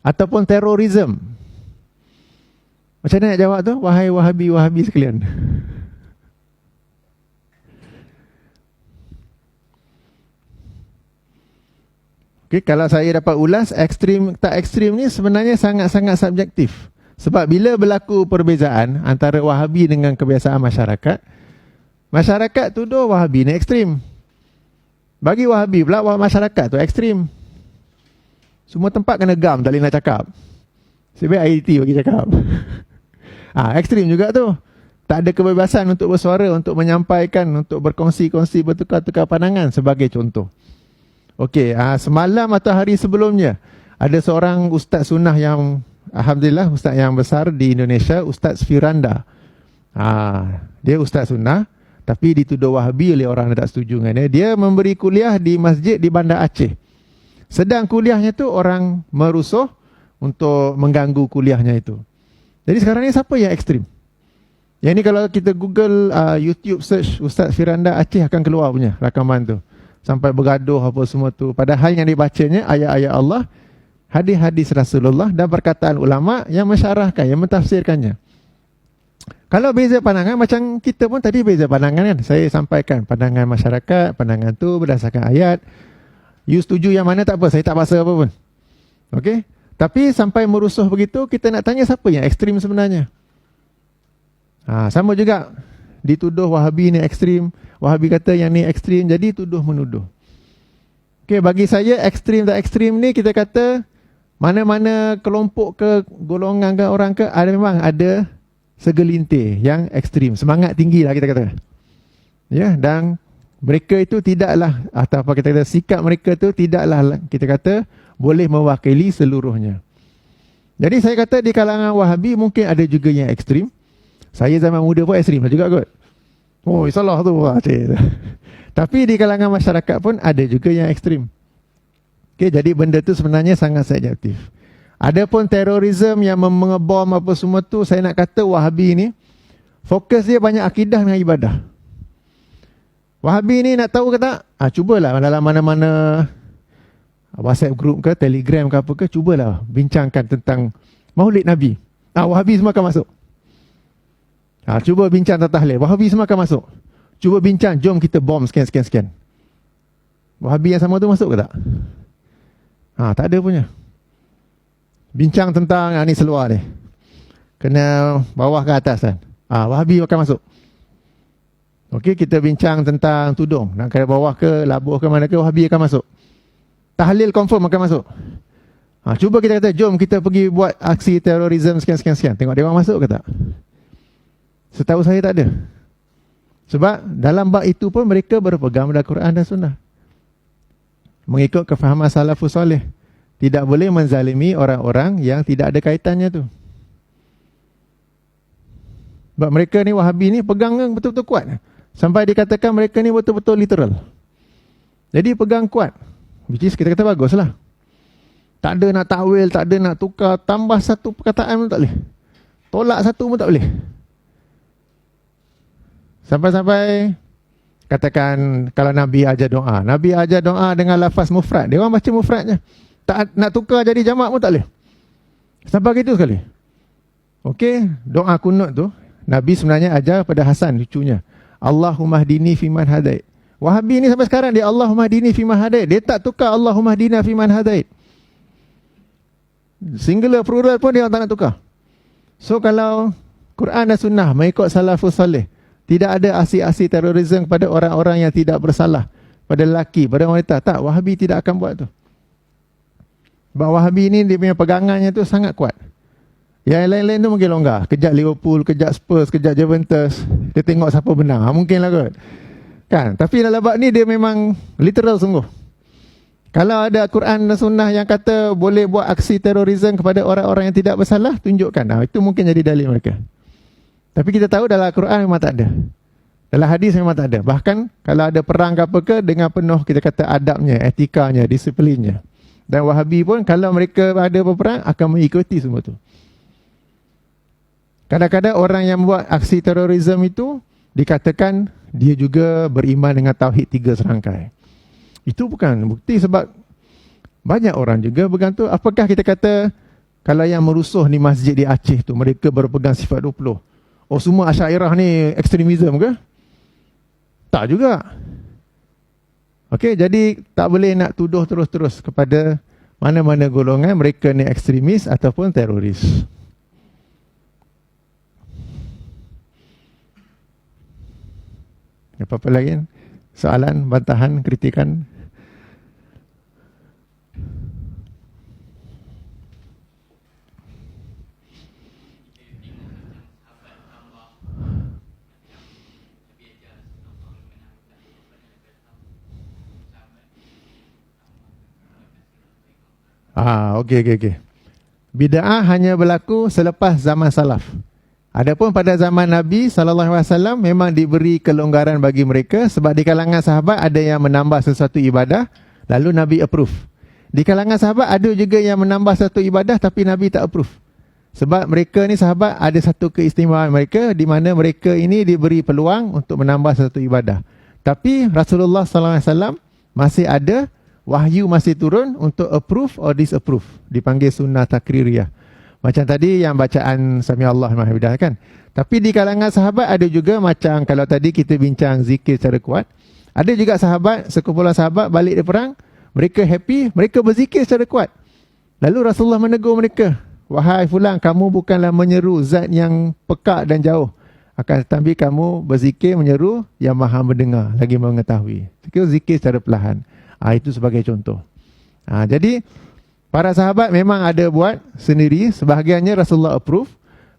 ataupun terorisme. Macam mana nak jawab tu? Wahai Wahabi-Wahabi sekalian. Okay, kalau saya dapat ulas, ekstrim tak ekstrim ni sebenarnya sangat-sangat subjektif. Sebab bila berlaku perbezaan antara Wahabi dengan kebiasaan masyarakat, masyarakat tuduh Wahabi ni ekstrim. Bagi Wahabi pula masyarakat tu ekstrim. Semua tempat kena gam, tak boleh nak cakap. Sebab IT bagi cakap. Ekstrim juga tu. Tak ada kebebasan untuk bersuara, untuk menyampaikan, untuk berkongsi-kongsi, bertukar-tukar pandangan sebagai contoh. Okey, semalam atau hari sebelumnya ada seorang ustaz sunnah yang, alhamdulillah, ustaz yang besar di Indonesia, Ustaz Firanda. Dia ustaz sunnah, tapi dituduh Wahabi oleh orang yang tak setuju dengan dia. Dia memberi kuliah di masjid di Bandar Aceh. Sedang kuliahnya tu orang merusuh untuk mengganggu kuliahnya itu. Jadi sekarang ni siapa yang ekstrim? Yang ni kalau kita Google YouTube search Ustaz Firanda Aceh akan keluar punya rakaman tu. Sampai bergaduh apa semua tu. Padahal yang dibacanya ayat-ayat Allah, hadis-hadis Rasulullah dan perkataan ulama yang mensyarahkan, yang mentafsirkannya. Kalau beza pandangan, macam kita pun tadi beza pandangan kan. Saya sampaikan pandangan masyarakat, pandangan tu berdasarkan ayat. You setuju yang mana tak apa, saya tak paksa apa pun. Okey? Tapi sampai merusuh begitu, kita nak tanya siapa yang ekstrim sebenarnya. Sama juga, dituduh Wahabi ni ekstrim, Wahabi kata yang ni ekstrim, jadi tuduh-menuduh. Okey, bagi saya ekstrim tak ekstrim ni kita kata mana-mana kelompok ke golongan ke orang ke, memang ada segelintir yang ekstrim, semangat tinggi lah kita kata. Ya, dan mereka itu tidaklah, atau apa kita kata, sikap mereka tu tidaklah kita kata boleh mewakili seluruhnya. Jadi saya kata di kalangan Wahabi mungkin ada juga yang ekstrim. Saya zaman muda pun ekstrim lah juga kot. Oh, salah tu. Tapi di kalangan masyarakat pun ada juga yang ekstrim. Okay, jadi benda tu sebenarnya sangat subjektif. Adapun terorisme yang mengebom apa semua tu, saya nak kata Wahabi ni fokus dia banyak akidah dengan ibadah. Wahabi ni nak tahu ke tak? Cubalah dalam mana-mana WhatsApp group ke, Telegram ke apa ke, cubalah bincangkan tentang Maulid Nabi. Wahabi semua akan masuk. Cuba bincang tentang tahlil, Wahabi semua akan masuk. Cuba bincang, jom kita bom sekian-sekian-sekian. Wahabi yang sama tu masuk ke tak? Tak ada punya. Bincang tentang ni seluar ni, kena bawah ke atas kan. Wahabi akan masuk. Okey, kita bincang tentang tudung, nak kena bawah ke labuh ke mana ke, Wahabi akan masuk. Tahlil confirm akan masuk. Cuba kita kata, jom kita pergi buat aksi terorisme sekian-sekian. Tengok dia orang masuk ke tak? Setahu saya tak ada. Sebab dalam bab itu pun mereka berpegang pada Quran dan Sunnah, mengikut kefahaman salafus soleh. Tidak boleh menzalimi orang-orang yang tidak ada kaitannya tu. Sebab mereka ni Wahabi ni pegang betul-betul kuat, sampai dikatakan mereka ni betul-betul literal. Jadi pegang kuat, which is kita kata baguslah. Tak ada nak takwil, tak ada nak tukar, tambah satu perkataan pun tak boleh, tolak satu pun tak boleh. Sampai-sampai katakan kalau Nabi ajar doa, Nabi ajar doa dengan lafaz mufrad, dia orang baca mufradnya, tak nak tukar jadi jamak pun tak boleh. Sampai gitu sekali. Okey, doa kunut tu Nabi sebenarnya ajar pada Hasan, cucunya. Allahumma hdini fiman hadait. Wahabi ni sampai sekarang dia Allahumma hdini fiman hadait. Dia tak tukar Allahumma hdina fiman hadait. Singular plural pun dia tak nak tukar. So kalau Quran dan Sunnah mengikut salafus salih, tidak ada aksi-aksi terorisme kepada orang-orang yang tidak bersalah, pada lelaki, pada wanita. Tak, Wahabi tidak akan buat tu. Sebab Wahabi ni dia punya pegangannya tu sangat kuat. Yang lain-lain tu mungkin longgar. Kejap Liverpool, kejap Spurs, kejap Juventus. Dia tengok siapa menang. Mungkin lah kot. Kan? Tapi dalam bab ni dia memang literal sungguh. Kalau ada Quran dan Sunnah yang kata boleh buat aksi terorisme kepada orang-orang yang tidak bersalah, tunjukkan. Itu mungkin jadi dalil mereka. Tapi kita tahu dalam Quran memang tak ada. Dalam hadis memang tak ada. Bahkan kalau ada perang ke apa ke, dengan penuh kita kata adabnya, etikanya, disiplinnya. Dan Wahabi pun kalau mereka ada berperang akan mengikuti semua tu. Kadang-kadang orang yang buat aksi terorisme itu dikatakan dia juga beriman dengan tauhid 3 serangkai. Itu bukan bukti, sebab banyak orang juga bergantung. Apakah kita kata kalau yang merusuh ni masjid di Aceh tu mereka berpegang sifat 20? Oh, semua Asy'ariyah ni ekstremisme ke? Tak juga. Okey, jadi tak boleh nak tuduh terus-terus kepada mana-mana golongan mereka ni ekstremis ataupun teroris. Apa-apa lagi? Soalan, bantahan, kritikan? Okey. Bid'ah hanya berlaku selepas zaman salaf. Adapun pada zaman Nabi SAW memang diberi kelonggaran bagi mereka, sebab di kalangan sahabat ada yang menambah sesuatu ibadah lalu Nabi approve. Di kalangan sahabat ada juga yang menambah satu ibadah tapi Nabi tak approve. Sebab mereka ni sahabat ada satu keistimewaan mereka di mana mereka ini diberi peluang untuk menambah satu ibadah. Tapi Rasulullah SAW masih ada, wahyu masih turun untuk approve or disapprove. Dipanggil sunnah takririyah. Macam tadi yang bacaan Sami Allah Mahamidah kan. Tapi di kalangan sahabat ada juga macam kalau tadi kita bincang zikir secara kuat. Ada juga sahabat, sekumpulan sahabat balik dari perang, mereka happy, mereka berzikir secara kuat. Lalu Rasulullah menegur mereka, wahai fulan, kamu bukanlah menyeru zat yang peka dan jauh, akan tetapi kamu berzikir menyeru yang maha mendengar lagi mengetahui. Zikir secara perlahan. Itu sebagai contoh. Jadi para sahabat memang ada buat sendiri, sebahagiannya Rasulullah approve.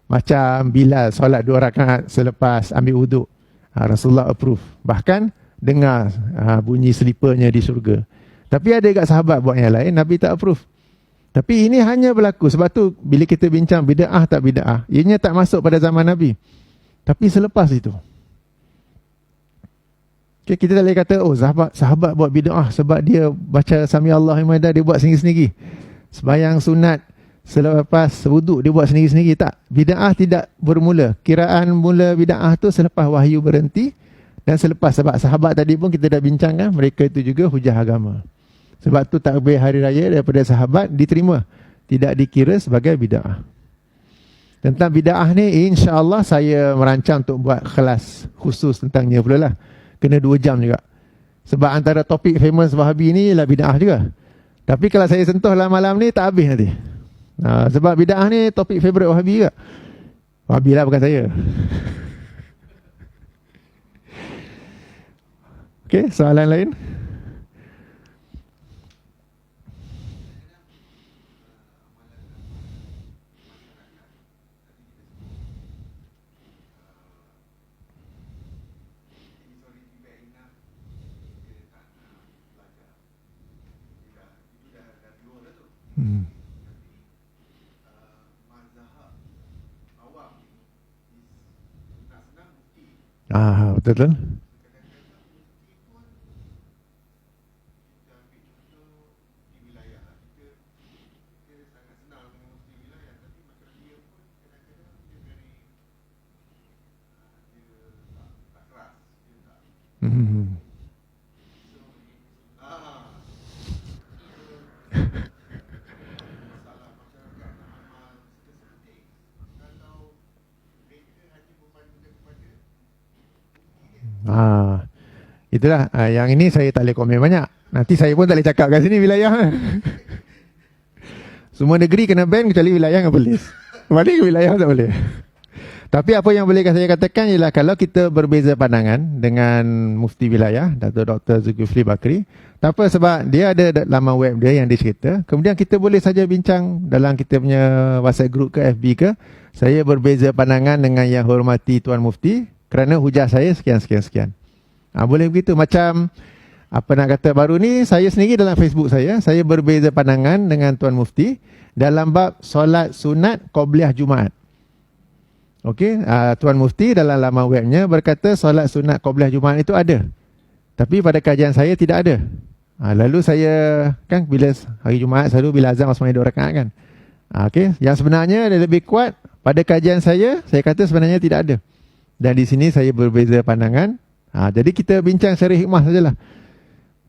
Macam Bilal solat 2 rakaat selepas ambil wuduk, Rasulullah approve. Bahkan dengar bunyi selipernya di syurga. Tapi ada juga sahabat buat yang lain, Nabi tak approve. Tapi ini hanya berlaku, sebab tu bila kita bincang bid'ah tak bid'ah, ianya tak masuk pada zaman Nabi, tapi selepas itu. Kita tak boleh kata, oh sahabat buat bid'ah sebab dia baca Sami Allah Mahamidah, dia buat sendiri-sendiri. Sembahyang sunat selepas wuduk dia buat sendiri-sendiri. Tak. Bid'ah tidak bermula. Kiraan mula bid'ah tu selepas wahyu berhenti dan selepas, sebab sahabat tadi pun kita dah bincangkan, mereka itu juga hujah agama. Sebab tu takbir hari raya daripada sahabat diterima, tidak dikira sebagai bid'ah. Tentang bid'ah ni insya-Allah saya merancang untuk buat kelas khusus tentangnya pula lah. Kena 2 jam juga. Sebab antara topik famous Wahabi ni ialah bid'ah juga. Tapi kalau saya sentuh lah malam ni tak habis nanti. Sebab bid'ah ni topik favourite Wahabi juga. Wahabi lah, bukan saya. Okey, soalan lain? Betul. Itulah, yang ini saya tak boleh komen banyak. Nanti saya pun tak boleh cakap kat sini wilayah. Semua negeri kena ban kecuali wilayah dengan polis. Balik ke wilayah tak boleh. Tapi apa yang boleh saya katakan ialah kalau kita berbeza pandangan dengan mufti wilayah, Dato' Dr. Zulkifli Bakri, tak apa, sebab dia ada laman web dia yang dia cerita. Kemudian kita boleh saja bincang dalam kita punya WhatsApp group ke FB ke. Saya berbeza pandangan dengan yang hormati Tuan Mufti kerana hujah saya sekian. Boleh begitu. Macam apa nak kata baru ni, saya sendiri dalam Facebook saya berbeza pandangan dengan Tuan Mufti dalam bab solat sunat Qobliyah Jumaat. Okey, Tuan Mufti dalam laman webnya berkata solat sunat Qobliyah Jumaat itu ada. Tapi pada kajian saya tidak ada. Lalu saya kan bila hari Jumaat selalu bila azan Osmani 2 rakaat kan. Okey, yang sebenarnya lebih kuat pada kajian saya kata sebenarnya tidak ada. Dan di sini saya berbeza pandangan. Jadi kita bincang secara hikmah sajalah.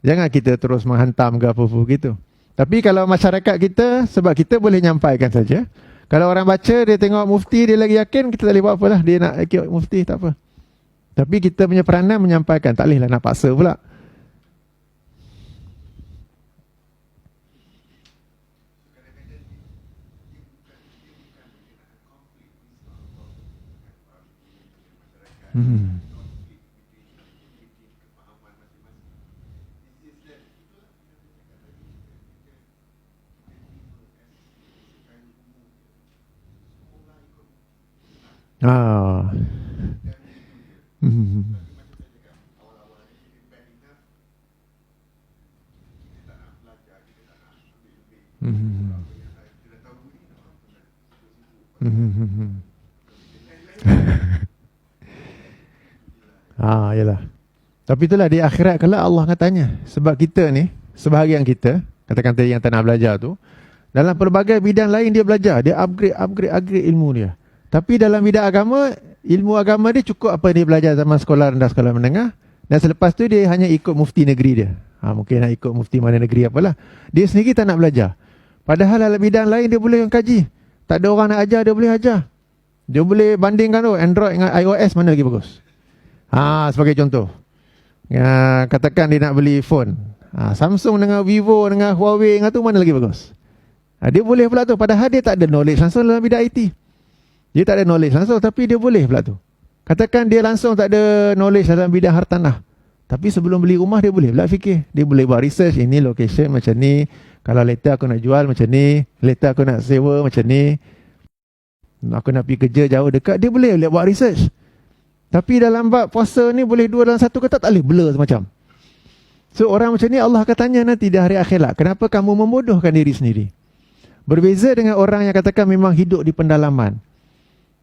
Jangan kita terus menghantam ke apa-apa gitu. Tapi kalau masyarakat kita, sebab kita boleh nyampaikan saja. Kalau orang baca, dia tengok mufti, dia lagi yakin, kita tak boleh buat apalah. Dia nak ikut mufti, tak apa. Tapi kita punya peranan menyampaikan. Tak bolehlah nak paksa pula. Yalah. Tapi itulah di akhirat kalau Allah akan tanya. Sebab kita ni, sebahagian kita, katakan tadi yang tak nak belajar tu, dalam pelbagai bidang lain dia belajar, dia upgrade ilmu dia. Tapi dalam bidang agama, ilmu agama dia cukup apa dia belajar zaman sekolah rendah, sekolah menengah, dan selepas tu dia hanya ikut mufti negeri dia. Mungkin nak ikut mufti mana negeri apalah. Dia sendiri tak nak belajar. Padahal dalam bidang lain dia boleh kaji. Tak ada orang nak ajar, dia boleh ajar. Dia boleh bandingkan tu Android dengan iOS mana lagi bagus. Sebagai contoh. Katakan dia nak beli phone. Samsung dengan Vivo dengan Huawei dengan tu mana lagi bagus. Dia boleh pula tu. Padahal dia tak ada knowledge langsung dalam bidang IT. Dia tak ada knowledge langsung tapi dia boleh pula tu. Katakan dia langsung tak ada knowledge dalam bidang hartanah. Tapi sebelum beli rumah dia boleh pula fikir. Dia boleh buat research. Ini location macam ni. Kalau later aku nak jual macam ni. Later aku nak sewa macam ni. Aku nak pergi kerja jauh dekat. Dia boleh buat research. Tapi dalam bab puasa ni boleh dua dalam satu ke tak boleh blur semacam. So orang macam ni Allah akan tanya nanti di hari akhirat. Kenapa kamu membodohkan diri sendiri? Berbeza dengan orang yang katakan memang hidup di pendalaman.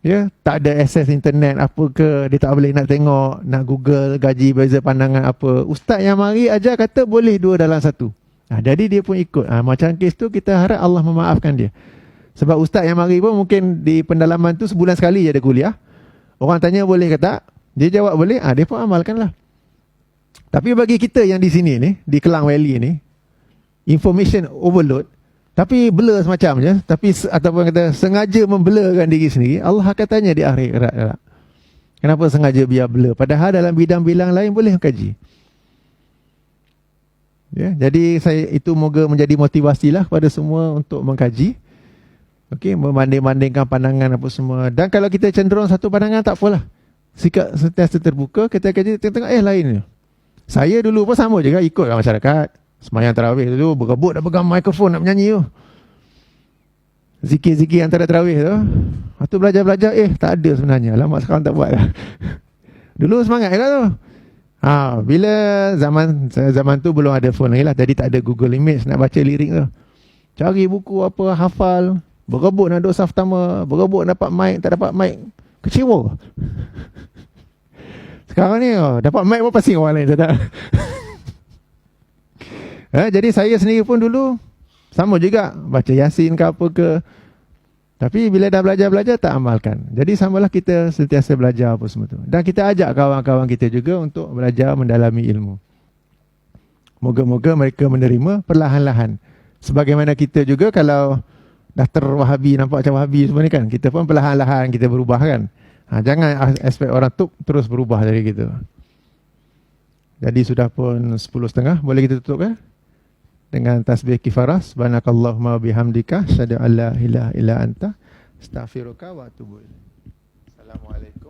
Ya, tak ada akses internet apa ke, dia tak boleh nak tengok, nak Google, gaji, beza pandangan apa. Ustaz yang mari ajar kata boleh dua dalam satu. Jadi dia pun ikut. Macam kes tu kita harap Allah memaafkan dia. Sebab ustaz yang mari pun mungkin di pendalaman tu sebulan sekali je ada kuliah. Orang tanya boleh ke tak? Dia jawab boleh, dia pun amalkanlah. Tapi bagi kita yang di sini ni, di Kelang Valley ni, information overload, tapi blur semacam je, tapi ataupun kata sengaja memblurkan diri sendiri, Allah akan tanya di akhirat. Kenapa sengaja biar blur? Padahal dalam bidang-bidang lain boleh kaji. Ya, jadi itu moga menjadi motivasilah kepada semua untuk mengkaji. Okey, membanding-bandingkan pandangan apa semua. Dan kalau kita cenderung satu pandangan, tak apalah. Sikap sentiasa terbuka, kita kaji tengok lain. Saya dulu pun sama juga, ikut masyarakat. Sembahyang tarawih dulu berebut nak pegang mikrofon nak menyanyi tu. Zikir-zikir antara tarawih tu. Lepas tu belajar-belajar, tak ada sebenarnya. Lama sekarang tak buat lah. Dulu semangat kan tu. Bila zaman tu belum ada phone lagi lah, jadi tak ada Google Image nak baca lirik tu. Cari buku apa, hafal, berebut nak duduk saf pertama, berebut dapat mic, tak dapat mic, kecewa. Sekarang ni dapat mic pun pasti orang lain tak. Jadi saya sendiri pun dulu sama juga, baca Yasin ke apa ke. Tapi bila dah belajar-belajar tak amalkan. Jadi samalah kita sentiasa belajar apa semua tu. Dan kita ajak kawan-kawan kita juga untuk belajar mendalami ilmu. Moga-moga mereka menerima perlahan-lahan. Sebagaimana kita juga kalau dah terwahabi, nampak macam wahabi semua ni kan, kita pun perlahan-lahan kita berubah kan. Jangan aspek orang tu terus berubah dari kita. Jadi sudah pun 10.30, boleh kita tutup kan? Dengan tasbih kifarah, subhanakallahumma bihamdika, asyhadu an la ilaha illa anta, astaghfiruka wa atubu ilaik. Assalamualaikum.